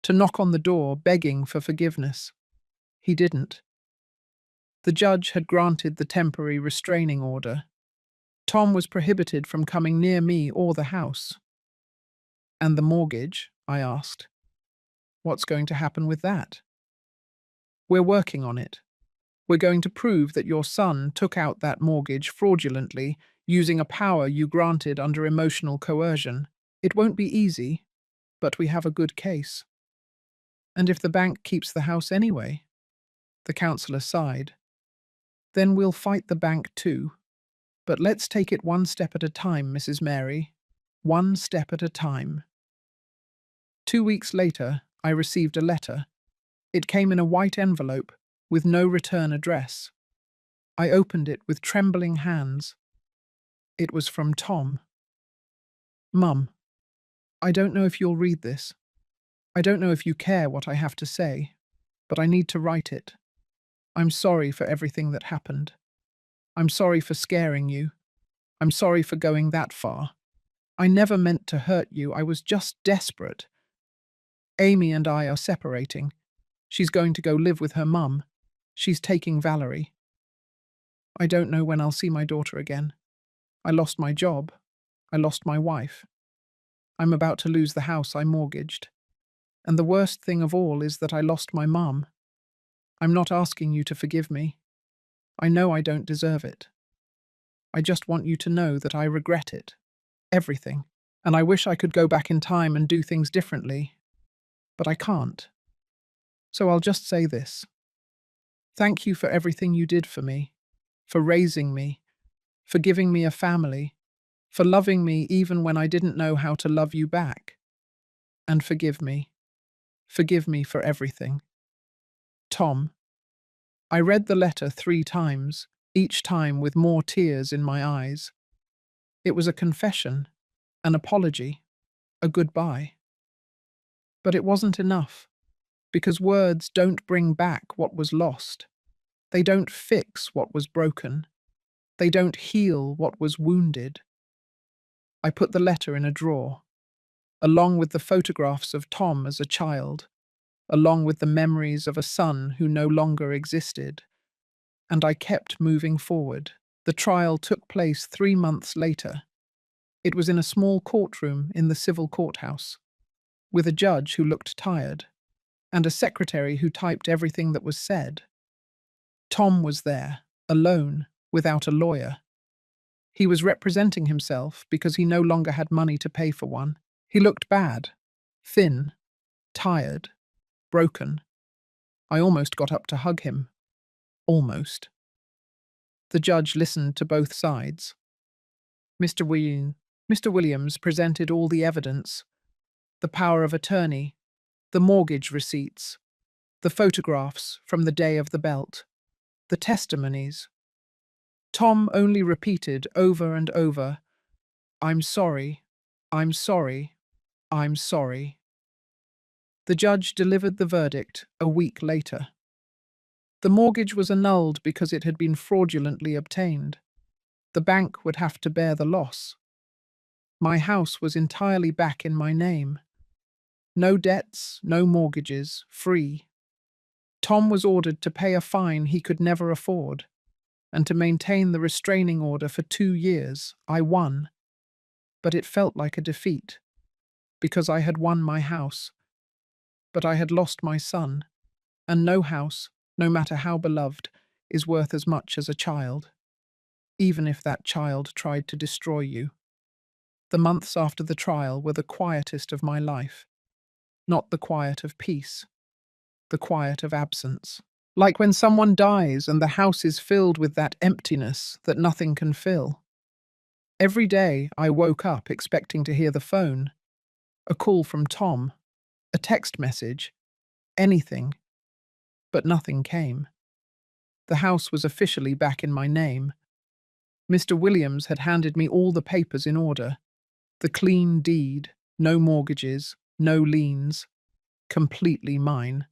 to knock on the door begging for forgiveness. He didn't. The judge had granted the temporary restraining order. Tom was prohibited from coming near me or the house. "And the mortgage?" I asked. "What's going to happen with that?" "We're working on it. We're going to prove that your son took out that mortgage fraudulently, using a power you granted under emotional coercion. It won't be easy, but we have a good case." "And if the bank keeps the house anyway?" The counselor sighed. "Then we'll fight the bank too. But let's take it one step at a time, Mrs. Mary. One step at a time." 2 weeks later, I received a letter. It came in a white envelope with no return address. I opened it with trembling hands. It was from Tom. "Mum, I don't know if you'll read this. I don't know if you care what I have to say, but I need to write it. I'm sorry for everything that happened. I'm sorry for scaring you. I'm sorry for going that far. I never meant to hurt you. I was just desperate. Amy and I are separating. She's going to go live with her mum. She's taking Valerie. I don't know when I'll see my daughter again. I lost my job. I lost my wife. I'm about to lose the house I mortgaged. And the worst thing of all is that I lost my mum. I'm not asking you to forgive me. I know I don't deserve it. I just want you to know that I regret it. Everything. And I wish I could go back in time and do things differently. But I can't. So I'll just say this. Thank you for everything you did for me, for raising me, for giving me a family, for loving me even when I didn't know how to love you back. And forgive me. Forgive me for everything. Tom." I read the letter 3 times, each time with more tears in my eyes. It was a confession, an apology, a goodbye. But it wasn't enough, because words don't bring back what was lost. They don't fix what was broken. They don't heal what was wounded. I put the letter in a drawer, along with the photographs of Tom as a child, along with the memories of a son who no longer existed. And I kept moving forward. The trial took place 3 months later. It was in a small courtroom in the civil courthouse, with a judge who looked tired, and a secretary who typed everything that was said. Tom was there, alone, without a lawyer. He was representing himself because he no longer had money to pay for one. He looked bad, thin, tired, broken. I almost got up to hug him. Almost. The judge listened to both sides. Mr. William, Mr. Williams presented all the evidence: the power of attorney, the mortgage receipts, the photographs from the day of the belt, the testimonies. Tom only repeated over and over, "I'm sorry, I'm sorry, I'm sorry." The judge delivered the verdict a week later. The mortgage was annulled because it had been fraudulently obtained. The bank would have to bear the loss. My house was entirely back in my name. No debts, no mortgages, free. Tom was ordered to pay a fine he could never afford, and to maintain the restraining order for 2 years. I won, but it felt like a defeat, because I had won my house, but I had lost my son, and no house, no matter how beloved, is worth as much as a child, even if that child tried to destroy you. The months after the trial were the quietest of my life, not the quiet of peace, the quiet of absence. Like when someone dies and the house is filled with that emptiness that nothing can fill. Every day I woke up expecting to hear the phone, a call from Tom, a text message, anything, but nothing came. The house was officially back in my name. Mr. Williams had handed me all the papers in order: the clean deed, no mortgages, no liens, completely mine.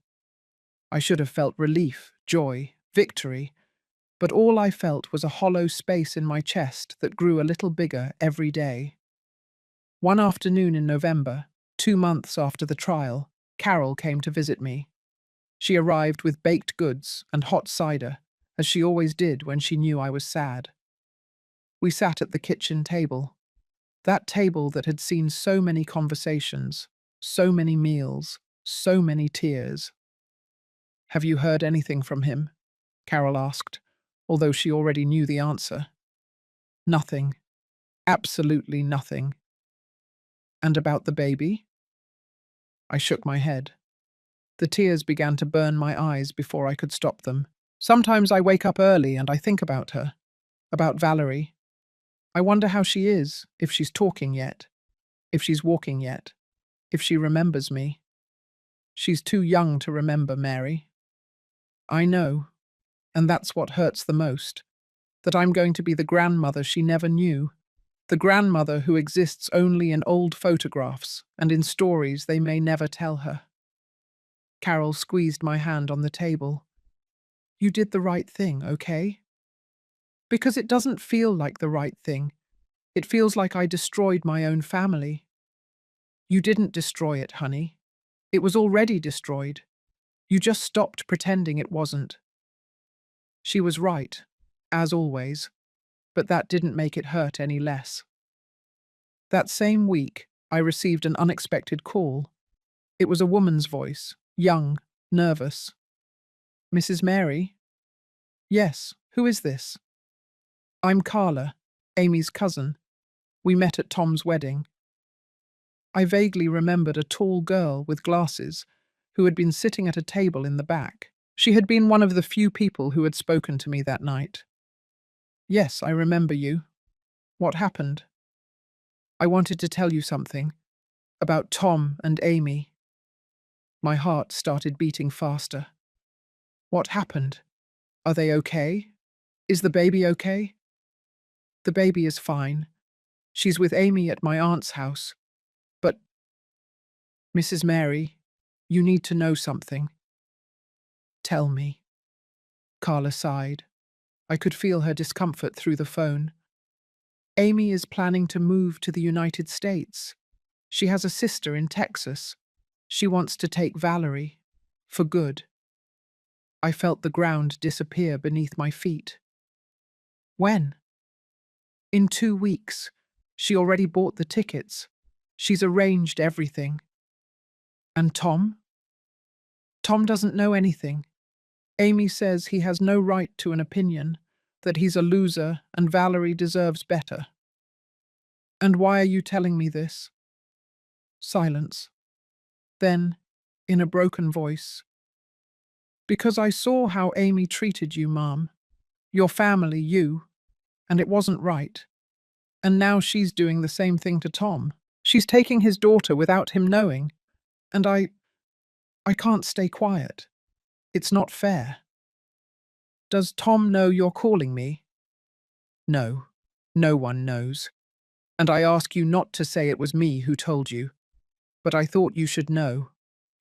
I should have felt relief, joy, victory, but all I felt was a hollow space in my chest that grew a little bigger every day. One afternoon in November, 2 months after the trial, Carol came to visit me. She arrived with baked goods and hot cider, as she always did when she knew I was sad. We sat at the kitchen table, that table that had seen so many conversations, so many meals, so many tears. "Have you heard anything from him?" Carol asked, although she already knew the answer. "Nothing. Absolutely nothing." "And about the baby?" I shook my head. The tears began to burn my eyes before I could stop them. Sometimes I wake up early and I think about her, about Valerie. I wonder how she is, if she's talking yet, if she's walking yet, if she remembers me. She's too young to remember, Mary. I know, and that's what hurts the most, that I'm going to be the grandmother she never knew, the grandmother who exists only in old photographs and in stories they may never tell her. Carol squeezed my hand on the table. "You did the right thing, okay?" "Because it doesn't feel like the right thing. It feels like I destroyed my own family." "You didn't destroy it, honey. It was already destroyed. You just stopped pretending it wasn't." She was right, as always, but that didn't make it hurt any less. That same week, I received an unexpected call. It was a woman's voice, young, nervous. "Mrs. Mary?" "Yes, who is this?" "I'm Carla, Amy's cousin. We met at Tom's wedding." I vaguely remembered a tall girl with glasses who had been sitting at a table in the back. She had been one of the few people who had spoken to me that night. "Yes, I remember you. What happened?" "I wanted to tell you something. About Tom and Amy." My heart started beating faster. "What happened? Are they okay? Is the baby okay?" "The baby is fine. She's with Amy at my aunt's house. But, Mrs. Mary, you need to know something." "Tell me." Carla sighed. I could feel her discomfort through the phone. "Amy is planning to move to the United States. She has a sister in Texas. She wants to take Valerie. For good." I felt the ground disappear beneath my feet. "When?" "In 2 weeks. She already bought the tickets. She's arranged everything." "And Tom?" "Tom doesn't know anything. Amy says he has no right to an opinion, that he's a loser and Valerie deserves better." "And why are you telling me this?" Silence. Then, in a broken voice, "Because I saw how Amy treated you, Mom. Your family, you, and it wasn't right. And now she's doing the same thing to Tom. She's taking his daughter without him knowing. And I can't stay quiet. It's not fair. Does Tom know you're calling me? No, no one knows. And I ask you not to say it was me who told you. But I thought you should know.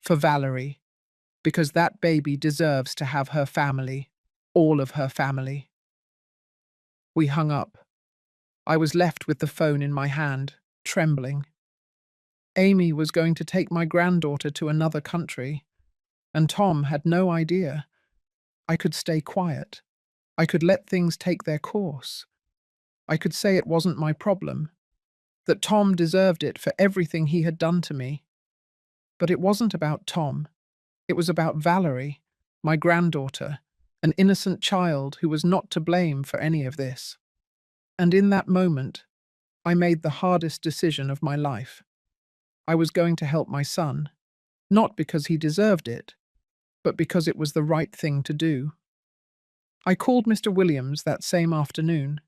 For Valerie. Because that baby deserves to have her family. All of her family. We hung up. I was left with the phone in my hand, trembling. Amy was going to take my granddaughter to another country, and Tom had no idea. I could stay quiet. I could let things take their course. I could say it wasn't my problem, that Tom deserved it for everything he had done to me. But it wasn't about Tom. It was about Valerie, my granddaughter, an innocent child who was not to blame for any of this. And in that moment, I made the hardest decision of my life. I was going to help my son, not because he deserved it, but because it was the right thing to do. I called Mr. Williams that same afternoon.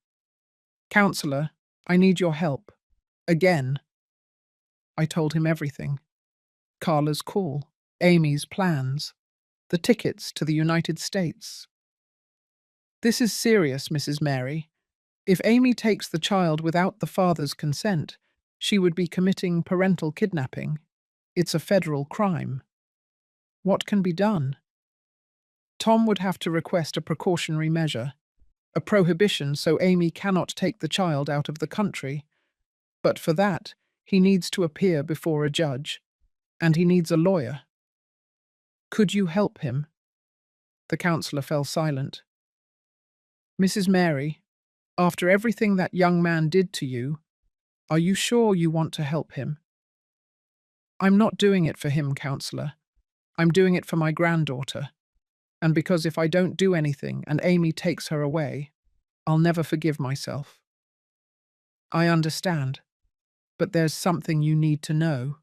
Counselor, I need your help. Again. I told him everything. Carla's call, Amy's plans, the tickets to the United States. This is serious, Mrs. Mary. If Amy takes the child without the father's consent, she would be committing parental kidnapping. It's a federal crime. What can be done? Tom would have to request a precautionary measure, a prohibition so Amy cannot take the child out of the country. But for that, he needs to appear before a judge, and he needs a lawyer. Could you help him? The counselor fell silent. Mrs. Mary, after everything that young man did to you, are you sure you want to help him? I'm not doing it for him, counselor. I'm doing it for my granddaughter. And because if I don't do anything and Amy takes her away, I'll never forgive myself. I understand, but there's something you need to know.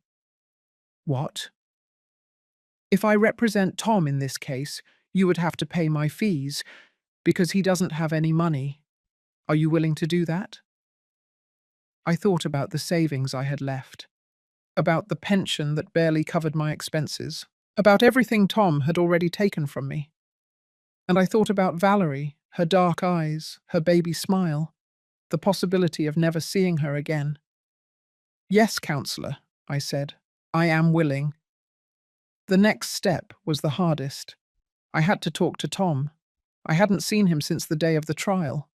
What? If I represent Tom in this case, you would have to pay my fees, because he doesn't have any money. Are you willing to do that? I thought about the savings I had left, about the pension that barely covered my expenses, about everything Tom had already taken from me. And I thought about Valerie, her dark eyes, her baby smile, the possibility of never seeing her again. Yes, counselor, I said, I am willing. The next step was the hardest. I had to talk to Tom. I hadn't seen him since the day of the trial.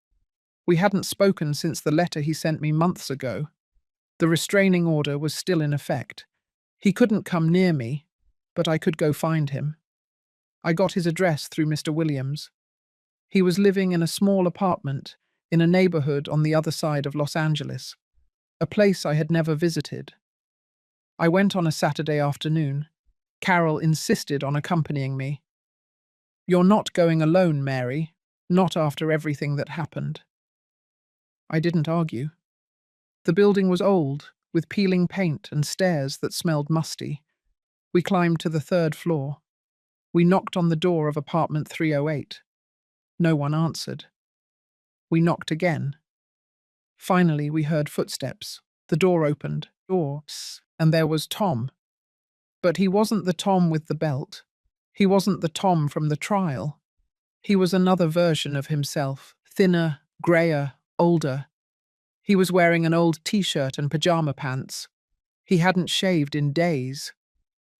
We hadn't spoken since the letter he sent me months ago. The restraining order was still in effect. He couldn't come near me, but I could go find him. I got his address through Mr. Williams. He was living in a small apartment in a neighborhood on the other side of Los Angeles, a place I had never visited. I went on a Saturday afternoon. Carol insisted on accompanying me. You're not going alone, Mary, not after everything that happened. I didn't argue. The building was old, with peeling paint and stairs that smelled musty. We climbed to the third floor. We knocked on the door of apartment 308. No one answered. We knocked again. Finally, we heard footsteps. The door opened, and there was Tom. But he wasn't the Tom with the belt. He wasn't the Tom from the trial. He was another version of himself, thinner, greyer, older. He was wearing an old t-shirt and pajama pants. He hadn't shaved in days.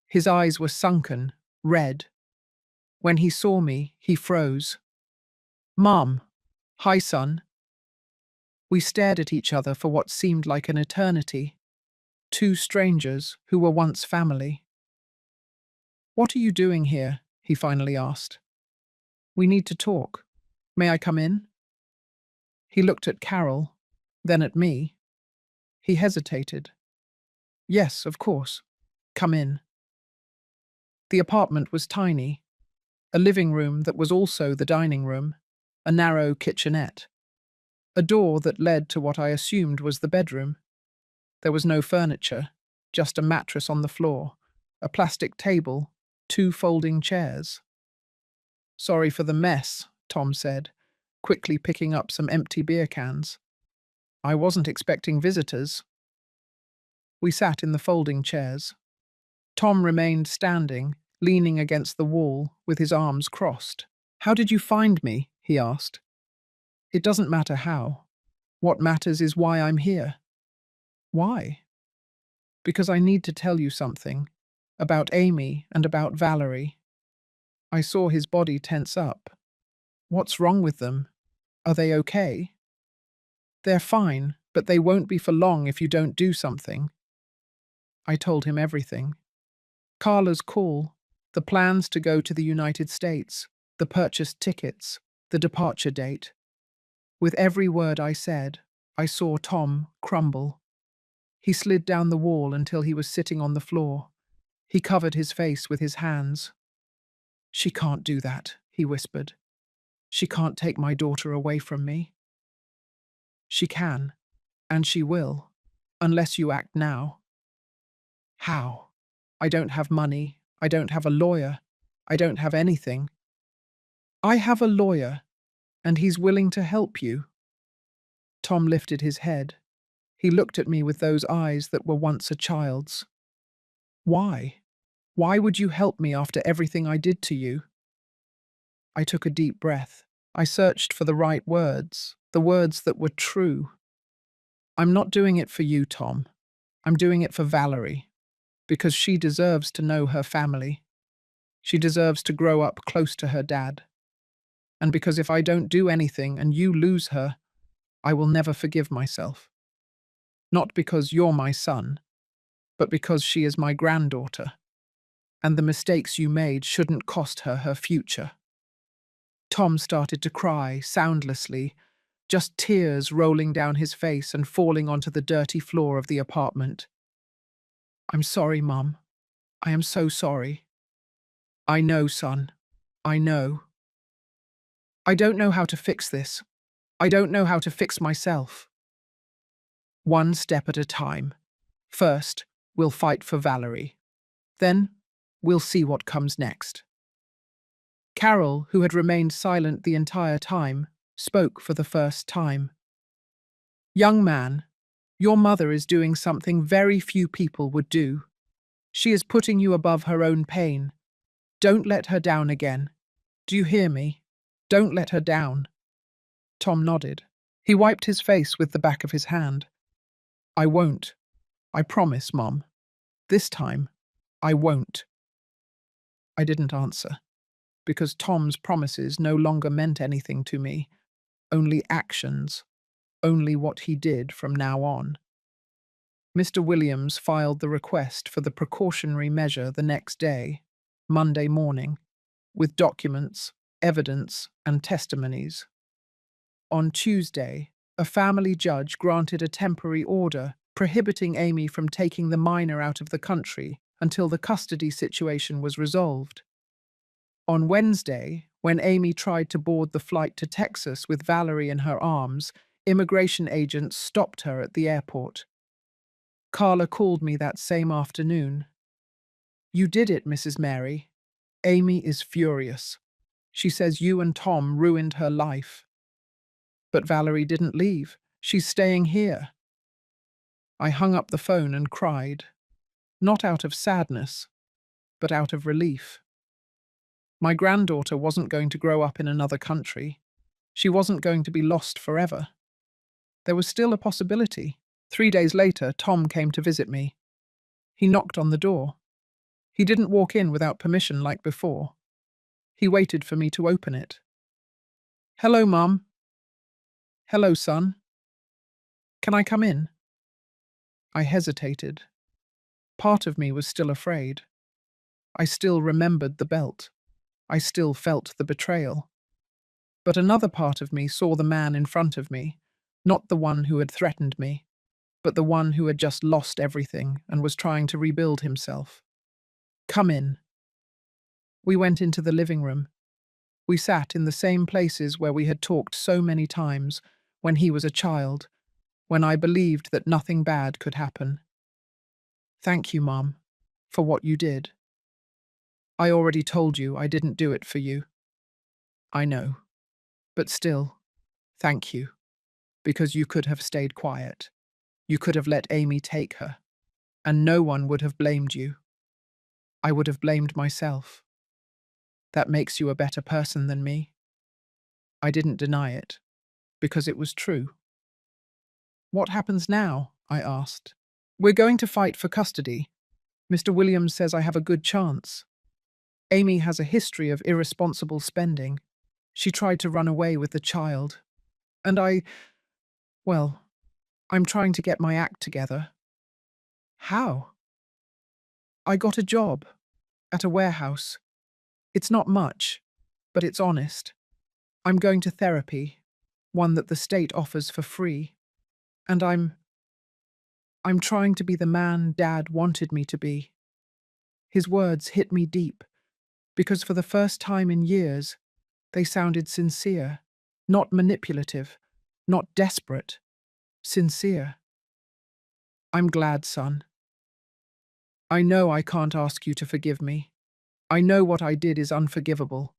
His eyes were sunken, red. When he saw me, he froze. Mom. Hi, son. We stared at each other for what seemed like an eternity. Two strangers who were once family. What are you doing here? He finally asked. We need to talk. May I come in? He looked at Carol, then at me. He hesitated. Yes, of course. Come in. The apartment was tiny. A living room that was also the dining room, a narrow kitchenette. A door that led to what I assumed was the bedroom. There was no furniture, just a mattress on the floor, a plastic table, two folding chairs. Sorry for the mess, Tom said. quickly picking up some empty beer cans. I wasn't expecting visitors. We sat in the folding chairs. Tom remained standing, leaning against the wall, with his arms crossed. "How did you find me?" he asked. "It doesn't matter how. What matters is why I'm here." "Why?" "Because I need to tell you something. About Amy and about Valerie." I saw his body tense up. "What's wrong with them? Are they okay?" "They're fine, but they won't be for long if you don't do something." I told him everything. Carla's call, the plans to go to the United States, the purchased tickets, the departure date. With every word I said, I saw Tom crumble. He slid down the wall until he was sitting on the floor. He covered his face with his hands. "She can't do that," he whispered. "She can't take my daughter away from me." "She can, and she will, unless you act now." "How? I don't have money. I don't have a lawyer. I don't have anything." "I have a lawyer, and he's willing to help you." Tom lifted his head. He looked at me with those eyes that were once a child's. "Why? Why would you help me after everything I did to you?" I took a deep breath. I searched for the right words, the words that were true. "I'm not doing it for you, Tom. I'm doing it for Valerie, because she deserves to know her family. She deserves to grow up close to her dad. And because if I don't do anything and you lose her, I will never forgive myself. Not because you're my son, but because she is my granddaughter. And the mistakes you made shouldn't cost her her future." Tom started to cry, soundlessly, just tears rolling down his face and falling onto the dirty floor of the apartment. "I'm sorry, Mum. I am so sorry." "I know, son. I know. I don't know how to fix this. I don't know how to fix myself." "One step at a time. First, we'll fight for Valerie. Then, we'll see what comes next." Carol, who had remained silent the entire time, spoke for the first time. "Young man, your mother is doing something very few people would do. She is putting you above her own pain. Don't let her down again. Do you hear me? Don't let her down." Tom nodded. He wiped his face with the back of his hand. "I won't. I promise, Mom. This time, I won't." I didn't answer, because Tom's promises no longer meant anything to me, only actions, only what he did from now on. Mr. Williams filed the request for the precautionary measure the next day, Monday morning, with documents, evidence, and testimonies. On Tuesday, a family judge granted a temporary order prohibiting Amy from taking the minor out of the country until the custody situation was resolved. On Wednesday, when Amy tried to board the flight to Texas with Valerie in her arms, immigration agents stopped her at the airport. Carla called me that same afternoon. "You did it, Mrs. Mary. Amy is furious. She says you and Tom ruined her life." "But Valerie didn't leave. She's staying here." I hung up the phone and cried, not out of sadness, but out of relief. My granddaughter wasn't going to grow up in another country. She wasn't going to be lost forever. There was still a possibility. 3 days later, Tom came to visit me. He knocked on the door. He didn't walk in without permission like before. He waited for me to open it. "Hello, Mum." "Hello, son. Can I come in?" I hesitated. Part of me was still afraid. I still remembered the belt. I still felt the betrayal. But another part of me saw the man in front of me, not the one who had threatened me, but the one who had just lost everything and was trying to rebuild himself. "Come in." We went into the living room. We sat in the same places where we had talked so many times when he was a child, when I believed that nothing bad could happen. "Thank you, Mom, for what you did." "I already told you I didn't do it for you." "I know. But still, Thank you, because you could have stayed quiet. You could have let Amy take her, and no one would have blamed you. I would have blamed myself. That makes you a better person than me. I didn't deny it, because it was true. What happens now? I asked. We're going to fight for custody. Mr. Williams says I have a good chance. Amy has a history of irresponsible spending. She tried to run away with the child. And well, I'm trying to get my act together. How? I got a job at a warehouse. It's not much, but it's honest. I'm going to therapy, one that the state offers for free. And I'm trying to be the man Dad wanted me to be. His words hit me deep, because for the first time in years, they sounded sincere, not manipulative, not desperate, sincere. I'm glad, son. I know I can't ask you to forgive me. I know what I did is unforgivable.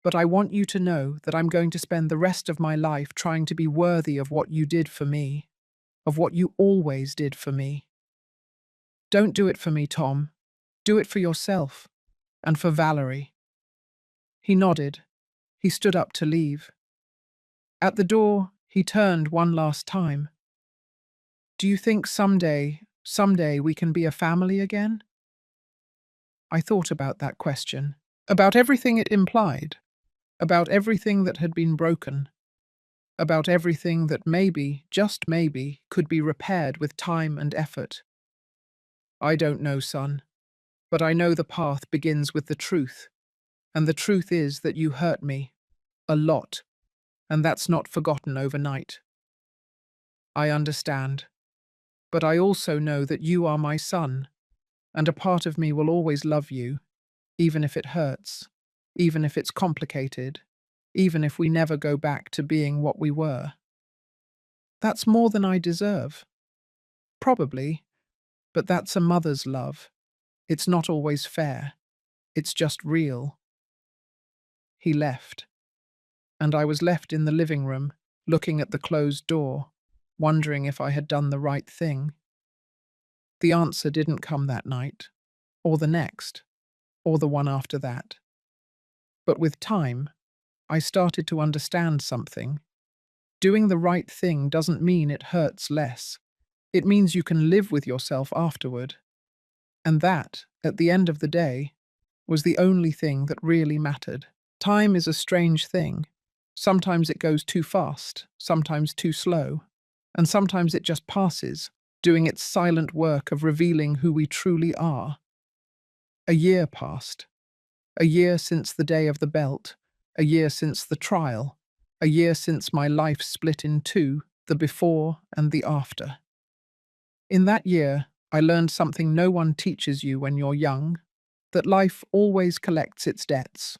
But I want you to know that I'm going to spend the rest of my life trying to be worthy of what you did for me, of what you always did for me. Don't do it for me, Tom. Do it for yourself, and for Valerie. He nodded. He stood up to leave. At the door, he turned one last time. Do you think someday we can be a family again? I thought about that question, about everything it implied, about everything that had been broken, about everything that maybe, just maybe, could be repaired with time and effort. I don't know, son, but I know the path begins with the truth, and the truth is that you hurt me, a lot, and that's not forgotten overnight. I understand, but I also know that you are my son, and a part of me will always love you, even if it hurts, even if it's complicated, even if we never go back to being what we were. That's more than I deserve. Probably, but that's a mother's love. It's not always fair. It's just real. He left, and I was left in the living room, looking at the closed door, wondering if I had done the right thing. The answer didn't come that night, or the next, or the one after that. But with time, I started to understand something. Doing the right thing doesn't mean it hurts less. It means you can live with yourself afterward. And that, at the end of the day, was the only thing that really mattered. Time is a strange thing. Sometimes it goes too fast, sometimes too slow, and sometimes it just passes, doing its silent work of revealing who we truly are. A year passed. A year since the day of the belt, a year since the trial, a year since my life split in two, the before and the after. In that year, I learned something no one teaches you when you're young, that life always collects its debts.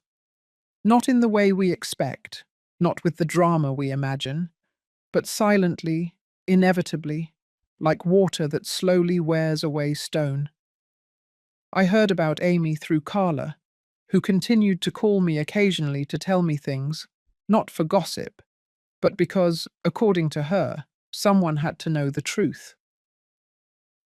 Not in the way we expect, not with the drama we imagine, but silently, inevitably, like water that slowly wears away stone. I heard about Amy through Carla, who continued to call me occasionally to tell me things, not for gossip, but because, according to her, someone had to know the truth.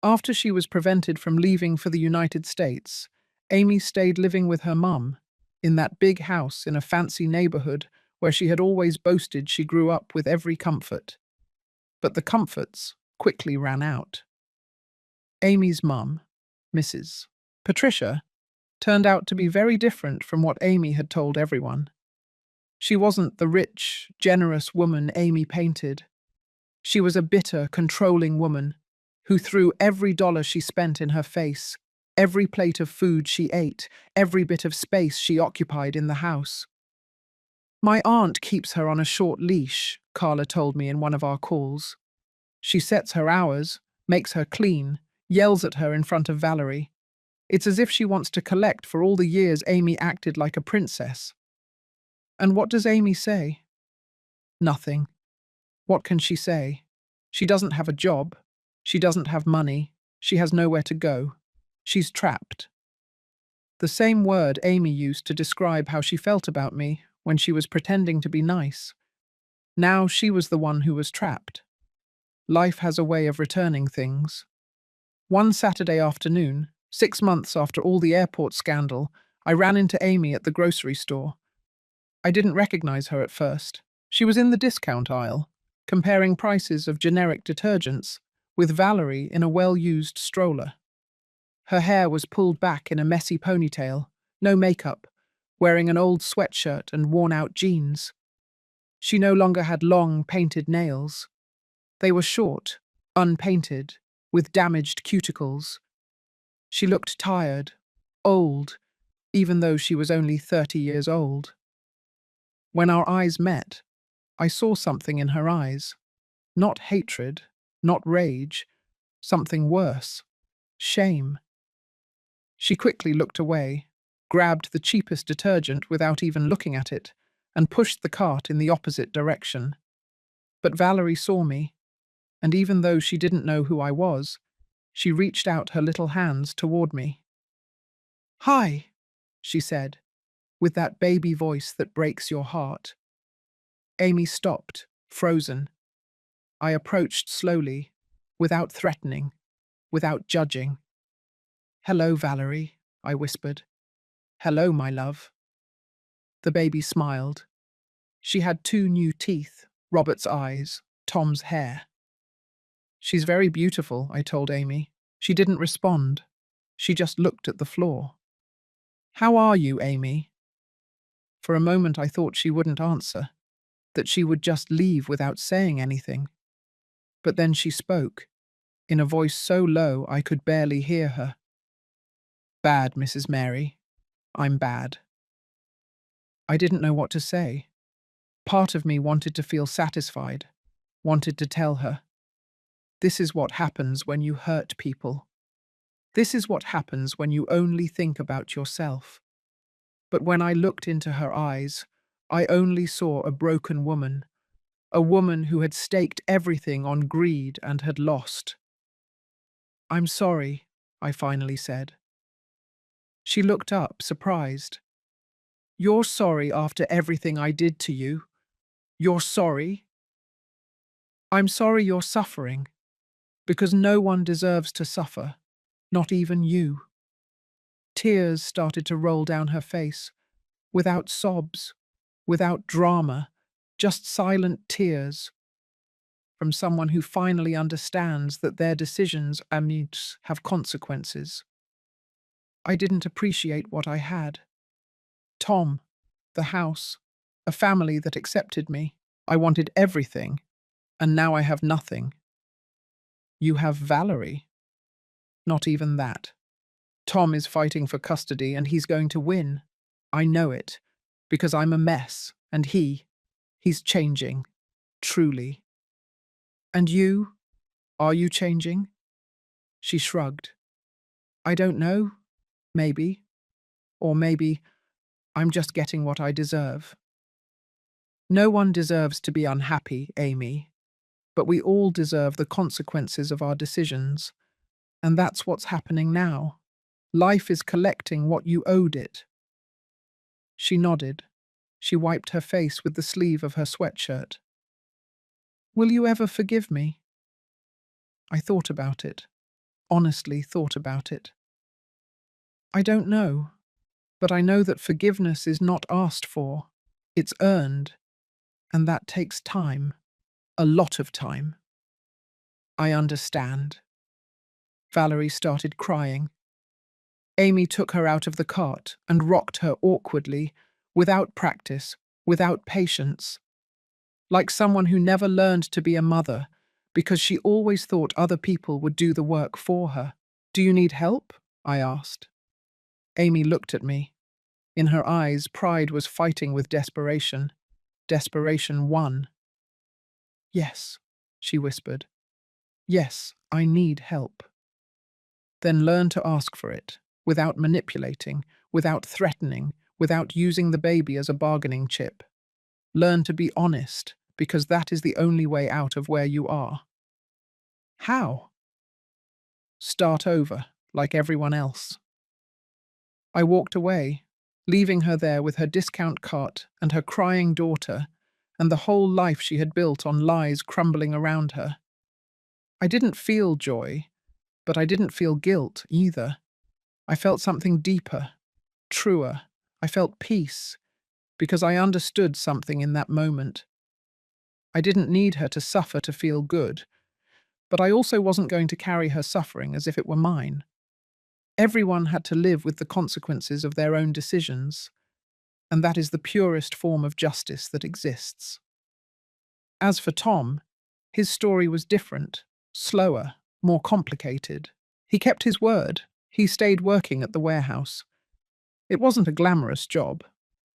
After she was prevented from leaving for the United States, Amy stayed living with her mum, in that big house in a fancy neighborhood where she had always boasted she grew up with every comfort. But the comforts quickly ran out. Amy's mum, Mrs. Patricia, turned out to be very different from what Amy had told everyone. She wasn't the rich, generous woman Amy painted. She was a bitter, controlling woman who threw every dollar she spent in her face, every plate of food she ate, every bit of space she occupied in the house. My aunt keeps her on a short leash, Carla told me in one of our calls. She sets her hours, makes her clean, yells at her in front of Valerie. It's as if she wants to collect for all the years Amy acted like a princess. And what does Amy say? Nothing. What can she say? She doesn't have a job. She doesn't have money. She has nowhere to go. She's trapped. The same word Amy used to describe how she felt about me when she was pretending to be nice. Now she was the one who was trapped. Life has a way of returning things. One Saturday afternoon, 6 months after all the airport scandal, I ran into Amy at the grocery store. I didn't recognize her at first. She was in the discount aisle, comparing prices of generic detergents, with Valerie in a well-used stroller. Her hair was pulled back in a messy ponytail, no makeup, wearing an old sweatshirt and worn-out jeans. She no longer had long, painted nails. They were short, unpainted, with damaged cuticles. She looked tired, old, even though she was only 30 years old. When our eyes met, I saw something in her eyes. Not hatred, not rage, something worse. Shame. She quickly looked away, grabbed the cheapest detergent without even looking at it, and pushed the cart in the opposite direction. But Valerie saw me, and even though she didn't know who I was, she reached out her little hands toward me. "Hi," she said, with that baby voice that breaks your heart. Amy stopped, frozen. I approached slowly, without threatening, without judging. "Hello, Valerie," I whispered. "Hello, my love." The baby smiled. She had 2 new teeth, Robert's eyes, Tom's hair. "She's very beautiful," I told Amy. She didn't respond. She just looked at the floor. "How are you, Amy?" For a moment I thought she wouldn't answer, that she would just leave without saying anything. But then she spoke, in a voice so low I could barely hear her. "Bad, Mrs. Mary. I'm bad." I didn't know what to say. Part of me wanted to feel satisfied, wanted to tell her, "This is what happens when you hurt people. This is what happens when you only think about yourself." But when I looked into her eyes, I only saw a broken woman, a woman who had staked everything on greed and had lost. "I'm sorry," I finally said. She looked up, surprised. "You're sorry after everything I did to you? You're sorry?" "I'm sorry you're suffering, because no one deserves to suffer, not even you." Tears started to roll down her face, without sobs, without drama, just silent tears, from someone who finally understands that their decisions have consequences. I didn't appreciate what I had. Tom, the house, a family that accepted me. I wanted everything, and now I have nothing. You have Valerie. Not even that. Tom is fighting for custody and he's going to win. I know it, because I'm a mess, and he's changing, truly. And you? Are you changing? She shrugged. I don't know. Maybe. Or maybe I'm just getting what I deserve. No one deserves to be unhappy, Amy, but we all deserve the consequences of our decisions. And that's what's happening now. Life is collecting what you owed it. She nodded. She wiped her face with the sleeve of her sweatshirt. Will you ever forgive me? I thought about it. Honestly thought about it. I don't know, but I know that forgiveness is not asked for. It's earned, and that takes time. A lot of time. I understand. Valerie started crying. Amy took her out of the cart and rocked her awkwardly, without practice, without patience, like someone who never learned to be a mother because she always thought other people would do the work for her. "Do you need help?" I asked. Amy looked at me. In her eyes, pride was fighting with desperation. Desperation won. "Yes," she whispered. "Yes, I need help." Then learn to ask for it, without manipulating, without threatening, without using the baby as a bargaining chip. Learn to be honest, because that is the only way out of where you are. How? Start over, like everyone else. I walked away, leaving her there with her discount cart and her crying daughter, and the whole life she had built on lies crumbling around her. I didn't feel joy, but I didn't feel guilt either. I felt something deeper, truer. I felt peace, because I understood something in that moment. I didn't need her to suffer to feel good, but I also wasn't going to carry her suffering as if it were mine. Everyone had to live with the consequences of their own decisions, and that is the purest form of justice that exists. As for Tom, his story was different, slower, more complicated. He kept his word. He stayed working at the warehouse. It wasn't a glamorous job.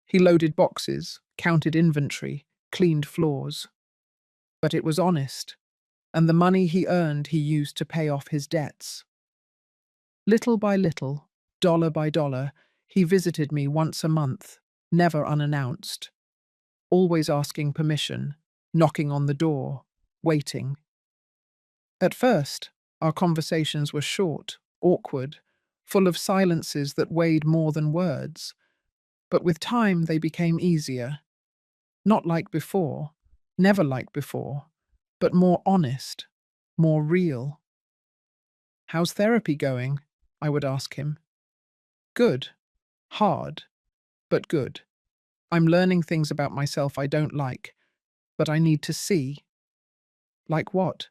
He loaded boxes, counted inventory, cleaned floors. But it was honest, and the money he earned he used to pay off his debts. Little by little, dollar by dollar, he visited me once a month, never unannounced, always asking permission, knocking on the door, waiting. At first, our conversations were short, awkward, full of silences that weighed more than words, but with time they became easier. Not like before, never like before, but more honest, more real. "How's therapy going?" I would ask him. "Good. Hard, but good. I'm learning things about myself I don't like, but I need to see." "Like what?"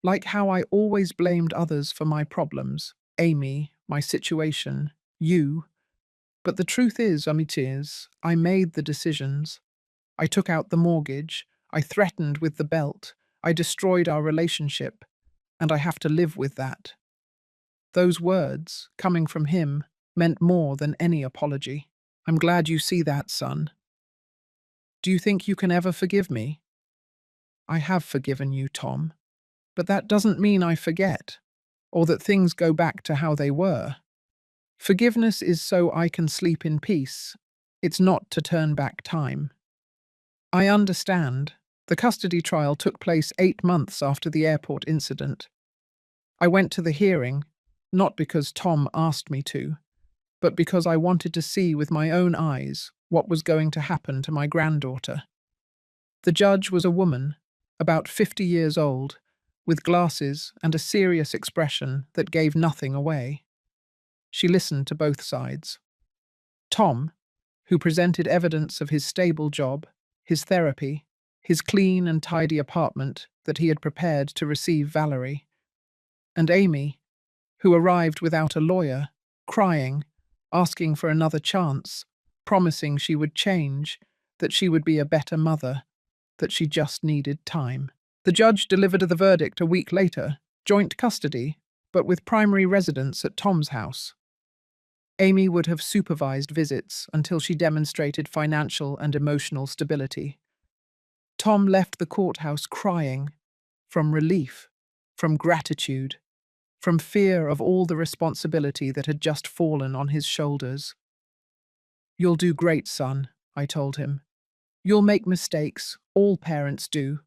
"Like how I always blamed others for my problems. Amy, my situation, you. But the truth is, Amitiz, I made the decisions. I took out the mortgage, I threatened with the belt, I destroyed our relationship, and I have to live with that." Those words, coming from him, meant more than any apology. "I'm glad you see that, son. Do you think you can ever forgive me?" "I have forgiven you, Tom. But that doesn't mean I forget, or that things go back to how they were. Forgiveness is so I can sleep in peace. It's not to turn back time." I understand. The custody trial took place 8 months after the airport incident. I went to the hearing, not because Tom asked me to, but because I wanted to see with my own eyes what was going to happen to my granddaughter. The judge was a woman, about 50 years old, with glasses and a serious expression that gave nothing away. She listened to both sides. Tom, who presented evidence of his stable job, his therapy, his clean and tidy apartment that he had prepared to receive Valerie, and Amy, who arrived without a lawyer, crying, asking for another chance, promising she would change, that she would be a better mother, that she just needed time. The judge delivered the verdict a week later, joint custody, but with primary residence at Tom's house. Amy would have supervised visits until she demonstrated financial and emotional stability. Tom left the courthouse crying, from relief, from gratitude, from fear of all the responsibility that had just fallen on his shoulders. "You'll do great, son," I told him. "You'll make mistakes, all parents do,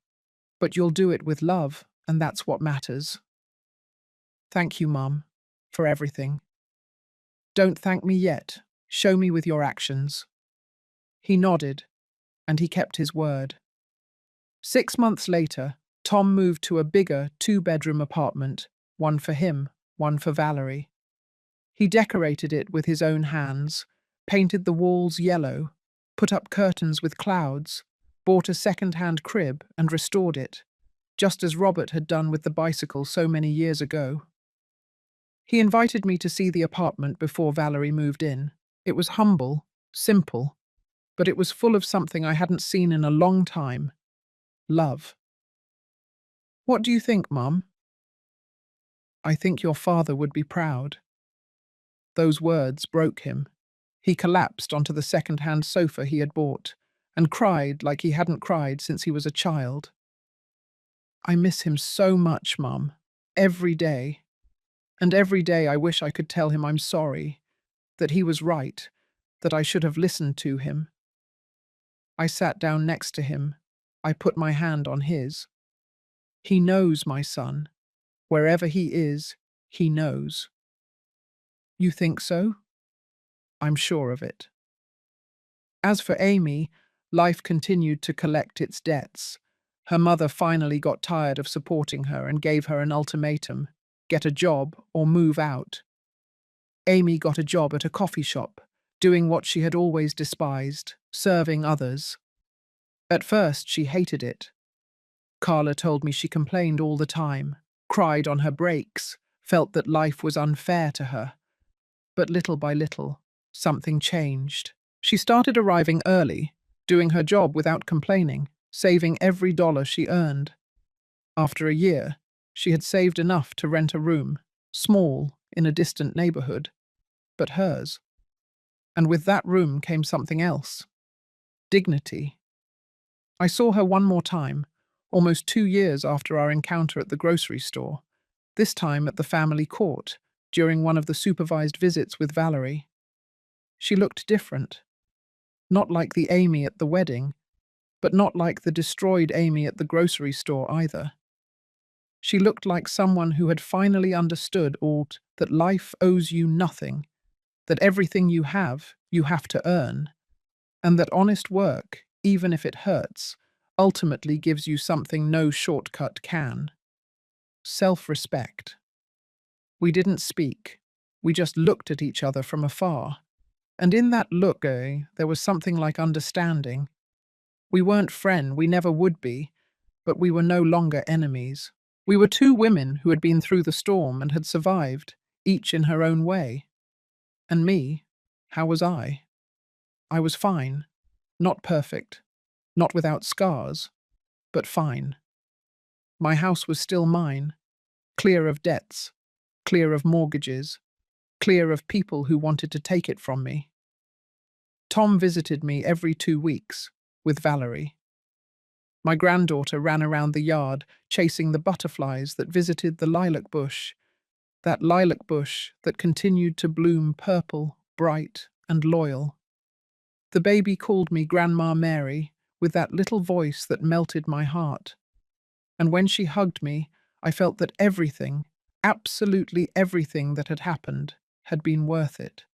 but you'll do it with love, and that's what matters." "Thank you, Mum, for everything." "Don't thank me yet. Show me with your actions." He nodded, and he kept his word. 6 months later, Tom moved to a bigger 2-bedroom apartment, one for him, one for Valerie. He decorated it with his own hands, painted the walls yellow, put up curtains with clouds, bought a second-hand crib and restored it, just as Robert had done with the bicycle so many years ago. He invited me to see the apartment before Valerie moved in. It was humble, simple, but it was full of something I hadn't seen in a long time: love. "What do you think, Mum?" "I think your father would be proud." Those words broke him. He collapsed onto the second-hand sofa he had bought and cried like he hadn't cried since he was a child. "I miss him so much, Mum. Every day. And every day I wish I could tell him I'm sorry, that he was right, that I should have listened to him." I sat down next to him. I put my hand on his. "He knows, my son. Wherever he is, he knows." "You think so?" "I'm sure of it." As for Amy, Life continued to collect its debts. Her mother finally got tired of supporting her and gave her an ultimatum: get a job or move out. Amy got a job at a coffee shop, doing what she had always despised, serving others. At first, she hated it. Carla told me she complained all the time, cried on her breaks, felt that life was unfair to her. But little by little, something changed. She started arriving early, doing her job without complaining, saving every dollar she earned. After a year, she had saved enough to rent a room, small, in a distant neighborhood, but hers. And with that room came something else: dignity. I saw her one more time, almost 2 years after our encounter at the grocery store, this time at the family court, during one of the supervised visits with Valerie. She looked different. Not like the Amy at the wedding, but not like the destroyed Amy at the grocery store either. She looked like someone who had finally understood all that life owes you nothing, that everything you have to earn, and that honest work, even if it hurts, ultimately gives you something no shortcut can: self-respect. We didn't speak. We just looked at each other from afar. And in that look, there was something like understanding. We weren't friends, we never would be, but we were no longer enemies. We were two women who had been through the storm and had survived, each in her own way. And me, how was I? I was fine. Not perfect. Not without scars. But fine. My house was still mine, clear of debts, clear of mortgages, clear of people who wanted to take it from me. Tom visited me every 2 weeks, with Valerie. My granddaughter ran around the yard, chasing the butterflies that visited the lilac bush, that lilac bush that continued to bloom purple, bright, and loyal. The baby called me Grandma Mary, with that little voice that melted my heart. And when she hugged me, I felt that everything, absolutely everything that had happened, had been worth it.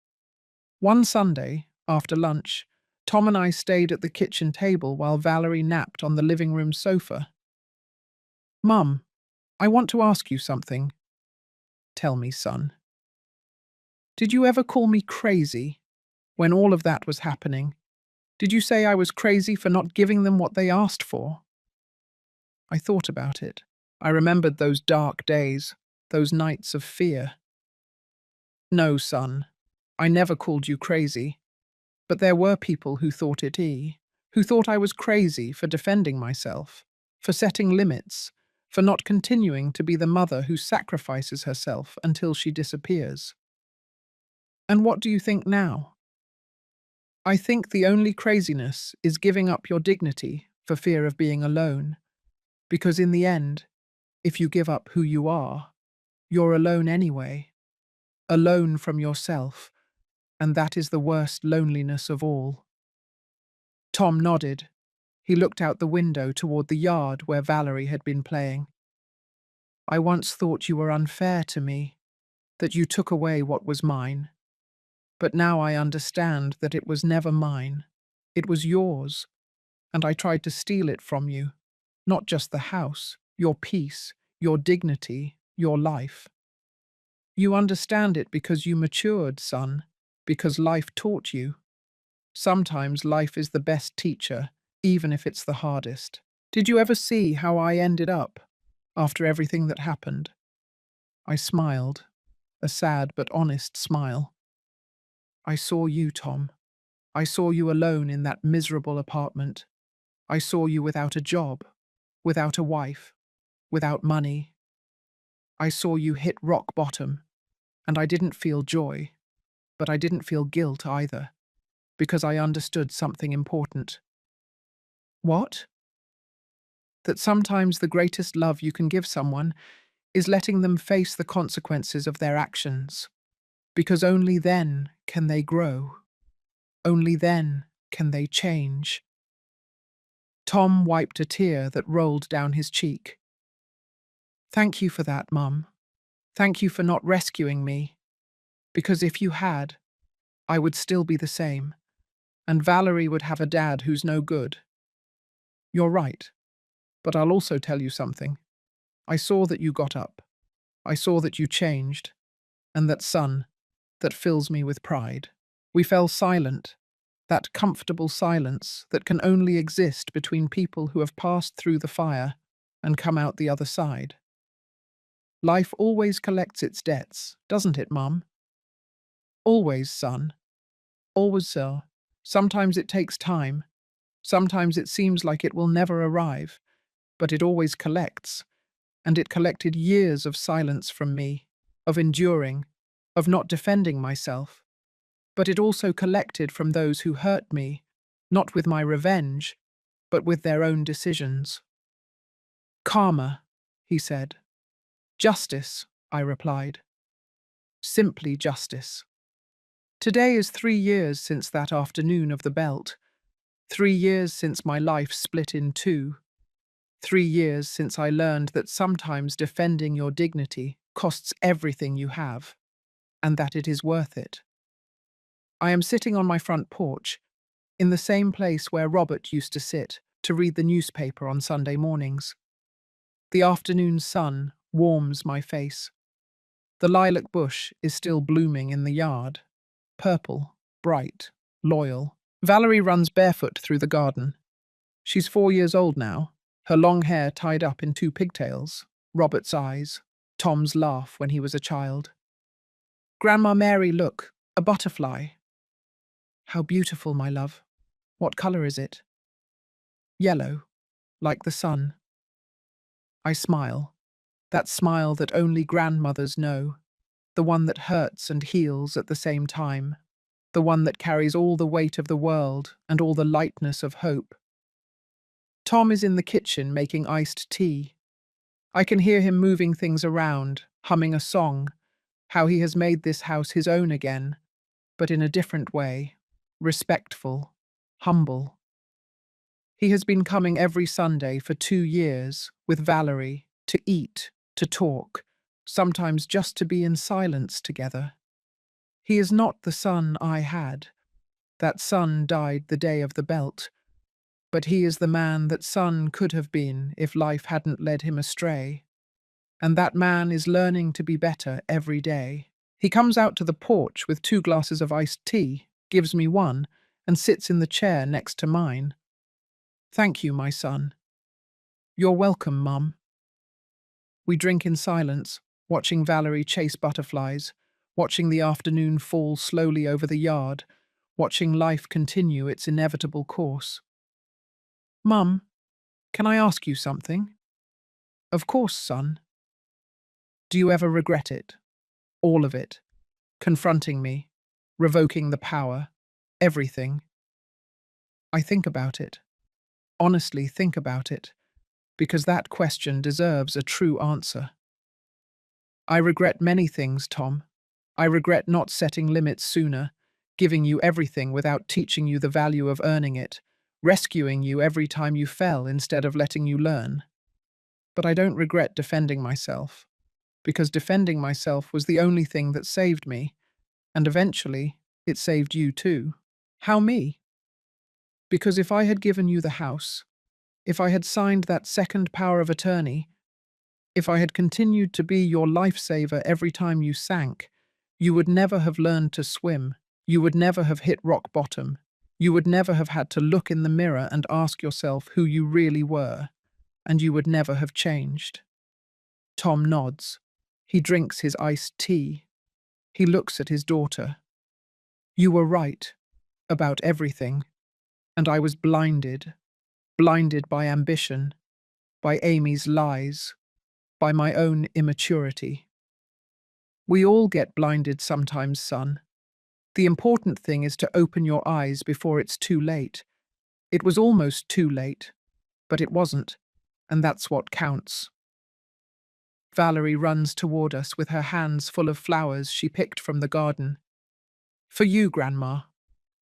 One Sunday, after lunch, Tom and I stayed at the kitchen table while Valerie napped on the living room sofa. "Mum, I want to ask you something." "Tell me, son." "Did you ever call me crazy when all of that was happening? Did you say I was crazy for not giving them what they asked for?" I thought about it. I remembered those dark days, those nights of fear. "No, son, I never called you crazy. But there were people who thought who thought I was crazy for defending myself, for setting limits, for not continuing to be the mother who sacrifices herself until she disappears. And what do you think now?" "I think the only craziness is giving up your dignity for fear of being alone. Because in the end, if you give up who you are, you're alone anyway. Alone from yourself, and that is the worst loneliness of all." Tom nodded. He looked out the window toward the yard where Valerie had been playing. "I once thought you were unfair to me, that you took away what was mine. But now I understand that it was never mine. It was yours, and I tried to steal it from you. Not just the house, your peace, your dignity, your life. You understand it because you matured, son, because life taught you. Sometimes life is the best teacher, even if it's the hardest. Did you ever see how I ended up after everything that happened?" I smiled, a sad but honest smile. "I saw you, Tom. I saw you alone in that miserable apartment. I saw you without a job, without a wife, without money. I saw you hit rock bottom, and I didn't feel joy, but I didn't feel guilt either, because I understood something important." "What?" "That sometimes the greatest love you can give someone is letting them face the consequences of their actions, because only then can they grow. Only then can they change." Tom wiped a tear that rolled down his cheek. "Thank you for that, Mum. Thank you for not rescuing me, because if you had, I would still be the same. And Valerie would have a dad who's no good. You're right, but I'll also tell you something. I saw that you got up. I saw that you changed. And that son, that fills me with pride. We fell silent, that comfortable silence that can only exist between people who have passed through the fire and come out the other side. Life always collects its debts, doesn't it, Mum? Always, son. Always, sir. Sometimes it takes time. Sometimes it seems like it will never arrive, but it always collects. And it collected years of silence from me, of enduring, of not defending myself. But it also collected from those who hurt me, not with my revenge, but with their own decisions. Karma, he said. Justice, I replied. Simply justice. Today is 3 years since that afternoon of the belt. 3 years since my life split in two. 3 years since I learned that sometimes defending your dignity costs everything you have, and that it is worth it. I am sitting on my front porch, in the same place where Robert used to sit to read the newspaper on Sunday mornings. The afternoon sun warms my face. The lilac bush is still blooming in the yard, purple, bright, loyal. Valerie runs barefoot through the garden. She's 4 years old now, her long hair tied up in 2 pigtails, Robert's eyes, Tom's laugh when he was a child. Grandma Mary, look, a butterfly. How beautiful, my love. What colour is it? Yellow, like the sun. I smile, that smile that only grandmothers know, the one that hurts and heals at the same time, the one that carries all the weight of the world and all the lightness of hope. Tom is in the kitchen making iced tea. I can hear him moving things around, humming a song, how he has made this house his own again, but in a different way, respectful, humble. He has been coming every Sunday for 2 years with Valerie to eat, to talk, sometimes just to be in silence together. He is not the son I had. That son died the day of the belt. But he is the man that son could have been if life hadn't led him astray. And that man is learning to be better every day. He comes out to the porch with 2 glasses of iced tea, gives me one, and sits in the chair next to mine. Thank you, my son. You're welcome, Mum. We drink in silence, watching Valerie chase butterflies, watching the afternoon fall slowly over the yard, watching life continue its inevitable course. Mum, can I ask you something? Of course, son. Do you ever regret it? All of it. Confronting me, revoking the power, everything. I think about it. Honestly think about it, because that question deserves a true answer. I regret many things, Tom. I regret not setting limits sooner, giving you everything without teaching you the value of earning it, rescuing you every time you fell instead of letting you learn. But I don't regret defending myself, because defending myself was the only thing that saved me, and eventually it saved you too. How me? Because if I had given you the house, if I had signed that second power of attorney, if I had continued to be your lifesaver every time you sank, you would never have learned to swim, you would never have hit rock bottom, you would never have had to look in the mirror and ask yourself who you really were, and you would never have changed. Tom nods. He drinks his iced tea. He looks at his daughter. You were right about everything, and I was blinded by ambition, by Amy's lies, by my own immaturity. We all get blinded sometimes, son. The important thing is to open your eyes before it's too late. It was almost too late, but it wasn't, and that's what counts. Valerie runs toward us with her hands full of flowers she picked from the garden. For you, Grandma.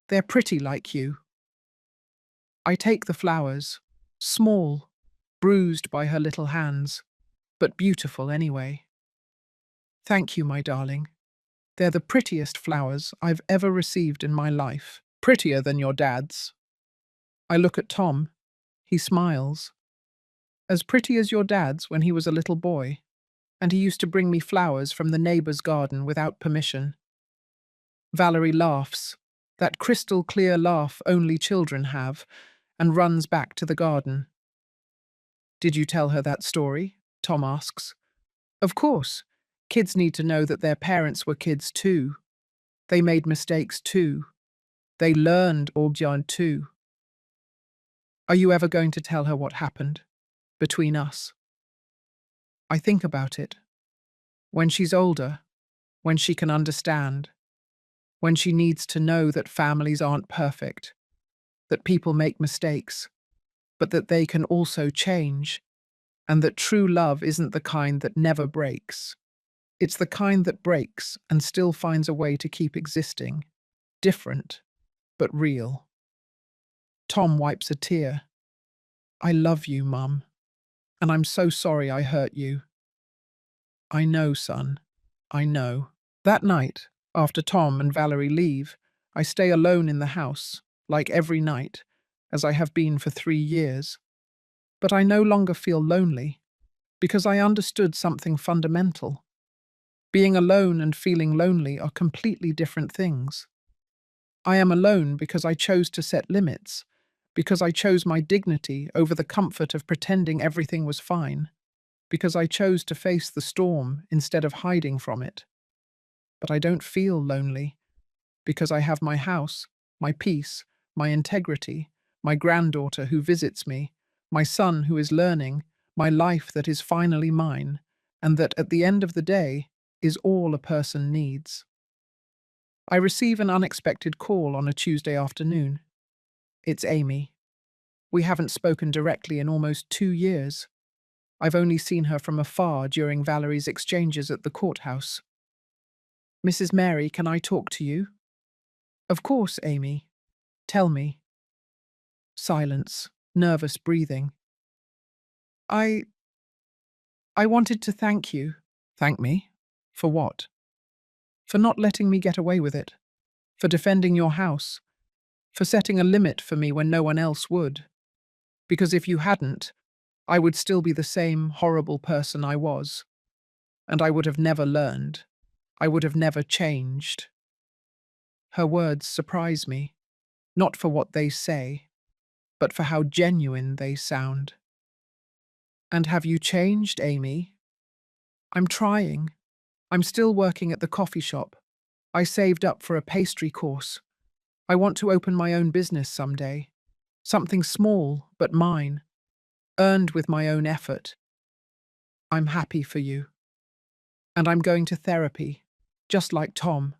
They're pretty like you. I take the flowers, small, bruised by her little hands, but beautiful anyway. Thank you, my darling. They're the prettiest flowers I've ever received in my life. Prettier than your dad's. I look at Tom. He smiles. As pretty as your dad's when he was a little boy, and he used to bring me flowers from the neighbour's garden without permission. Valerie laughs, that crystal clear laugh only children have, and runs back to the garden. Did you tell her that story? Tom asks. Of course. Kids need to know that their parents were kids too. They made mistakes too. They learned Orbjörn too. Are you ever going to tell her what happened between us? I think about it. When she's older, when she can understand, when she needs to know that families aren't perfect, that people make mistakes, but that they can also change, and that true love isn't the kind that never breaks. It's the kind that breaks and still finds a way to keep existing, different, but real. Tom wipes a tear. I love you, Mum, and I'm so sorry I hurt you. I know, son. I know. That night, after Tom and Valerie leave, I stay alone in the house, like every night, as I have been for 3 years. But I no longer feel lonely, because I understood something fundamental. Being alone and feeling lonely are completely different things. I am alone because I chose to set limits, because I chose my dignity over the comfort of pretending everything was fine, because I chose to face the storm instead of hiding from it. But I don't feel lonely, because I have my house, my peace, my integrity, my granddaughter who visits me, my son who is learning, my life that is finally mine, and that at the end of the day is all a person needs. I receive an unexpected call on a Tuesday afternoon. It's Amy. We haven't spoken directly in almost 2 years. I've only seen her from afar during Valerie's exchanges at the courthouse. Mrs. Mary, can I talk to you? Of course, Amy. Tell me. Silence, nervous breathing. I wanted to thank you. Thank me? For what? For not letting me get away with it. For defending your house. For setting a limit for me when no one else would. Because if you hadn't, I would still be the same horrible person I was. And I would have never learned. I would have never changed. Her words surprise me, not for what they say, but for how genuine they sound. And have you changed, Amy? I'm trying. I'm still working at the coffee shop. I saved up for a pastry course. I want to open my own business someday. Something small, but mine. Earned with my own effort. I'm happy for you. And I'm going to therapy, just like Tom.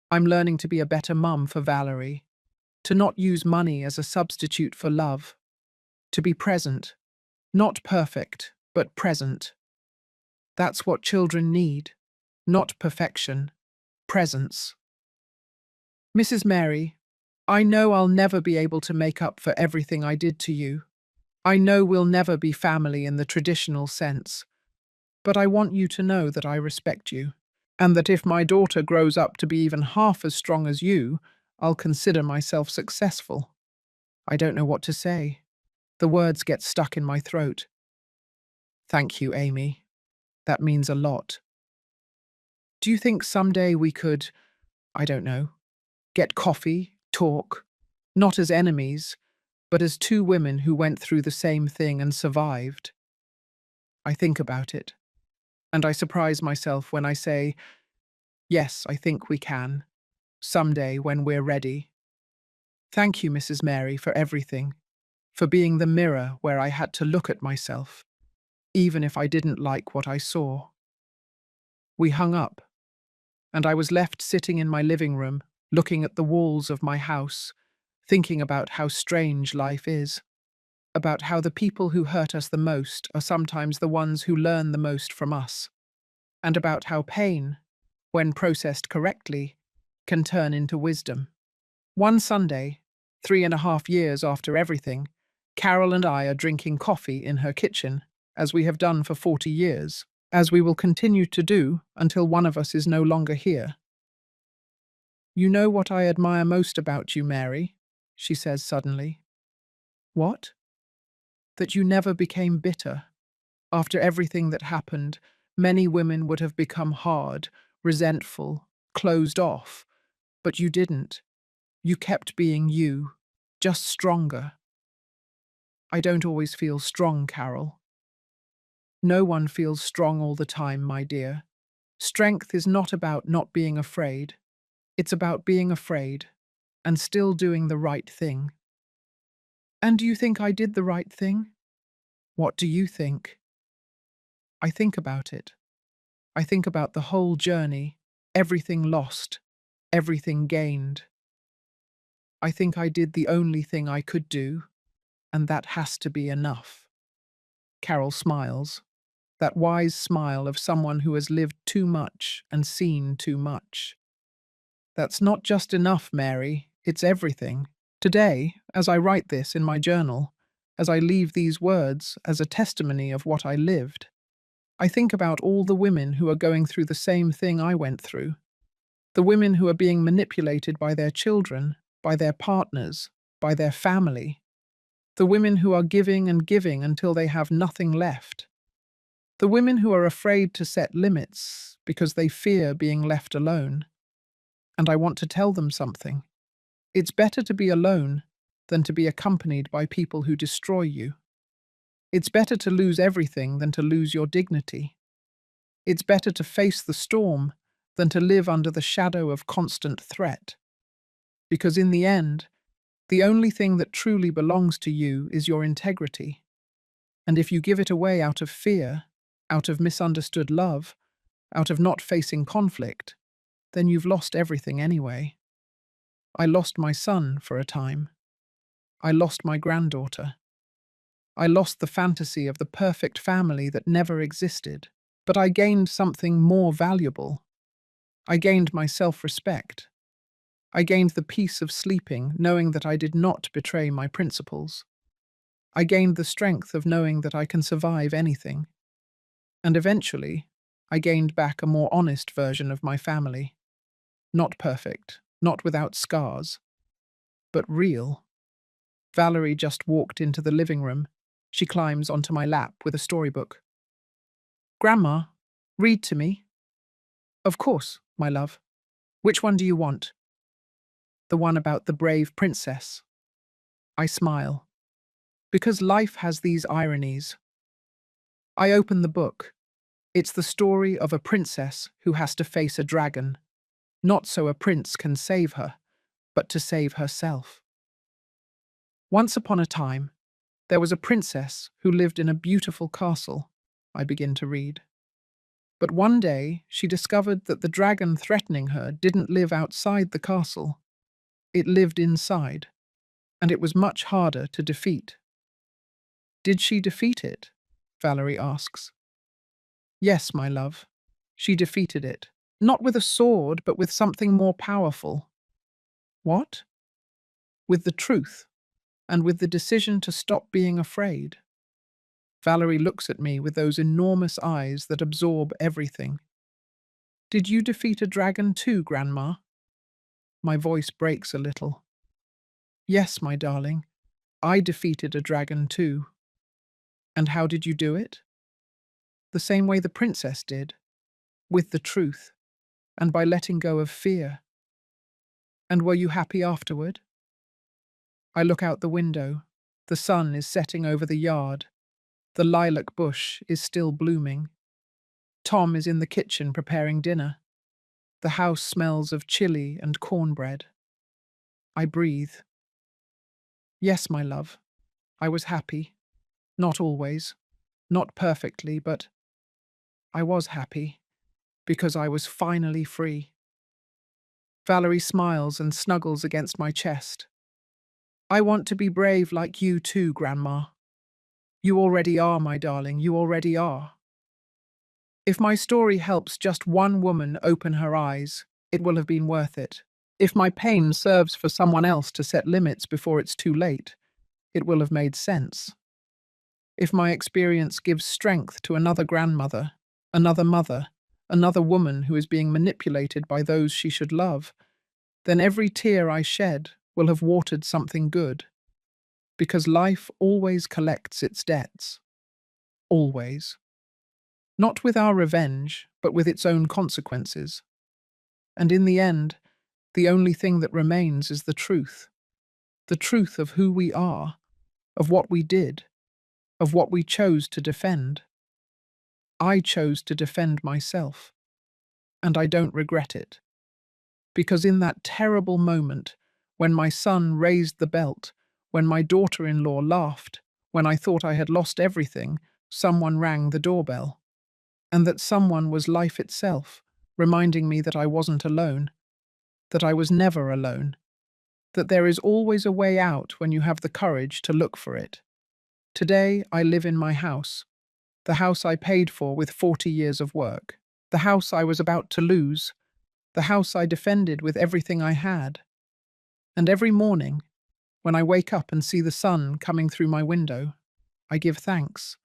I'm learning to be a better mum for Valerie. To not use money as a substitute for love. To be present. Not perfect, but present. That's what children need. Not perfection. Presence. Mrs. Mary, I know I'll never be able to make up for everything I did to you. I know we'll never be family in the traditional sense. But I want you to know that I respect you, and that if my daughter grows up to be even half as strong as you, I'll consider myself successful. I don't know what to say. The words get stuck in my throat. Thank you, Amy. That means a lot. Do you think someday we could, I don't know, get coffee, talk, not as enemies, but as 2 women who went through the same thing and survived? I think about it, and I surprise myself when I say, yes, I think we can, someday when we're ready. Thank you, Mrs. Mary, for everything, for being the mirror where I had to look at myself, even if I didn't like what I saw. We hung up, and I was left sitting in my living room, looking at the walls of my house, thinking about how strange life is, about how the people who hurt us the most are sometimes the ones who learn the most from us, and about how pain, when processed correctly, can turn into wisdom. One Sunday, 3.5 years after everything, Carol and I are drinking coffee in her kitchen, as we have done for 40 years, as we will continue to do until one of us is no longer here. You know what I admire most about you, Mary, she says suddenly. What? That you never became bitter. After everything that happened, many women would have become hard, resentful, closed off. But you didn't. You kept being you, just stronger. I don't always feel strong, Carol. No one feels strong all the time, my dear. Strength is not about not being afraid. It's about being afraid and still doing the right thing. And do you think I did the right thing? What do you think? I think about it. I think about the whole journey, everything lost, everything gained. I think I did the only thing I could do, and that has to be enough. Carol smiles, that wise smile of someone who has lived too much and seen too much. That's not just enough, Mary, it's everything. Today, as I write this in my journal, as I leave these words as a testimony of what I lived, I think about all the women who are going through the same thing I went through. The women who are being manipulated by their children, by their partners, by their family. The women who are giving and giving until they have nothing left. The women who are afraid to set limits because they fear being left alone. And I want to tell them something. It's better to be alone than to be accompanied by people who destroy you. It's better to lose everything than to lose your dignity. It's better to face the storm than to live under the shadow of constant threat. Because in the end, the only thing that truly belongs to you is your integrity. And if you give it away out of fear, out of misunderstood love, out of not facing conflict, then you've lost everything anyway. I lost my son for a time. I lost my granddaughter. I lost the fantasy of the perfect family that never existed. But I gained something more valuable. I gained my self-respect. I gained the peace of sleeping, knowing that I did not betray my principles. I gained the strength of knowing that I can survive anything. And eventually, I gained back a more honest version of my family. Not perfect, not without scars, but real. Valerie just walked into the living room. She climbs onto my lap with a storybook. Grandma, read to me. Of course, my love. Which one do you want? The one about the brave princess. I smile. Because life has these ironies. I open the book. It's the story of a princess who has to face a dragon, not so a prince can save her, but to save herself. Once upon a time, there was a princess who lived in a beautiful castle, I begin to read. But one day, she discovered that the dragon threatening her didn't live outside the castle. It lived inside, and it was much harder to defeat. Did she defeat it? Valerie asks. Yes, my love. She defeated it. Not with a sword, but with something more powerful. What? With the truth, and with the decision to stop being afraid. Valerie looks at me with those enormous eyes that absorb everything. Did you defeat a dragon too, Grandma? My voice breaks a little. Yes, my darling, I defeated a dragon too. And how did you do it? The same way the princess did, with the truth, and by letting go of fear. And were you happy afterward? I look out the window. The sun is setting over the yard. The lilac bush is still blooming. Tom is in the kitchen preparing dinner. The house smells of chili and cornbread. I breathe. Yes, my love, I was happy. Not always, not perfectly, but I was happy because I was finally free. Valerie smiles and snuggles against my chest. I want to be brave like you too, Grandma. You already are, my darling, you already are. If my story helps just one woman open her eyes, it will have been worth it. If my pain serves for someone else to set limits before it's too late, it will have made sense. If my experience gives strength to another grandmother, another mother, another woman who is being manipulated by those she should love, then every tear I shed will have watered something good, because life always collects its debts. Always. Not with our revenge, but with its own consequences. And in the end, the only thing that remains is the truth. The truth of who we are, of what we did, of what we chose to defend. I chose to defend myself, and I don't regret it. Because in that terrible moment, when my son raised the belt, when my daughter-in-law laughed, when I thought I had lost everything, someone rang the doorbell. And that someone was life itself, reminding me that I wasn't alone, that I was never alone, that there is always a way out when you have the courage to look for it. Today, I live in my house, the house I paid for with 40 years of work, the house I was about to lose, the house I defended with everything I had. And every morning, when I wake up and see the sun coming through my window, I give thanks.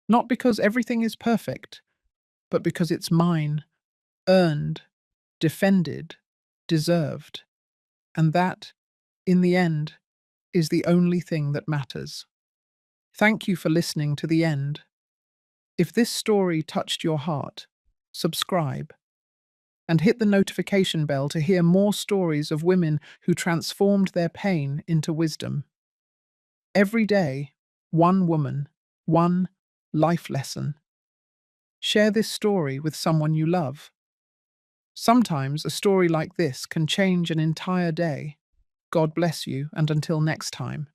Not because everything is perfect, but because it's mine, earned, defended, deserved. And that, in the end, is the only thing that matters. Thank you for listening to the end. If this story touched your heart, subscribe and hit the notification bell to hear more stories of women who transformed their pain into wisdom. Every day, one woman, one life lesson. Share this story with someone you love. Sometimes a story like this can change an entire day. God bless you, and until next time.